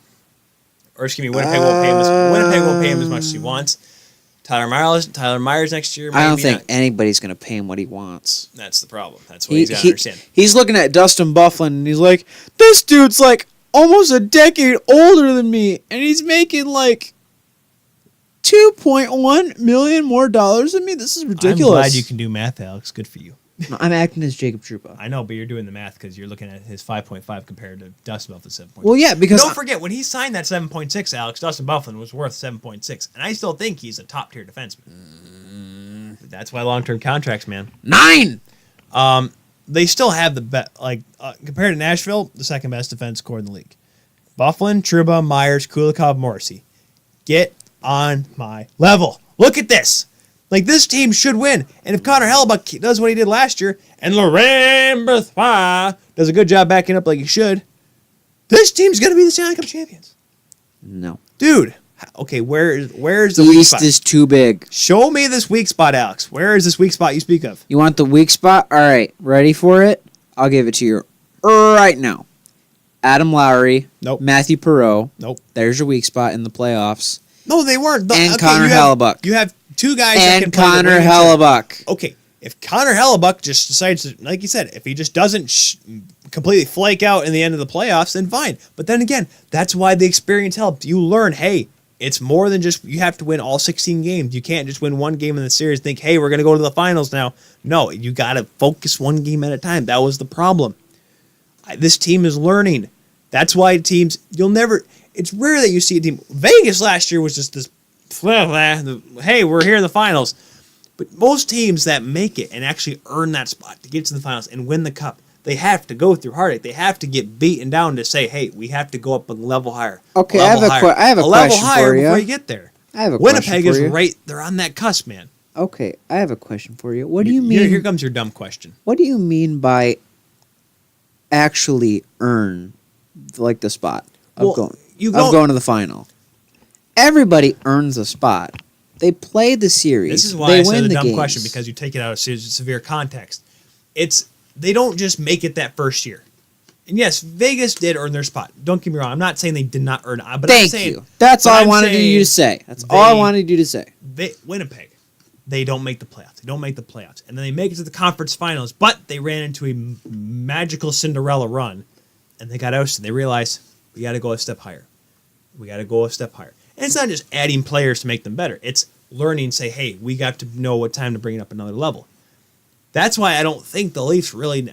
Or Winnipeg won't pay him as much as he wants. Tyler Myers next year. I don't think anybody's going to pay him what he wants. That's the problem. That's what he's got to understand. He's looking at Dustin Byfuglien and he's like, this dude's like almost a decade older than me, and he's making like $2.1 million more than me. This is ridiculous. I'm glad you can do math, Alex. Good for you. No, I'm acting as Jacob Trouba. I know, but you're doing the math because you're looking at his 5.5 compared to Dustin Byfuglien's 7.6. Well, yeah, because don't forget when he signed that 7.6, Alex, Dustin Byfuglien was worth 7.6, and I still think he's a top tier defenseman. That's why long-term contracts, man. 9. They still have the best, compared to Nashville, the second best defense core in the league. Byfuglien, Trouba, Myers, Kulikov, Morrissey. Get on my level. Look at this. This team should win. And if Connor Hellebuck does what he did last year, and Laurent Brossoit does a good job backing up like he should, this team's going to be the Stanley Cup champions. No. Dude. Okay, where's the weak East spot? is too big. Show me this weak spot, Alex. Where is this weak spot you speak of? You want the weak spot? All right, ready for it? I'll give it to you right now. Adam Lowry. Nope. Matthew Perreault. Nope. There's your weak spot in the playoffs. No, they weren't. Connor Hellebuck. You have 2 guys and that can Connor play Hellebuck. Okay, if Connor Hellebuck just decides to, like you said, if he just doesn't completely flake out in the end of the playoffs, then fine. But then again, that's why the experience helped. You learn, hey, it's more than just you have to win all 16 games. You can't just win one game in the series and think, hey, we're going to go to the finals now. No, you got to focus one game at a time. That was the problem. This team is learning. That's why teams, it's rare that you see a team. Vegas last year was just this, hey, we're here in the finals. But most teams that make it and actually earn that spot to get to the finals and win the cup, they have to go through heartache. They have to get beaten down to say, hey, we have to go up a level higher. Okay, I have a level question higher for you. before you get there. I have a Winnipeg question for is you. right. They're on that cusp, man. Okay, I have a question for you. What do you mean? Here comes your dumb question. What do you mean by actually earn the spot of going to the final? Everybody earns a spot. They play the series. This is why they I win said a the dumb games. question, because you take it out of severe context. They don't just make it that first year. And yes, Vegas did earn their spot. Don't get me wrong. I'm not saying they did not earn it. But Thank I'm saying, you. That's all I I'm wanted you to say. That's all I wanted you to say. Winnipeg, they don't make the playoffs. They don't make the playoffs. And then they make it to the conference finals, but they ran into a magical Cinderella run, and they got ousted. They realized, we got to go a step higher. We got to go a step higher. And it's not just adding players to make them better. It's learning, say, hey, we got to know what time to bring it up another level. That's why I don't think the Leafs really...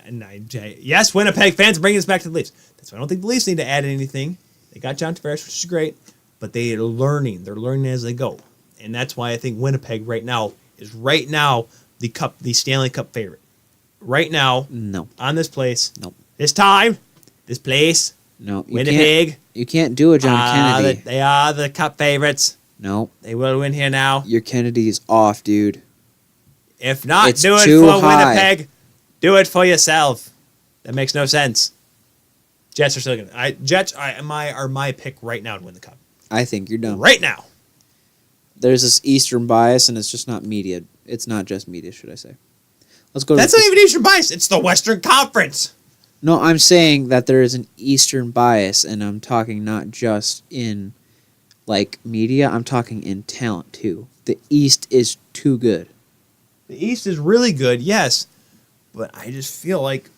Yes, Winnipeg fans, bring us back to the Leafs. That's why I don't think the Leafs need to add anything. They got John Tavares, which is great, but they are learning. They're learning as they go. And that's why I think Winnipeg right now is the Stanley Cup favorite. Right now, no. On this place, Nope. This time, this place, no. Winnipeg. You can't do it, John Kennedy. They are the Cup favorites. No. They will win here now. Your Kennedy's off, dude. If not, It's do it too for high. Winnipeg. Do it for yourself. That makes no sense. Jets are still going to... Jets are my pick right now to win the Cup. I think you're dumb. Right now. There's this Eastern bias, and it's just not media. It's not just media, should I say. Let's go to That's not even Eastern bias. It's the Western Conference. No, I'm saying that there is an Eastern bias, and I'm talking not just in, media. I'm talking in talent, too. The East is too good. The East is really good, yes. But I just feel like...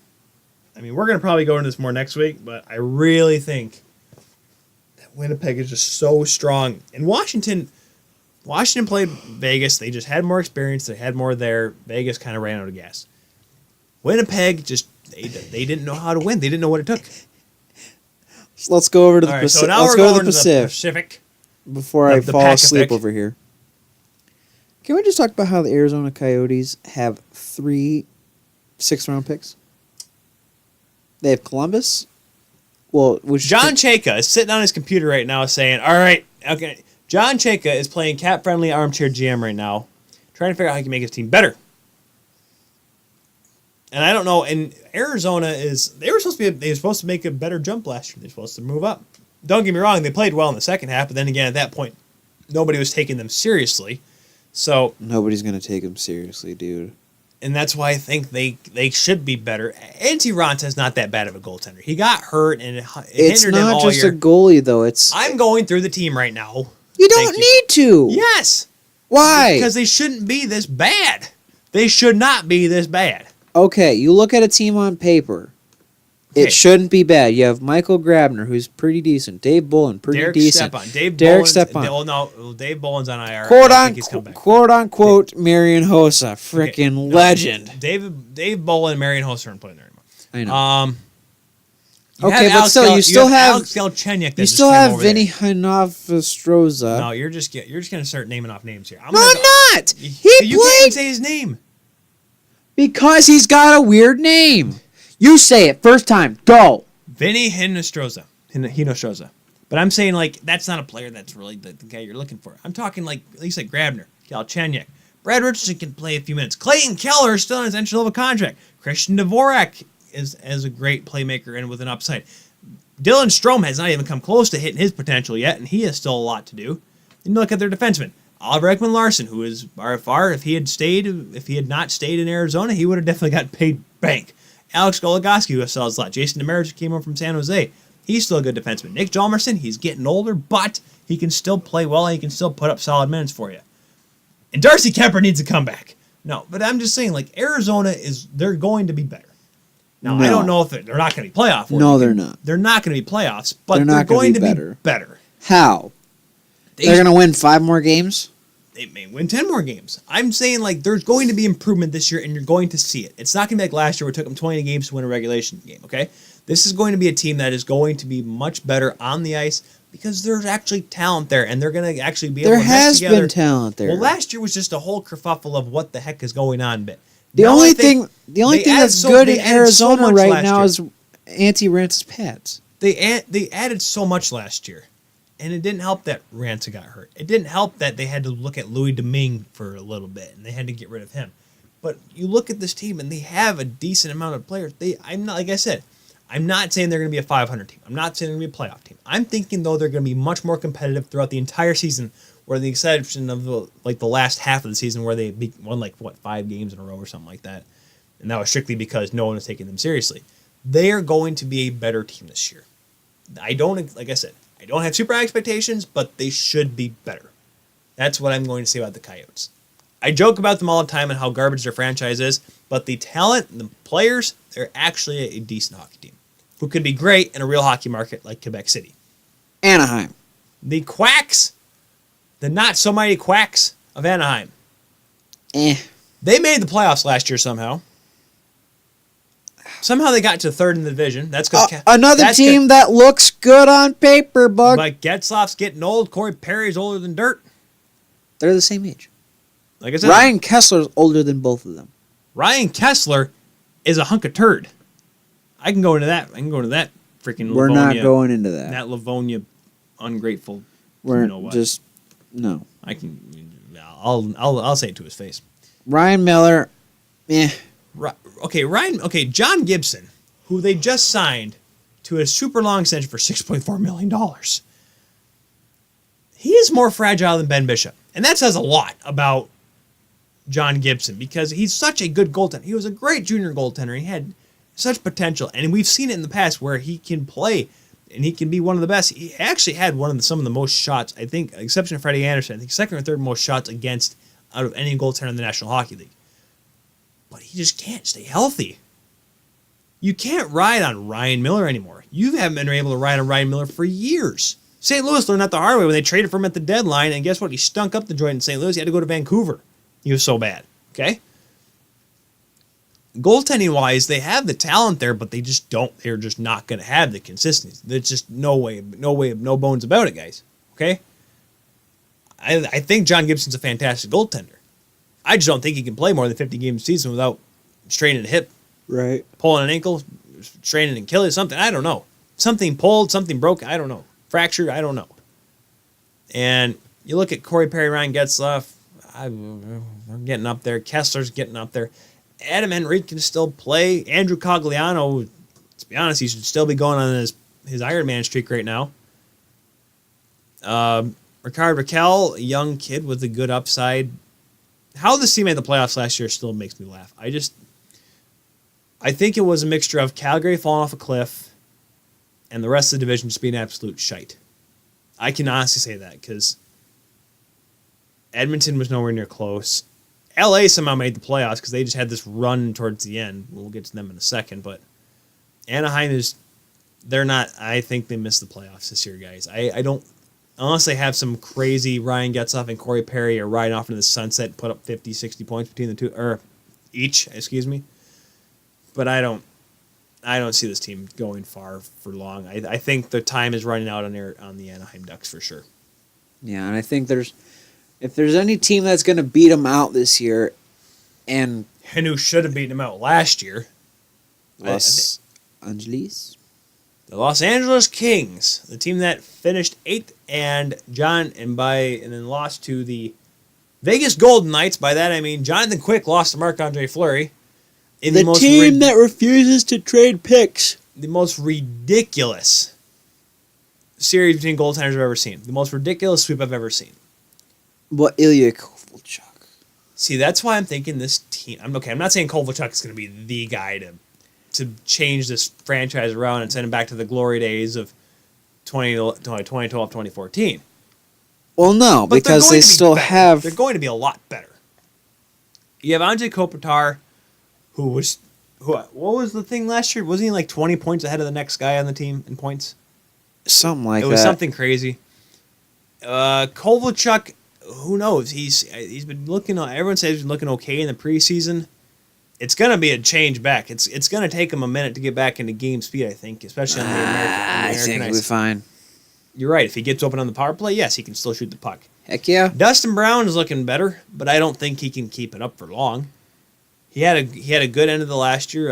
we're going to probably go into this more next week, but I really think that Winnipeg is just so strong. And Washington played Vegas. They just had more experience. They had more there. Vegas kind of ran out of gas. Winnipeg just they didn't know how to win. They didn't know what it took. Let's go over to the Pacific. So Pacific. now Let's we're go going to the Pacific before I fall asleep over here. Can we just talk about how the Arizona Coyotes have 3 6th-round picks? They have Columbus. Well, John Chayka is sitting on his computer right now saying, all right, okay. John Chayka is playing cap-friendly armchair GM right now, trying to figure out how he can make his team better. And I don't know. And Arizona they were supposed to make a better jump last year. They're supposed to move up. Don't get me wrong, they played well in the second half, but then again, at that point, nobody was taking them seriously. So nobody's gonna take them seriously, dude. And that's why I think they should be better. Antti Raanta is not that bad of a goaltender. He got hurt and it it's hindered him all not just year. a goalie though. I'm going through the team right now. You don't need to. Yes. Why? Because they shouldn't be this bad. They should not be this bad. Okay, you look at a team on paper. Okay. It shouldn't be bad. You have Michael Grabner, who's pretty decent. Dave Bullen, pretty decent. Derek Stepan. Dave Bullen's on IR. Quote unquote, Marian Hossa, freaking legend. Dave Bullen and Marian Hossa aren't playing there anymore. I know. Okay, but still, you still have Alex Galchenyuk. You still have Vinny Hinovstroza. No, you're just gonna start naming off names here. I'm not. You played can't say his name because he's got a weird name. You say it first time. Go. Vinny Hinostroza. But I'm saying, like, that's not a player that's really the guy you're looking for. I'm talking, like, at least like Grabner, Galchenyuk. Brad Richardson can play a few minutes. Clayton Keller is still on his entry-level contract. Christian Dvorak is a great playmaker and with an upside. Dylan Strome has not even come close to hitting his potential yet, and he has still a lot to do. And look at their defensemen. Oliver Ekman-Larsson, who is by far, if he had not stayed in Arizona, he would have definitely got paid bank. Alex Goligoski, who sells a lot. Jason Demers, who came over from San Jose. He's still a good defenseman. Nick Hjalmarsson, he's getting older, but he can still play well and he can still put up solid minutes for you. And Darcy Kemper needs to come back. No, but I'm just saying, like, Arizona they're going to be better. Now, I don't know if they're not going to be playoff. No, they're not. They're not going to be playoffs, but they're going to be better. How? They're going to win 5 more games? They may win 10 more games. I'm saying, like, there's going to be improvement this year, and you're going to see it. It's not going to be like last year where it took them 20 games to win a regulation game, okay? This is going to be a team that is going to be much better on the ice because there's actually talent there, and they're going to actually be able to mix together. There has been talent there. Well, last year was just a whole kerfuffle of what the heck is going on, but the only thing that's good in Arizona right now is Antti Ranta's pads. They added so much last year. And it didn't help that Ranta got hurt. It didn't help that they had to look at Louis Domingue for a little bit, and they had to get rid of him. But you look at this team, and they have a decent amount of players. I'm not, like I said, I'm not saying they're going to be a 500 team. I'm not saying they're going to be a playoff team. I'm thinking, though, they're going to be much more competitive throughout the entire season, where the exception of the last half of the season where they won 5 games in a row or something like that. And that was strictly because no one was taking them seriously. They are going to be a better team this year. I don't have super high expectations, but they should be better. That's what I'm going to say about the Coyotes. I joke about them all the time and how garbage their franchise is, but the talent, the players, they're actually a decent hockey team who could be great in a real hockey market like Quebec City. Anaheim. The Quacks, the not-so-mighty Quacks of Anaheim. They made the playoffs last year somehow. Somehow they got to third in the division. That's because another team that looks good on paper, Bug. But Getzlaf's getting old. Corey Perry's older than dirt. They're the same age. Like I said, Ryan Kessler's older than both of them. Ryan Kessler is a hunk of turd. I can go into that. Freaking. We're not going into that. That Livonia, ungrateful. We're what. Just no. I can. I'll say it to his face. Ryan Miller, Okay, John Gibson, who they just signed to a super long extension for $6.4 million. He is more fragile than Ben Bishop. And that says a lot about John Gibson because he's such a good goaltender. He was a great junior goaltender. He had such potential. And we've seen it in the past where he can play and he can be one of the best. He actually had some of the most shots, I think, exception of Freddie Anderson, I think second or third most shots against out of any goaltender in the National Hockey League. But he just can't stay healthy. You can't ride on Ryan Miller anymore. You haven't been able to ride on Ryan Miller for years. St. Louis learned that the hard way when they traded for him at the deadline, and guess what? He stunk up the joint in St. Louis. He had to go to Vancouver. He was so bad. Okay? Goaltending-wise, they have the talent there, but they just don't. They're just not going to have the consistency. There's just no bones about it, guys. Okay? I think John Gibson's a fantastic goaltender. I just don't think he can play more than 50 games a season without straining a hip, Right. pulling an ankle, straining an Achilles, something. I don't know. Something pulled, something broke. I don't know. Fractured. I don't know. And you look at Corey Perry, Ryan Getzlaf. I'm getting up there. Kessler's getting up there. Adam Henrique can still play. Andrew Cogliano, to be honest, he should still be going on his Ironman streak right now. Ricard Raquel, a young kid with a good upside. How this team made the playoffs last year still makes me laugh. I think it was a mixture of Calgary falling off a cliff and the rest of the division just being absolute shite. I can honestly say that because Edmonton was nowhere near close. LA somehow made the playoffs because they just had this run towards the end. We'll get to them in a second, but Anaheim they're not. I think they missed the playoffs this year, guys. I don't, unless they have some crazy Ryan Getzlaf and Corey Perry are riding off into the sunset, put up 50, 60 points between the two, or each, excuse me. But I don't see this team going far for long. I think the time is running out on the Anaheim Ducks for sure. Yeah, and I think if there's any team that's going to beat them out this year, and who should have beaten them out last year, Los Angeles, the Los Angeles Kings, the team that finished 8th, and then lost to the Vegas Golden Knights. By that I mean Jonathan Quick lost to Marc-Andre Fleury. The team that refuses to trade picks. The most ridiculous series between goaltenders I've ever seen. The most ridiculous sweep I've ever seen. What, Ilya Kovalchuk? See, that's why I'm thinking this team. I'm not saying Kovalchuk is going to be the guy to change this franchise around and send him back to the glory days of 2012, 2014. Well, no, But because they still have. They're going to be a lot better. You have Andrei Kopitar, what was the thing last year? Wasn't he like 20 points ahead of the next guy on the team in points? Something like that. It was something crazy. Kovalchuk, who knows? He's been looking. Everyone says he's been looking okay in the preseason. It's gonna be a change back. It's gonna take him a minute to get back into game speed. I think, especially on the American. I think he'll be fine. You're right. If he gets open on the power play, yes, he can still shoot the puck. Heck yeah. Dustin Brown is looking better, but I don't think he can keep it up for long. He had a good end of the last year.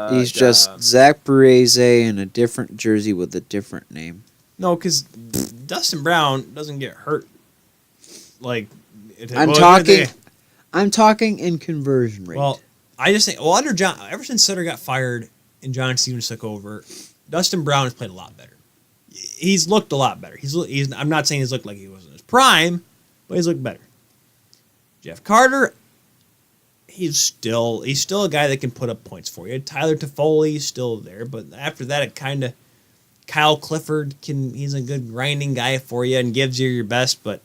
He's just Zach Parise in a different jersey with a different name. No, because Dustin Brown doesn't get hurt. Like I'm talking in conversion rate. Well, I just think under John, ever since Sutter got fired and John Stevens took over, Dustin Brown has played a lot better. He's looked a lot better. I'm not saying he's looked like he was in his prime, but he's looked better. Jeff Carter, he's still a guy that can put up points for you. Tyler Toffoli's still there, but after that, it kind of Kyle Clifford he's a good grinding guy for you and gives you your best, but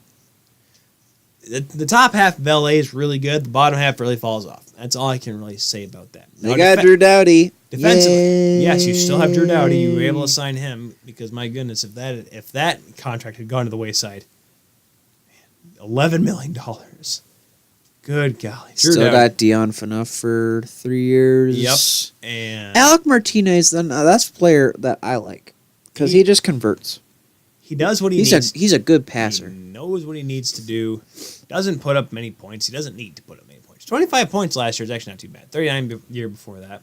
the top half of LA is really good. The bottom half really falls off. That's all I can really say about that. They got Drew Doughty. Defensively, yes, you still have Drew Doughty. You were able to sign him because, my goodness, if that contract had gone to the wayside, $11 million. Good golly. Still got Dion Phaneuf for 3 years. Yep. And Alec Martinez, that's a player that I like because he just converts. He does what he needs. He's a good passer. He knows what he needs to do. Doesn't put up many points. He doesn't need to put up many points. 25 points last year is actually not too bad. 39 the year before that.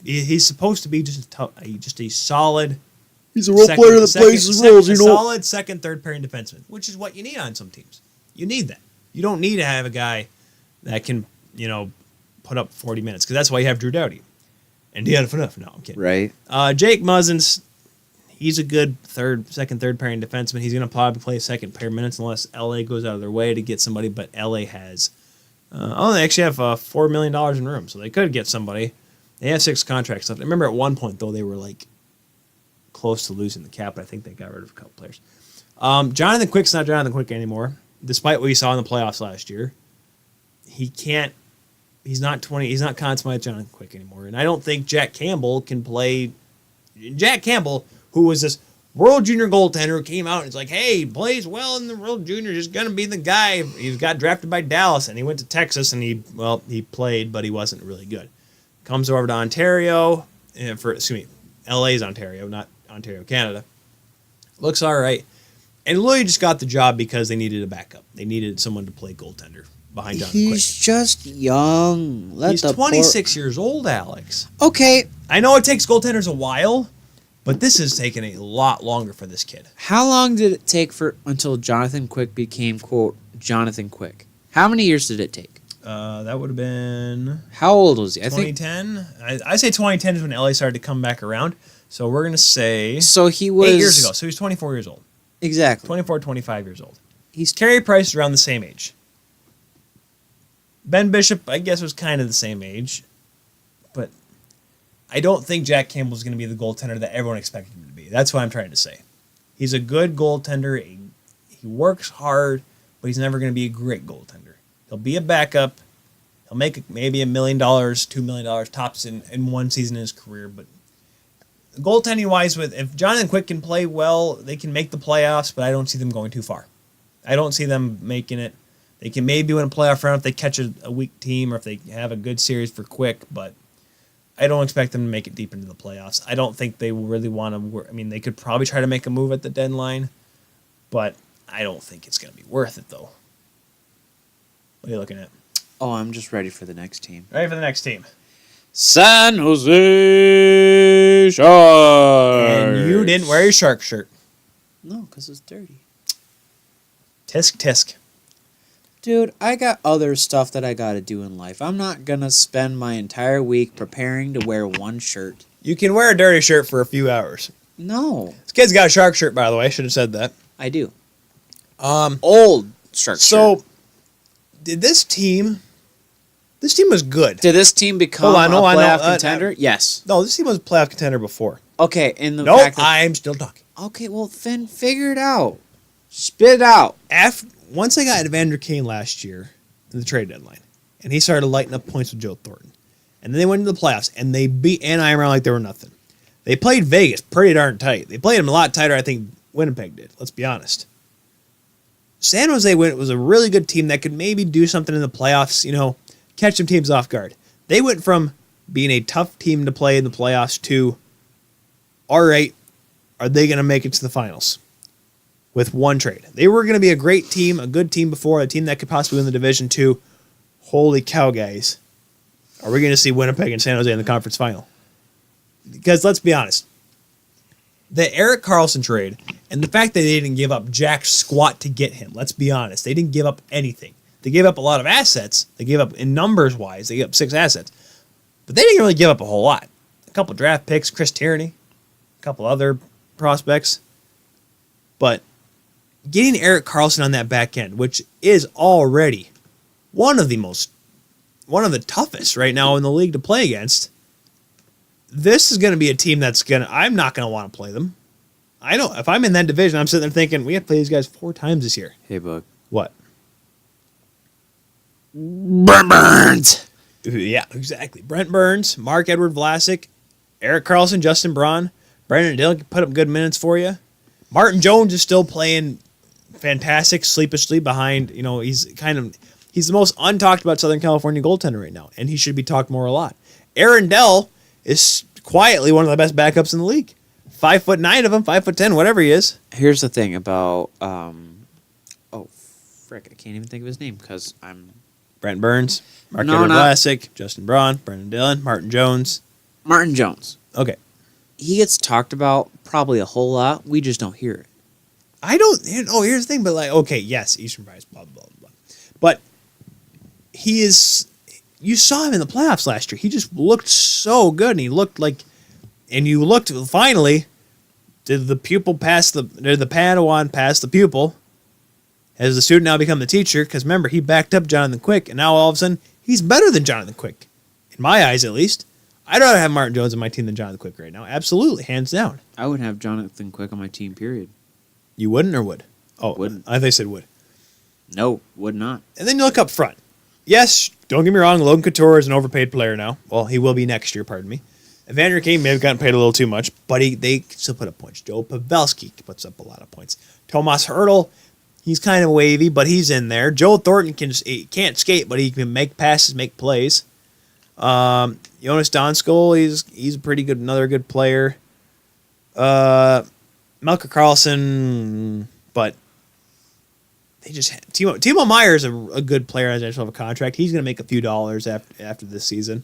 He's supposed to be just a solid. He's a role player that plays his roles. Solid second, third pairing defenseman, which is what you need on some teams. You need that. You don't need to have a guy that can put up 40 minutes because that's why you have Drew Doughty and Dion Phaneuf. No, I'm kidding. Right. Jake Muzzins. He's a good second, third pairing defenseman. He's going to probably play second pair minutes unless LA goes out of their way to get somebody. But LA has, they actually have $4 million in room, so they could get somebody. They have 6 contracts left. I remember at one point though they were like close to losing the cap. But I think they got rid of a couple players. Jonathan Quick's not Jonathan Quick anymore, despite what you saw in the playoffs last year. He's not 20. He's not Conn Smythe Jonathan Quick anymore, and I don't think Jack Campbell can play Jack Campbell, who was this World Junior goaltender, who came out and it's like, hey, he plays well in the World Junior, just going to be the guy. He got drafted by Dallas, and he went to Texas, and he played, but he wasn't really good. Comes over to Ontario, LA's Ontario, not Ontario, Canada. Looks all right. And literally just got the job because they needed a backup. They needed someone to play goaltender behind Jonathan Quick. He's just young. He's 26 years old, Alex. Okay. I know it takes goaltenders a while, but this has taken a lot longer for this kid. How long did it take until Jonathan Quick became, quote, Jonathan Quick? How many years did it take? That would have been... How old was he? 2010? I say 2010 is when LA started to come back around. So we're going to say... So he was... 8 years ago. So he's 24 years old. Exactly. 24, 25 years old. He's Carey Price is around the same age. Ben Bishop, I guess, was kind of the same age. But I don't think Jack Campbell's going to be the goaltender that everyone expected him to be. That's what I'm trying to say. He's a good goaltender. He works hard, but he's never going to be a great goaltender. He'll be a backup. He'll make maybe $1 million, $2 million tops in one season in his career. But goaltending-wise, if Jonathan Quick can play well, they can make the playoffs, but I don't see them going too far. I don't see them making it. They can maybe win a playoff round if they catch a weak team or if they have a good series for Quick, but I don't expect them to make it deep into the playoffs. I don't think they really want to work. I mean, they could probably try to make a move at the deadline, but I don't think it's going to be worth it, though. What are you looking at? Oh, I'm just ready for the next team. Ready for the next team. San Jose Sharks. And you didn't wear your Shark shirt. No, because it's dirty. Tisk, tisk. Dude, I got other stuff that I got to do in life. I'm not going to spend my entire week preparing to wear one shirt. You can wear a dirty shirt for a few hours. No. This kid's got a Shark shirt, by the way. I should have said that. I do. Old Shark shirt. So, did this team... This team was good. Did this team become a playoff contender? Yes. No, this team was a playoff contender before. Okay, in the Nope, fact that... I'm still talking. Okay, well, then figure it out. Spit it out. Once they got Evander Kane last year in the trade deadline, and he started lighting up points with Joe Thornton, and then they went into the playoffs, and they beat Anaheim around like they were nothing. They played Vegas pretty darn tight. They played them a lot tighter, I think, Winnipeg did. Let's be honest. San Jose was a really good team that could maybe do something in the playoffs, catch some teams off guard. They went from being a tough team to play in the playoffs to, all right, are they going to make it to the finals with one trade? They were going to be a great team, a good team before, a team that could possibly win the Division II. Holy cow, guys. Are we going to see Winnipeg and San Jose in the conference final? Because let's be honest, the Erik Karlsson trade and the fact that they didn't give up jack squat to get him, let's be honest, they didn't give up anything. They gave up a lot of assets. They gave up, in numbers-wise, they gave up 6 assets. But they didn't really give up a whole lot. A couple draft picks, Chris Tierney, a couple other prospects. But getting Erik Karlsson on that back end, which is already one of the toughest right now in the league to play against, this is going to be a team I'm not going to want to play them. I know, if I'm in that division, I'm sitting there thinking, we have to play these guys 4 times this year. Hey, Buck. What? Brent Burns. Yeah, exactly. Brent Burns, Mark-Edward Vlasic, Erik Karlsson, Justin Braun, Brandon Dillon put up good minutes for you. Martin Jones is still playing fantastic, sleepishly behind. He's the most untalked about Southern California goaltender right now, and he should be talked more a lot. Aaron Dell is quietly one of the best backups in the league. 5'9" of him, 5'10", whatever he is. Here's the thing about frick, I can't even think of his name because I'm Brent Burns, Mark-Edward Vlasic, Justin Braun, Brandon Dillon, Martin Jones. Martin Jones. Okay. He gets talked about probably a whole lot. We just don't hear it. I don't. Here's the thing, but okay, yes, Eastern Prize, blah, blah, blah, blah. But he is. You saw him in the playoffs last year. He just looked so good, and he looked like. And you looked finally. Did the Padawan pass the pupil? Has the student now become the teacher? Because remember, he backed up Jonathan Quick, and now all of a sudden he's better than Jonathan Quick, in my eyes at least. I'd rather have Martin Jones on my team than Jonathan Quick right now. Absolutely, hands down. I would have Jonathan Quick on my team, period. You wouldn't or would? Oh, wouldn't. I thought you said would. No, would not. And then you look up front. Yes, don't get me wrong, Logan Couture is an overpaid player now. Well, he will be next year, pardon me. Evander Kane may have gotten paid a little too much, but they still put up points. Joe Pavelski puts up a lot of points. Tomas Hertl, he's kind of wavy, but he's in there. Joe Thornton can't skate, but he can make passes, make plays. Jonas Donskol, he's a pretty good, another good player. Melker Karlsson, but they just Timo Meyer is a good player as a contract. He's going to make a few dollars after this season.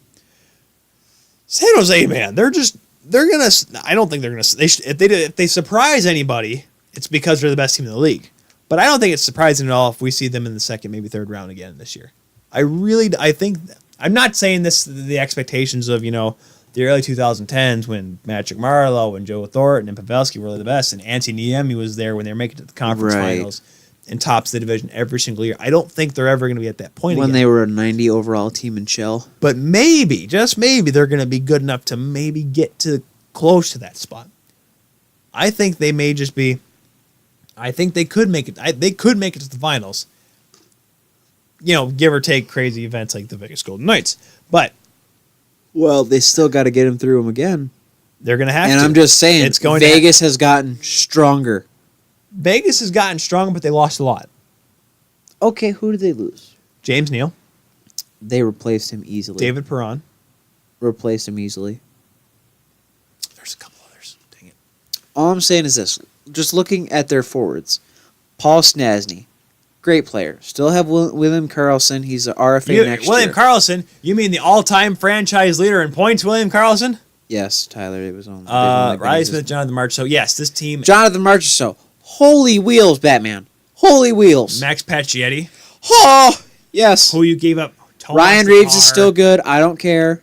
San Jose, man, they're gonna. I don't think they're gonna. If they surprise anybody, it's because they're the best team in the league. But I don't think it's surprising at all if we see them in the second, maybe third round again this year. I think I'm not saying this the expectations of the early 2010s when Patrick Marleau and Joe Thornton and Pavelski were really the best, and Antti Niemi was there when they were making it to the conference finals and tops the division every single year. I don't think they're ever going to be at that point when again. they were a 90 overall team in Shell. But maybe, just maybe, they're going to be good enough to maybe get to close to that spot. I think they may just be. I think they could make it. They could make it to the finals. Give or take crazy events like the Vegas Golden Knights. But well, they still got to get him through them again. They're going to have to. And I'm just saying, Vegas has gotten stronger. Vegas has gotten stronger, but they lost a lot. Okay, who did they lose? James Neal. They replaced him easily. David Perron. Replaced him easily. There's a couple others. Dang it. All I'm saying is this. Just looking at their forwards. Paul Stastny. Great player. Still have William Karlsson. He's an RFA next year. William Karlsson? You mean the all-time franchise leader in points, William Karlsson? Yes, Tyler. It was on. Riley Smith, Jonathan March. So, yes, this team... Jonathan Marchessault. Holy wheels, Batman. Holy wheels. Max Pacioretty. Oh, yes. Who you gave up. Ryan Reeves is still good. I don't care.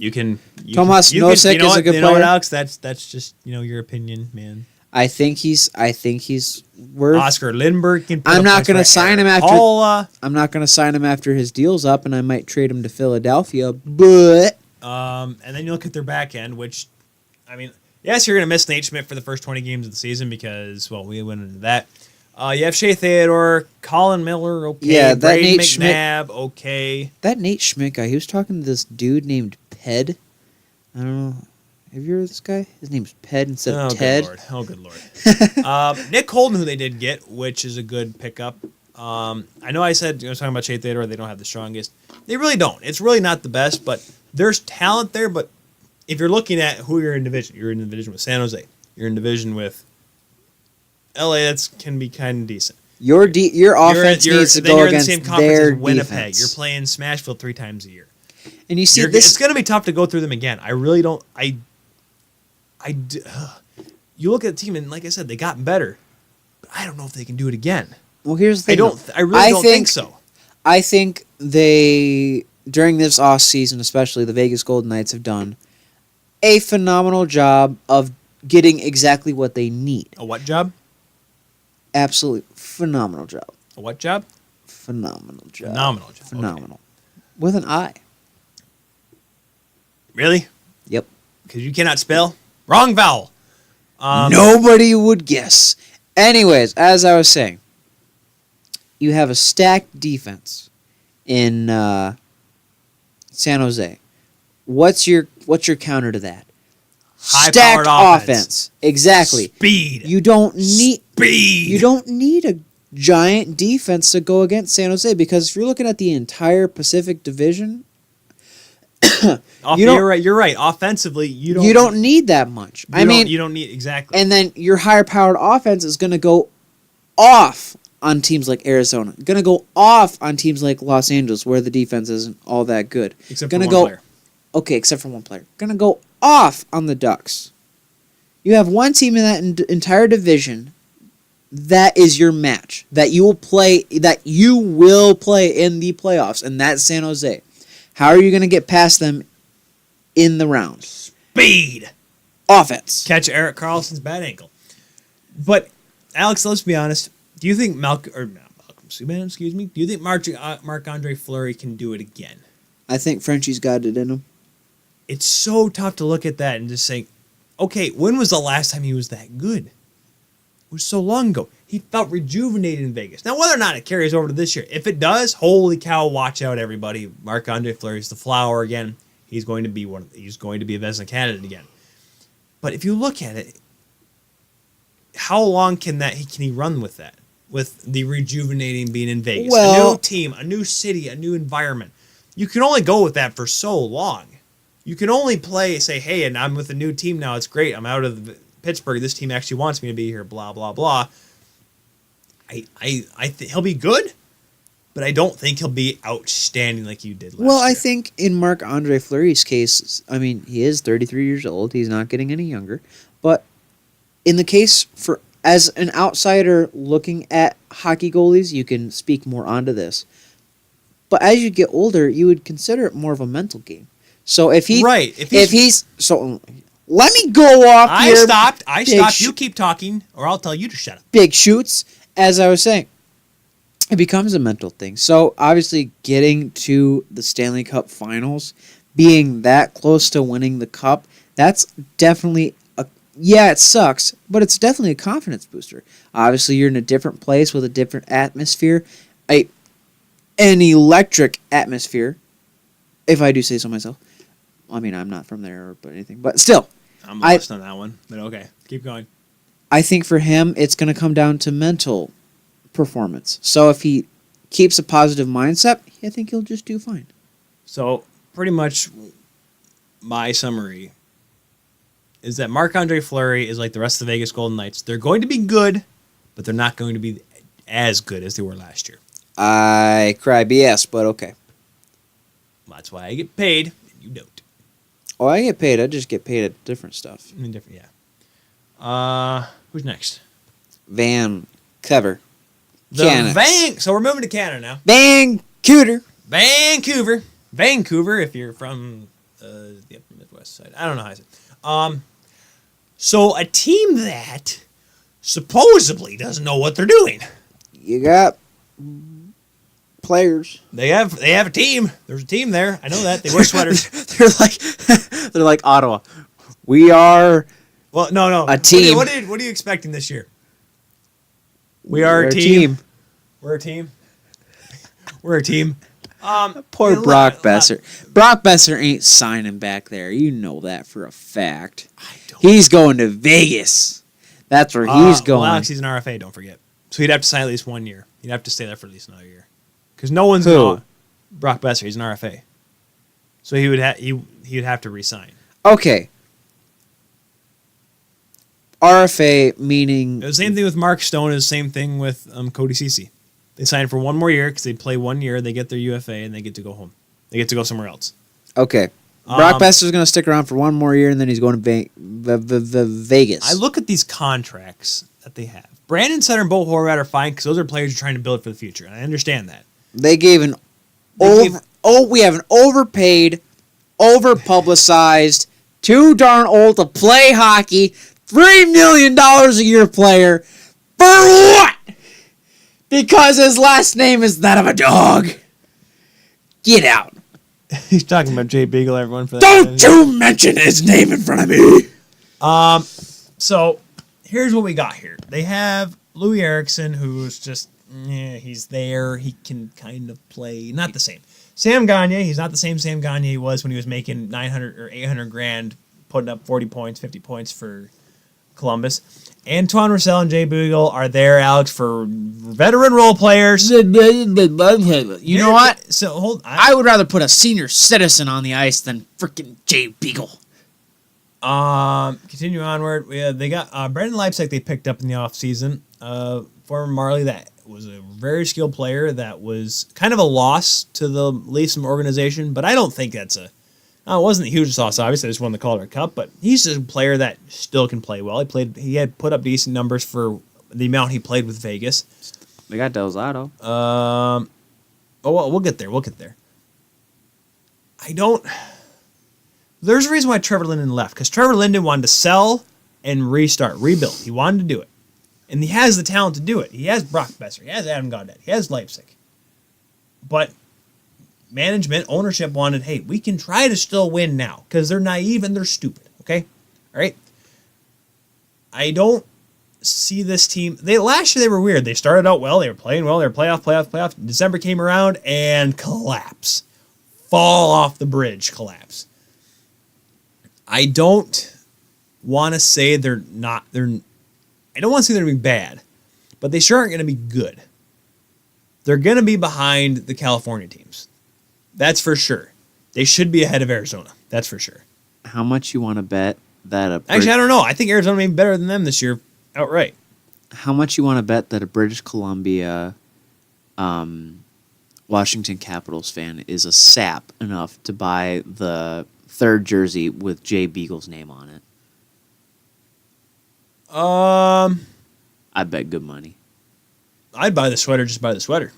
Tomas Nosek is a good player. You know what, Alex? That's just your opinion, man. I think he's worth. Oscar Lindbergh can. I'm not going to sign him after. I'm not going to sign him after his deal's up, and I might trade him to Philadelphia. But and then you look at their back end, which, I mean, yes, you're going to miss Nate Schmidt for the first 20 games of the season because, well, we went into that. You have Shea Theodore, Colin Miller, okay. Yeah, that Braden Nate McNabb, Schmidt, okay. That Nate Schmidt guy, he was talking to this dude named Ped. I don't know. Have you heard of this guy? His name's Ped instead of Ted. Good Lord. Nick Holden, who they did get, which is a good pickup. I know I said, I was talking about Shea Theodore, they don't have the strongest. They really don't. It's really not the best, but there's talent there. But if you're looking at who you're in division with San Jose. You're in division with LA. That can be kind of decent. Your offense needs to go against their Winnipeg. defense. You're playing Smashville 3 times a year. And you see it's going to be tough to go through them again. I really don't. You look at the team, and like I said, they got better. But I don't know if they can do it again. Well, here's the thing. I really don't think so. I think they, during this off season, especially the Vegas Golden Knights, have done a phenomenal job of getting exactly what they need. A what job? Absolutely phenomenal job. A what job? Phenomenal job. Phenomenal job. Phenomenal. Okay. With an I. Really? Yep. Because you cannot spell? Wrong vowel. Nobody would guess. Anyways, as I was saying, you have a stacked defense in San Jose. What's your counter to that? High-powered stacked offense. Exactly. Speed. You don't need Speed. You don't need a giant defense to go against San Jose because if you're looking at the entire Pacific Division, you're right. Offensively, you don't need that much. You don't need exactly. And then your higher powered offense is going to go off on teams like Arizona. Going to go off on teams like Los Angeles where the defense isn't all that good. Except for one player. Okay, except for one player. Going to go off on the Ducks. You have one team in that entire division that is your match that you will play in the playoffs, and that's San Jose. How are you going to get past them in the round? Speed. Offense. Catch Erik Karlsson's bad ankle. But, Alex, let's be honest. Do you think Malcolm Subban, do you think Marc-Andre Fleury can do it again? I think Frenchie's got it in him. It's so tough to look at that and just say, okay, when was the last time he was that good? It was so long ago. He felt rejuvenated in Vegas. Now, whether or not it carries over to this year, if it does, holy cow, watch out, everybody. Marc-Andre Fleury's the flower again. He's going to be he's going to be a Vezina candidate again. But if you look at it, how long can he run with that? With the rejuvenating being in Vegas, a new team, a new city, a new environment. You can only go with that for so long. You can only say, hey, and I'm with a new team now. It's great. I'm out of Pittsburgh. This team actually wants me to be here. Blah blah blah. I think he'll be good, but I don't think he'll be outstanding like you did last year. Well, I think in Marc-Andre Fleury's case, I mean, he is 33 years old. He's not getting any younger. But in the case as an outsider looking at hockey goalies, you can speak more onto this. But as you get older, you would consider it more of a mental game. So let me go off I here. I stopped. You keep talking, or I'll tell you to shut up. Big shoots, as I was saying. It becomes a mental thing. So obviously getting to the Stanley Cup Finals, being that close to winning the cup, that's definitely it sucks, but it's definitely a confidence booster. Obviously, you're in a different place with a different atmosphere, an electric atmosphere, if I do say so myself. I mean, I'm not from there or anything, but still. I'm lost on that one, but okay. Keep going. I think for him, it's going to come down to mental performance. So if he keeps a positive mindset, I think he'll just do fine. So pretty much my summary is that Marc-Andre Fleury is like the rest of the Vegas Golden Knights. They're going to be good, but they're not going to be as good as they were last year. I cry BS, but okay. That's why I get paid, and you don't. Oh, I get paid. I just get paid at different stuff. Who's next? Vancouver. So we're moving to Canada now. Vancouver. Vancouver, if you're from the upper Midwest side. I don't know how to say it. So a team that supposedly doesn't know what they're doing. You got players. They have a team. There's a team there. I know that. They wear sweaters. they're like Ottawa. We are a team. What are you expecting this year? We are a team. We're a team. We're a team. Poor Brock Besser. Brock Besser ain't signing back there. You know that for a fact. He's going to Vegas. That's where he's going. Well, Alex, he's an RFA, don't forget. So he'd have to sign at least 1 year. He'd have to stay there for at least another year. Because no one's going. Brock Besser, he's an RFA. So he would have to re-sign. Okay. RFA meaning... The same thing with Mark Stone is the same thing with Cody Ceci. They sign for 1 more year because they play 1 year, they get their UFA, and they get to go home. They get to go somewhere else. Okay. Brock Besser's going to stick around for 1 more year, and then he's going to Vegas. I look at these contracts that they have. Brandon Sutter and Bo Horvat are fine because those are players you're trying to build for the future, and I understand that. They gave we have an overpaid, over-publicized, too darn old to play hockey, $3 million a year player. For what? Because his last name is that of a dog. Get out. He's talking about Jay Beagle, everyone. For that. Don't you mention his name in front of me. So here's what we got here. They have Louis Eriksson, who's just he's there. He can kind of play. Not the same. Sam Gagner, he's not the same Sam Gagner he was when he was making 900 or 800 grand, putting up 40 points, 50 points for Columbus. Antoine Roussel and Jay Beagle are there, Alex, for veteran role players. You know what? So I would rather put a senior citizen on the ice than freaking Jay Beagle. Continue onward. They got Brendan Leipzig they picked up in the offseason. Former Marley that was a very skilled player that was kind of a loss to the Leafs organization, but I don't think that's it wasn't a huge loss. Obviously, they just won the Calder Cup, but he's a player that still can play well. He had put up decent numbers for the amount he played with Vegas. They got Del Zotto. We'll get there. There's a reason why Trevor Linden left, because Trevor Linden wanted to sell and rebuild. He wanted to do it. And he has the talent to do it. He has Brock Besser. He has Adam Gaudette. He has Leipzig. But management, ownership wanted, hey, we can try to still win now, because they're naive and they're stupid, okay? All right? I don't see this team. Last year they were weird. They started out well. They were playing well. They were playoff. December came around and collapse. Fall off the bridge, collapse. I don't want to say they're not. I don't want to say they're going to be bad, but they sure aren't going to be good. They're going to be behind the California teams. That's for sure. They should be ahead of Arizona. That's for sure. How much you want to bet that Actually, I don't know. I think Arizona may be better than them this year outright. How much you want to bet that a British Columbia, Washington Capitals fan is a sap enough to buy the third jersey with Jay Beagle's name on it? I bet good money. I'd buy the sweater. Just buy the sweater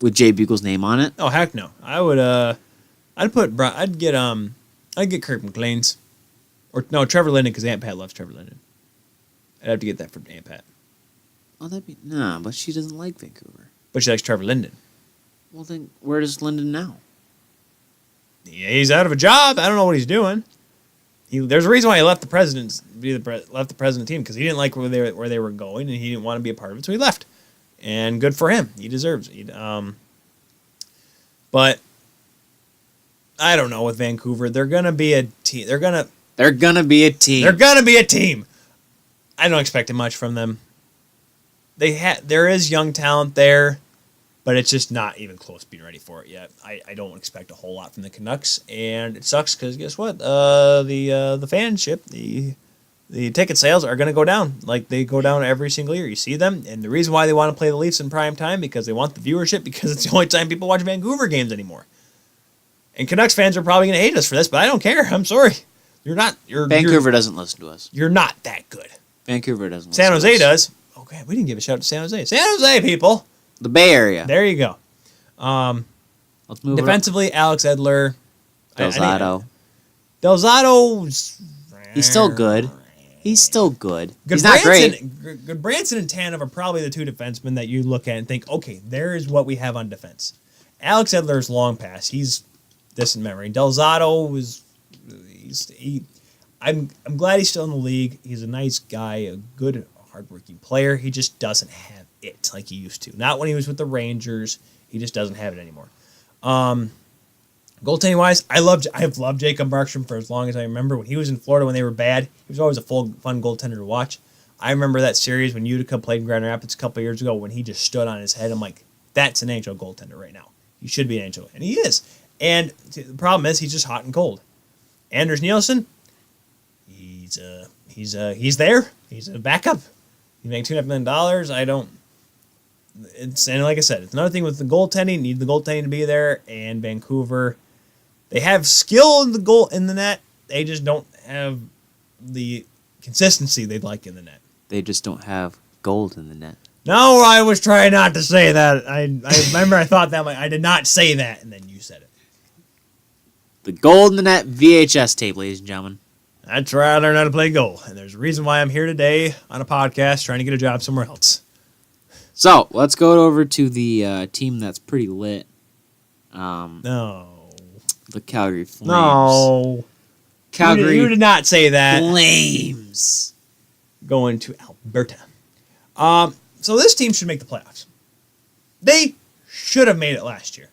with Jay Beagle's name on it. Oh heck no! I would. I'd get Kirk McLean's, or no Trevor Linden because Aunt Pat loves Trevor Linden. I'd have to get that for Aunt Pat. Oh, but she doesn't like Vancouver. But she likes Trevor Linden. Well, then where is Linden now? Yeah, he's out of a job. I don't know what he's doing. There's a reason why he left the president team because he didn't like where they were going and he didn't want to be a part of it, so he left. And good for him. He deserves it. But I don't know with Vancouver. They're gonna be a team. They're gonna be a team. They're gonna be a team. I don't expect much from them. There is young talent there, but it's just not even close to being ready for it yet. I don't expect a whole lot from the Canucks, and it sucks because guess what? The fanship, the ticket sales are going to go down. Like they go down every single year. You see them, and the reason why they want to play the Leafs in prime time because they want the viewership because it's the only time people watch Vancouver games anymore. And Canucks fans are probably going to hate us for this, but I don't care. I'm sorry. Vancouver doesn't listen to us. You're not that good. Vancouver doesn't. San Jose does. Okay, we didn't give a shout out to San Jose. San Jose people. The Bay Area. There you go. Let's move defensively, Alex Edler. Delzato. Delzato's... He's still good. He's Good not great. Branson and Tanev are probably the two defensemen that you look at and think, okay, there is what we have on defense. Alex Edler's long pass. He's distant memory. Delzato was... I'm glad he's still in the league. He's a nice guy, a good, hardworking player. He just doesn't have it like he used to. Not when he was with the Rangers. He just doesn't have it anymore. Goaltending wise, I've loved Jacob Markstrom for as long as I remember. When he was in Florida, when they were bad, he was always a fun goaltender to watch. I remember that series when Utica played in Grand Rapids a couple of years ago when he just stood on his head. I'm like, that's an NHL goaltender right now. He should be an NHL, and he is. And the problem is he's just hot and cold. Anders Nielsen, he's there. He's a backup. He makes $2.5 million. And like I said, it's another thing with the goaltending. You need the goaltending to be there. And Vancouver, they have skill in the net. They just don't have the consistency they'd like in the net. They just don't have gold in the net. No, I was trying not to say that. I remember I thought that. I did not say that, and then you said it. The Gold in the Net VHS tape, ladies and gentlemen. That's where I learned how to play goal. And there's a reason why I'm here today on a podcast trying to get a job somewhere else. So, let's go over to the team that's pretty lit. No. The Calgary Flames. No. Calgary. You did not say that. Flames. Going to Alberta. So this team should make the playoffs. They should have made it last year.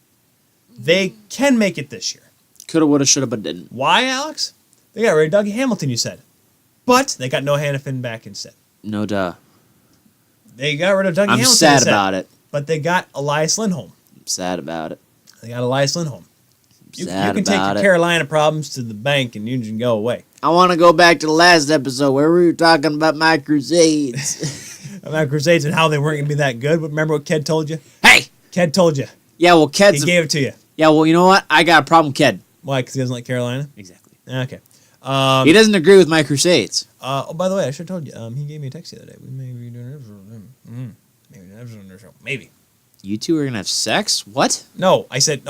They can make it this year. Coulda, woulda, shoulda, but didn't. Why, Alex? They got rid of Dougie Hamilton, you said. But they got Noah Hannafin back instead. No duh. They got rid of Dougie Hamilton. I'm sad about it. But they got Elias Lindholm. I'm sad about it. They got Elias Lindholm. You can take your it. Carolina problems to the bank and you can go away. I want to go back to the last episode where we were talking about my Crusades. About Crusades and how they weren't going to be that good. Remember what Ked told you? Hey! Ked told you. Yeah, well, He gave it to you. Yeah, well, you know what? I got a problem with Ked. Why? Because he doesn't like Carolina? Exactly. Okay. He doesn't agree with my Crusades. Oh, by the way, I should have told you. He gave me a text the other day. We may be doing an episode with him. Maybe an episode on their show. Maybe. You two are going to have sex? What? No, I said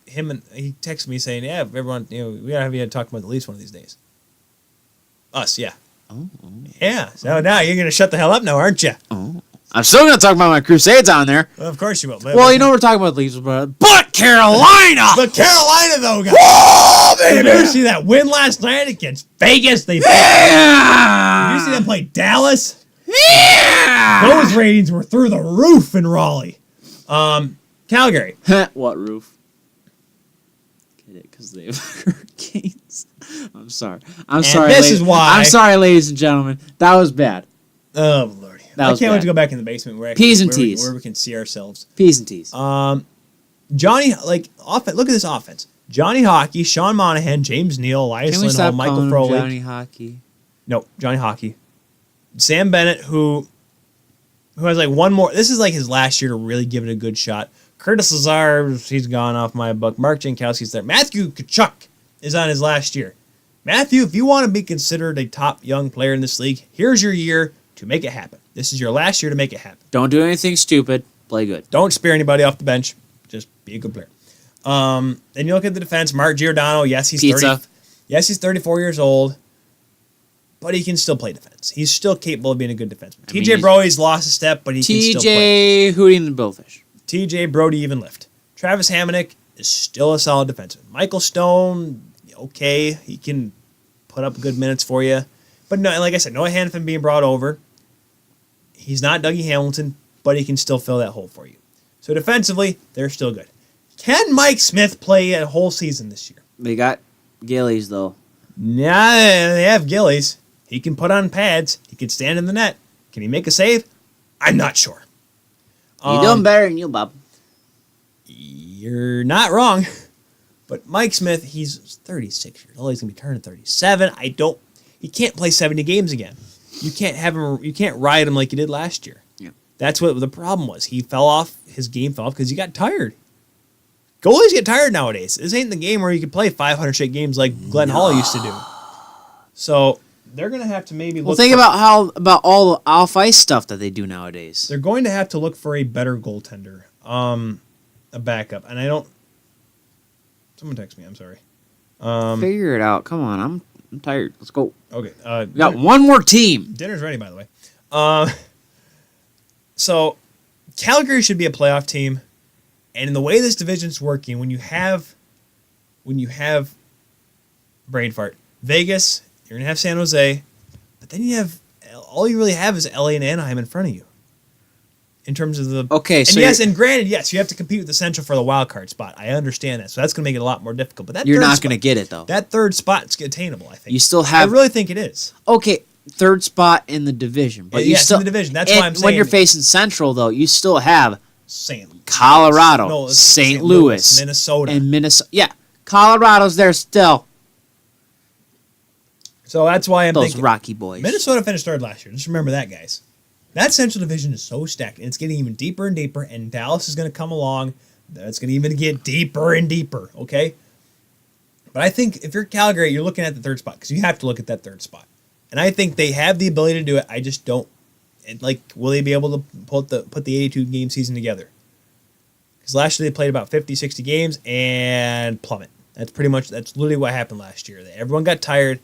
him and he texted me saying, yeah, everyone, we gotta have you talk about the Leafs one of these days. Us, yeah. Oh. Yeah. So now you're gonna shut the hell up now, aren't you? Oh. I'm still going to talk about my Crusades on there. Well, of course you will. Well, you know we're talking about the Leafs, but Carolina! But Carolina, though, guys. Oh, Did baby! you see that win last night against Vegas? Did you Yeah! see them play Dallas? Yeah! Those ratings were through the roof in Raleigh. Calgary. What roof? Get it? Because they have hurricanes. I'm sorry. I'm sorry, ladies and gentlemen. That was bad. Oh, Lordy. I can't wait to go back in the basement where P's and T's. Where we can see ourselves. P's and T's. Johnny, look at this offense. Johnny Hockey, Sean Monahan, James Neal, Elias Lindholm, Michael Frolik. Johnny Hockey? No, Johnny Hockey. Sam Bennett, who has like one more. This is like his last year to really give it a good shot. Curtis Lazar, he's gone off my book. Mark Jankowski's there. Matthew Tkachuk is on his last year. Matthew, if you want to be considered a top young player in this league, here's your year to make it happen. This is your last year to make it happen. Don't do anything stupid. Play good. Don't spare anybody off the bench. Just be a good player. Then you look at the defense. Mark Giordano, yes, he's 34 years old, but he can still play defense. He's still capable of being a good defenseman. TJ Brody's lost a step, but he can still play. TJ Hootie and the Billfish. TJ Brody even lift. Travis Hamonic is still a solid defenseman. Michael Stone, okay, he can put up good minutes for you. But no, like I said, Noah Hanifin being brought over. He's not Dougie Hamilton, but he can still fill that hole for you. So defensively, they're still good. Can Mike Smith play a whole season this year? They got Gillies, though. Nah, they have Gillies. He can put on pads. He can stand in the net. Can he make a save? I'm not sure. You're doing better than you, Bob. You're not wrong. But Mike Smith, he's 36 years old. He's going to be turning 37. He can't play 70 games again. You can't ride him like you did last year. Yeah. That's what the problem was. His game fell off because he got tired. Goalies get tired nowadays. This ain't the game where you can play 500 straight games like Glenn Hall used to do. So they're going to have to maybe look. Well, think about all the off-ice stuff that they do nowadays. They're going to have to look for a better goaltender, a backup. And I don't. Someone text me. I'm sorry. Figure it out. Come on, I'm tired. Let's go. Okay. We got one more team. Dinner's ready, by the way. So Calgary should be a playoff team. And in the way this division's working, when you have brain fart, Vegas, you're gonna have San Jose, but then all you really have is LA and Anaheim in front of you. In terms of the granted, yes, you have to compete with the Central for the wild card spot. I understand that, so that's gonna make it a lot more difficult. But you're not gonna get it though. That third spot's attainable, I think. You still have. I really think it is. Okay, third spot in the division, but in the division. That's why I'm saying when you're facing Central though, you still have. Colorado, St. Louis, Minnesota. And Minnesota. Yeah, Colorado's there still. So that's why I'm Those thinking. Rocky boys. Minnesota finished third last year. Just remember that, guys. That Central Division is so stacked, and it's getting even deeper and deeper, and Dallas is going to come along. That's going to even get deeper and deeper, okay? But I think if you're Calgary, you're looking at the third spot, because you have to look at that third spot. And I think they have the ability to do it. I just don't. Will they be able to put the 82-game season together? Because last year they played about 50, 60 games and plummet. That's literally what happened last year. Everyone got tired.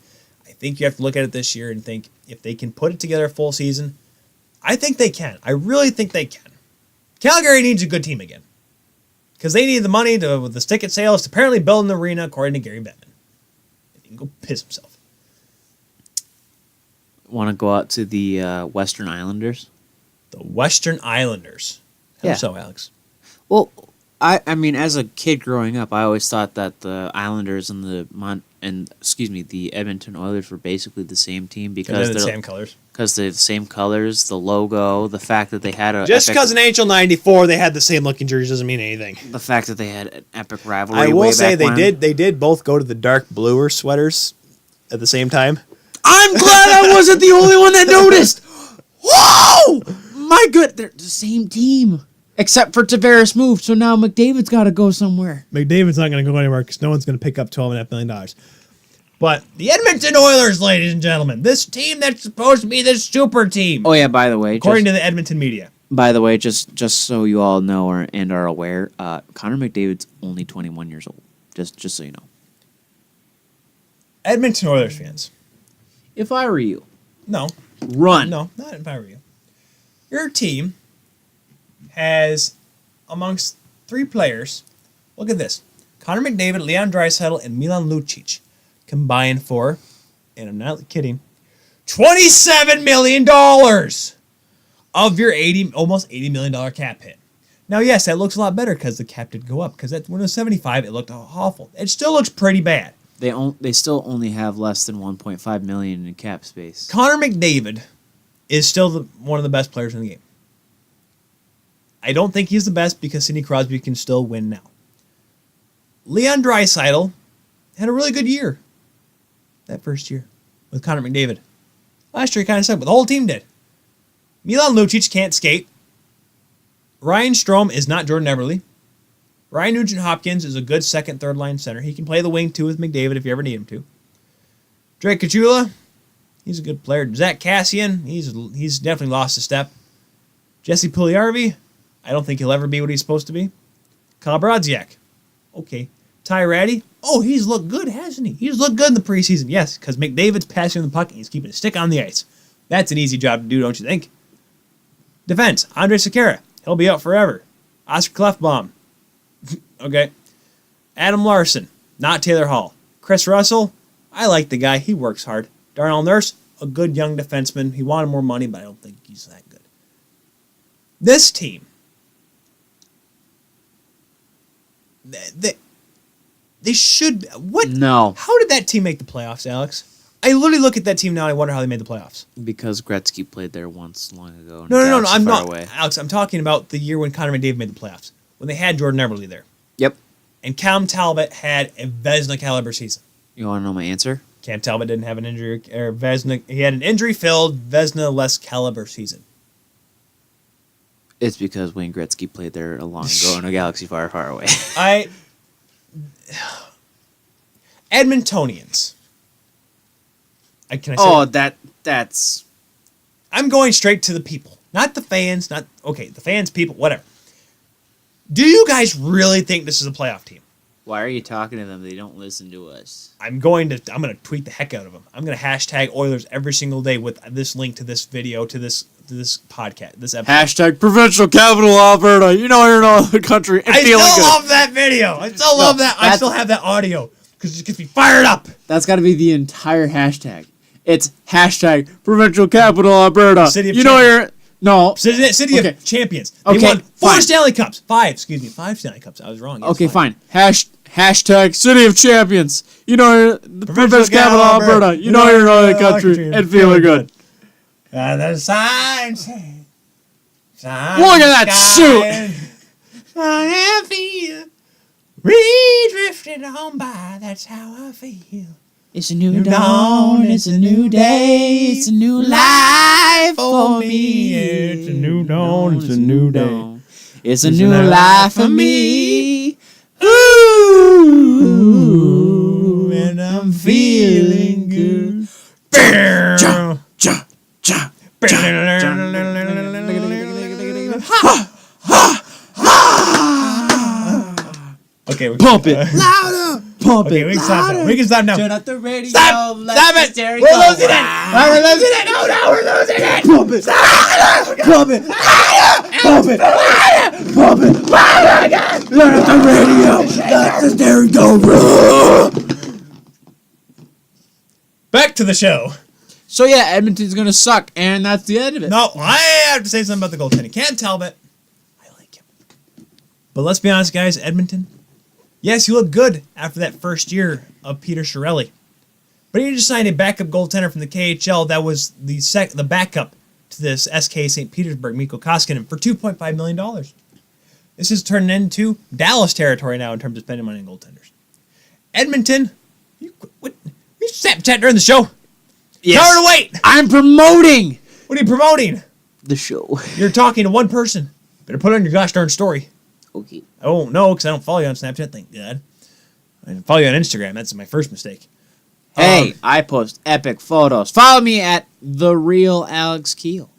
I think you have to look at it this year and think if they can put it together a full season. I think they can. I really think they can. Calgary needs a good team again. Because they need the money with the ticket sales to apparently build an arena, according to Gary Bettman. He can go piss himself. Want to go out to the Western Islanders? The Western Islanders. How so, Alex? Well, I mean, as a kid growing up, I always thought that the Islanders and the Edmonton Oilers were basically the same team because they're the same colors. Because they're the same colors, the logo, the fact that they had a just because in NHL '94 they had the same looking jerseys doesn't mean anything. The fact that they had an epic rivalry. I will say they did both go to the dark bluer sweaters at the same time. I'm glad I wasn't the only one that noticed. Whoa! My good, they're the same team. Except for Tavares moved, so now McDavid's got to go somewhere. McDavid's not going to go anywhere because no one's going to pick up $12.5 million. But the Edmonton Oilers, ladies and gentlemen, this team that's supposed to be this super team. Oh yeah, by the way, according to the Edmonton media. By the way, just so you all know and are aware, Connor McDavid's only 21 years old. Just so you know. Edmonton Oilers fans. If I were you, run. No, not if I were you. Your team has, amongst 3 players, look at this: Connor McDavid, Leon Draisaitl, and Milan Lucic combined for, and I'm not kidding, $27 million of your almost $80 million cap hit. Now, yes, that looks a lot better because the cap did go up. Because when it was 75, it looked awful. It still looks pretty bad. They still only have less than 1.5 million in cap space. Connor McDavid is still one of the best players in the game. I don't think he's the best because Sidney Crosby can still win now. Leon Draisaitl had a really good year that first year with Connor McDavid. Last year he kind of sucked, but the whole team did. Milan Lucic can't skate. Ryan Strome is not Jordan Eberle. Ryan Nugent-Hopkins is a good second, third line center. He can play the wing too with McDavid if you ever need him to. Drake Caggiula, he's a good player. Zach Cassian, he's definitely lost a step. Jesse Puljujarvi, I don't think he'll ever be what he's supposed to be. Kyle Brodziak, okay. Ty Ratty, he's looked good, hasn't he? He's looked good in the preseason, yes, because McDavid's passing him the puck and he's keeping a stick on the ice. That's an easy job to do, don't you think? Defense, Andre Sekera, he'll be out forever. Oscar Klefbom, okay. Adam Larson, not Taylor Hall. Chris Russell, I like the guy. He works hard. Darnell Nurse, a good young defenseman. He wanted more money, but I don't think he's that good. This team, they should. What? No. How did that team make the playoffs, Alex? I literally look at that team now and I wonder how they made the playoffs. Because Gretzky played there once long ago. No. I'm not. Away. Alex, I'm talking about the year when Connor McDavid made the playoffs. When they had Jordan Eberle there. Yep. And Cam Talbot had a Vezina caliber season. You want to know my answer? Cam Talbot didn't have an injury, or Vezina. He had an injury-filled Vezina less caliber season. It's because Wayne Gretzky played there a long ago in a galaxy far, far away. Edmontonians. Can I say that's. I'm going straight to the people, not the fans. The fans, people, whatever. Do you guys really think this is a playoff team? Why are you talking to them? They don't listen to us. I'm going to tweet the heck out of them. I'm going to hashtag Oilers every single day with this link to this video, to this podcast, this episode. Hashtag provincial capital Alberta. You know you're in another country and feeling good. I still love that video. I still love that. I still have that audio because it gets me fired up. That's got to be the entire hashtag. It's hashtag provincial capital Alberta. City of City of Champions. They won 4 Stanley Cups. 5 Stanley Cups. I was wrong. Okay, fine. Hashtag City of Champions. You know, the provincial capital Alberta. You know you're in another country and feeling good. The signs. Look at that suit. I feel. We drifted on by. That's how I feel. It's a new dawn, it's a new day, it's a new life for me. It's a new dawn, it's a new day. It's a new life for me. Ooh, and I'm feeling good. Okay, pump it louder. Pump it. We can stop now. We can stop now. Turn up the radio. Stop it. We're losing it. We're losing it. No, we're losing it. Pump it. Pump it. Pump it. Pump it. Turn up the radio. Let the steering go. Back to the show. So yeah, Edmonton's gonna suck, and that's the end of it. No, I have to say something about the goaltending. Cam Talbot, I like him. But let's be honest, guys. Edmonton. Yes, he looked good after that first year of Peter Chiarelli. But he just signed a backup goaltender from the KHL that was the backup to this SK St. Petersburg, Mikko Koskinen, for $2.5 million. This is turning into Dallas territory now in terms of spending money on goaltenders. Edmonton, you sat during the show. Yes. Tell her to wait. I'm promoting. What are you promoting? The show. You're talking to one person. Better put it on your gosh darn story. Okay. I won't know because I don't follow you on Snapchat, thank God. I follow you on Instagram. That's my first mistake. Hey, I post epic photos. Follow me at The Real Alex Keel.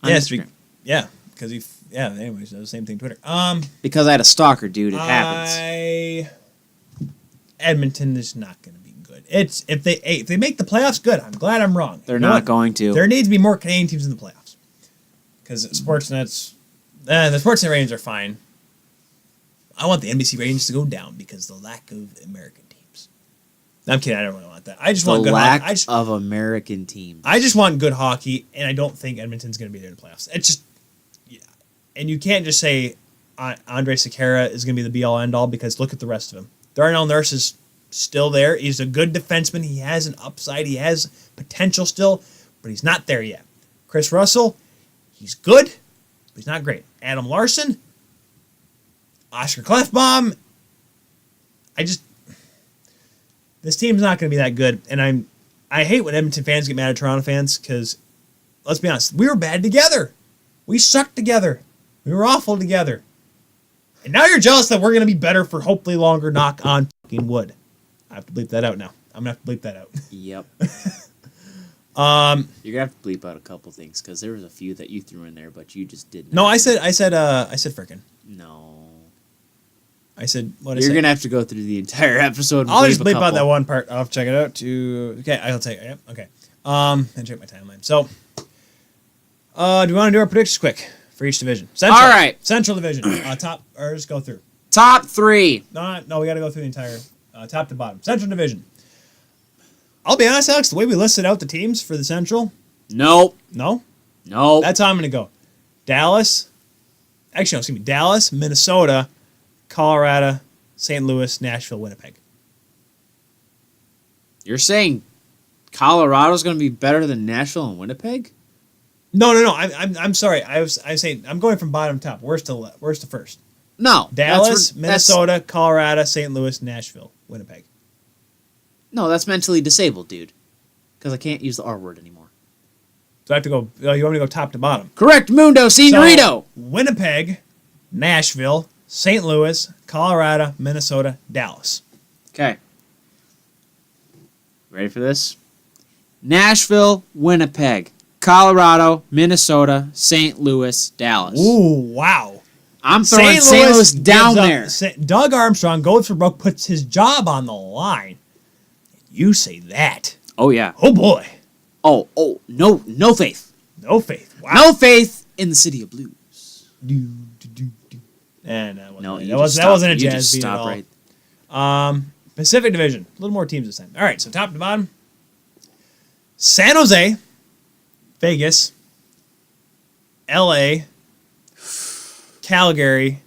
Yes, yeah, because anyways, the same thing Twitter. Because I had a stalker, dude. It happens. Edmonton is not going to be good. It's if they make the playoffs, good. I'm glad I'm wrong. They're not going to. There needs to be more Canadian teams in the playoffs. Because Sportsnet's the Sportsnet ratings are fine. I want the NBC ratings to go down because the lack of American teams. No, I'm kidding. I don't really want that. I just want good hockey. The lack of American teams. I just want good hockey, and I don't think Edmonton's going to be there in the playoffs. It's just, yeah. And you can't just say Andre Sekera is going to be the be-all, end-all because look at the rest of them. Darnell Nurse is still there. He's a good defenseman. He has an upside. He has potential still, but he's not there yet. Chris Russell, he's good, but he's not great. Adam Larson, Oscar Klefbom. This team's not going to be that good, and I hate when Edmonton fans get mad at Toronto fans because, let's be honest, we were bad together. We sucked together. We were awful together. And now you're jealous that we're going to be better for hopefully longer, knock on fucking wood. I have to bleep that out now. I'm going to have to bleep that out. Yep. You're going to have to bleep out a couple things because there was a few that you threw in there, but you just didn't. No, I said frickin'. No. I said what? You're going to have to go through the entire episode and I'll just bleep couple. out that one part. I'll check it out. Okay, I'll take it. Yep, okay. And check my timeline. So, do we want to do our predictions quick for each division? Central. All right. Central Division. Top, or just go through. Top 3. No, we got to go through the entire top to bottom. Central Division. I'll be honest, Alex. The way we listed out the teams for the Central. Nope. No. Nope. That's how I'm going to go. Dallas. Actually, no, excuse me. Dallas, Minnesota, Colorado, St. Louis, Nashville, Winnipeg. You're saying Colorado's going to be better than Nashville and Winnipeg? No. I'm sorry. I was saying I'm going from bottom to top. Worst to first. No. Dallas, Minnesota, Colorado, St. Louis, Nashville, Winnipeg. No, that's mentally disabled, dude. Because I can't use the R word anymore. So I have to go. You want me to go top to bottom? Correct, Mundo, Senorito. So, Winnipeg, Nashville, St. Louis, Colorado, Minnesota, Dallas. Okay. Ready for this? Nashville, Winnipeg, Colorado, Minnesota, St. Louis, Dallas. Ooh, wow. I'm throwing St. Louis down there. Doug Armstrong goes for broke, puts his job on the line. You say that. Oh, yeah. Oh, boy. Oh, no faith. No faith. Wow. No faith in the City of Blues. And No, that wasn't a you jazz just beat stop at all. right. Pacific Division. A little more teams this time. All right, so top to bottom. San Jose, Vegas, LA, Calgary,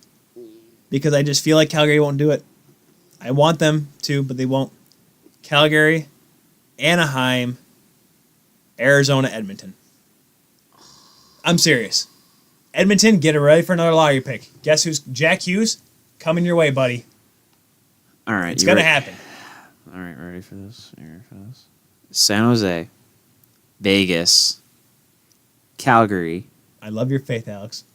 because I just feel like Calgary won't do it. I want them to, but they won't. Calgary, Anaheim, Arizona, Edmonton. I'm serious. Edmonton, get it ready for another lottery pick. Guess who's Jack Hughes? Coming your way, buddy. All right. It's going to happen. All right, ready for this? San Jose, Vegas, Calgary. I love your faith, Alex.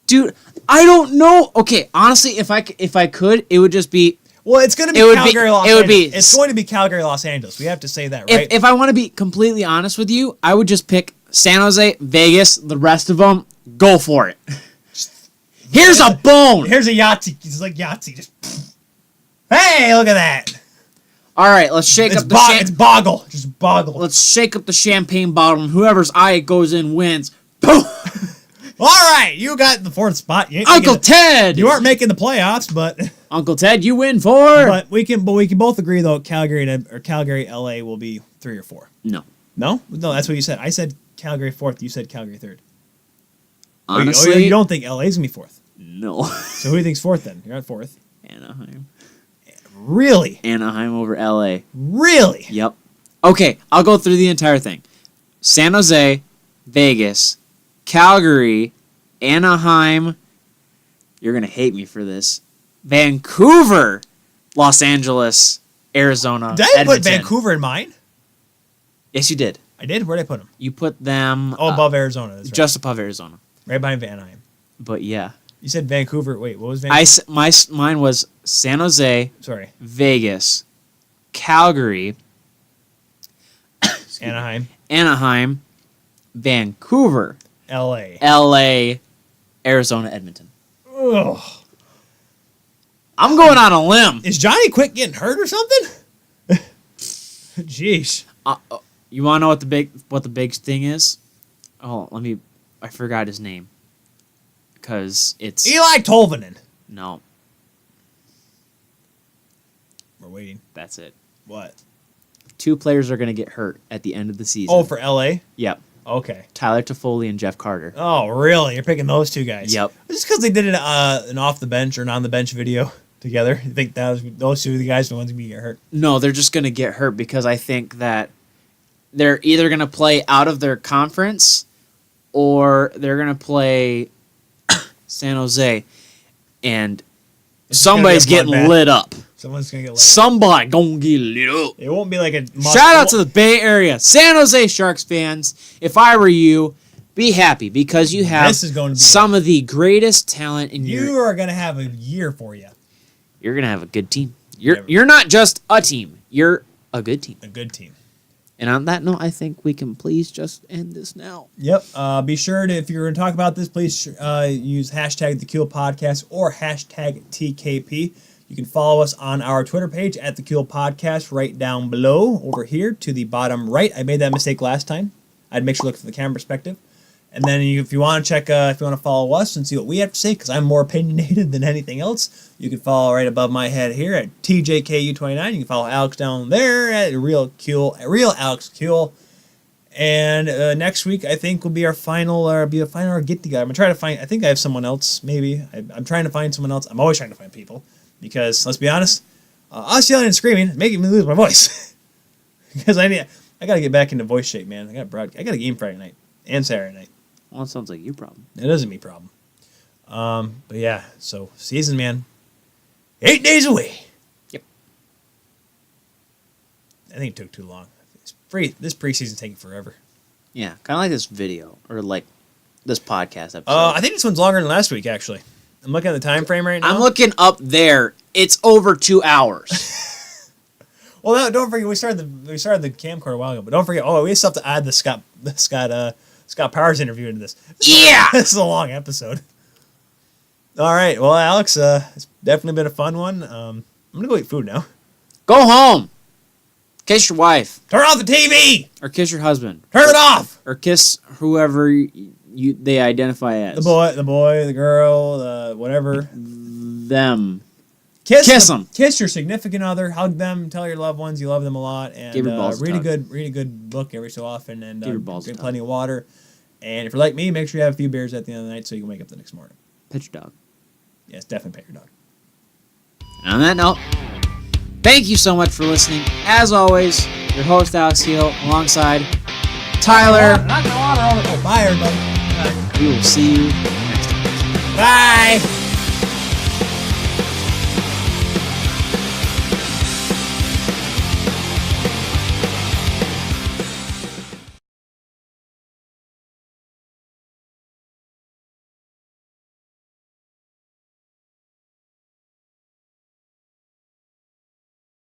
Dude, I don't know. Okay, honestly, if I could, it would just be. Well, it's going to be Calgary, Los Angeles. It's going to be Calgary, Los Angeles. We have to say that, right? If I want to be completely honest with you, I would just pick San Jose, Vegas, the rest of them. Go for it. Here's a bone. Here's a Yahtzee. It's like Yahtzee. Just, hey, look at that. All right, let's shake up the It's boggle. Just boggle. Let's shake up the champagne bottle, and whoever's eye it goes in wins. Boom. All right, you got the 4th spot. Uncle Ted. You aren't making the playoffs, but Uncle Ted, you win 4. But we can both agree though. Calgary, LA will be 3 or 4. No, that's what you said. I said Calgary 4th. You said Calgary 3rd. honestly, you don't think LA's gonna be 4th? No. So who do you think's 4th then? You're at 4th. Anaheim. Really? Anaheim over LA. Really? Yep. Okay, I'll go through the entire thing. San Jose, Vegas, Calgary, Anaheim. You're going to hate me for this. Vancouver, Los Angeles, Arizona, Did I Edmonton. put Vancouver in mine? Yes, you did. I did? Where'd I put them? You put them Above Arizona. That's right. just above Arizona. Right behind Anaheim. But yeah. You said Vancouver. Wait, what was Vancouver? Mine was San Jose, Sorry. Vegas, Calgary, Anaheim. Vancouver, LA. Arizona, Edmonton. Ugh. I'm going on a limb. Is Johnny Quick getting hurt or something? Jeez. You want to know what the big thing is? Oh, I forgot his name. Because it's Eli Tolvanen. No. We're waiting. That's it. What? 2 players are going to get hurt at the end of the season. Oh, for LA? Yep. Okay. Tyler Toffoli and Jeff Carter. Oh, really? You're picking those 2 guys? Yep. Just because they did an off the bench or non the bench video. together? You think those two are the guys are the ones going to get hurt? No, they're just going to get hurt because I think that they're either going to play out of their conference or they're going to play San Jose, and somebody's getting lit up. Someone's going to get lit up. Somebody going to get lit up. It won't be like a... Shout out to the Bay Area San Jose Sharks fans. If I were you, be happy because you have some of the greatest talent in your... You are going to have a year for you. You're going to have a good team. You're not just a team. You're a good team. A good team. And on that note, I think we can please just end this now. Yep. Be sure to, if you're going to talk about this, please use hashtag #TheKeel or hashtag TKP. You can follow us on our Twitter page at @TheKeel right down below, over here to the bottom right. I made that mistake last time. I'd make sure to look from the camera perspective. And then if you want to check, if you want to follow us and see what we have to say, because I'm more opinionated than anything else, you can follow right above my head here at TJKU29. You can follow Alex down there at Real Alex Kuehl. And next week, I think will be our final get together. I'm gonna try to find. I think I have someone else. Maybe I'm trying to find someone else. I'm always trying to find people because let's be honest, us yelling and screaming is making me lose my voice. Because I gotta get back into voice shape, man. I got a game Friday night and Saturday night. Well, it sounds like your problem. It isn't me problem. But yeah, so season, man, 8 days away. Yep. I think it took too long. This preseason's taking forever. Yeah, kind of like this video or like this podcast episode. I think this one's longer than last week. Actually, I'm looking at the time frame right now. I'm looking up there. It's over 2 hours. Well, no, don't forget we started the camcorder a while ago, but don't forget. Oh, we still have to add the Scott Powers interview into this. Yeah! This is a long episode. All right. Well, Alex, it's definitely been a fun one. I'm going to go eat food now. Go home. Kiss your wife. Turn off the TV! Or kiss your husband. Turn it off! Or kiss whoever they identify as. The boy, the girl, whatever. Them. Kiss them. Kiss your significant other. Hug them. Tell your loved ones you love them a lot. And give your balls read a good book every so often. And give your balls drink plenty of water. And if you're like me, make sure you have a few beers at the end of the night so you can wake up the next morning. Pet your dog. Yes, definitely pet your dog. And on that note, thank you so much for listening. As always, your host Alex Kuehl alongside Tyler. Bye, everybody. We will see you next time. Bye.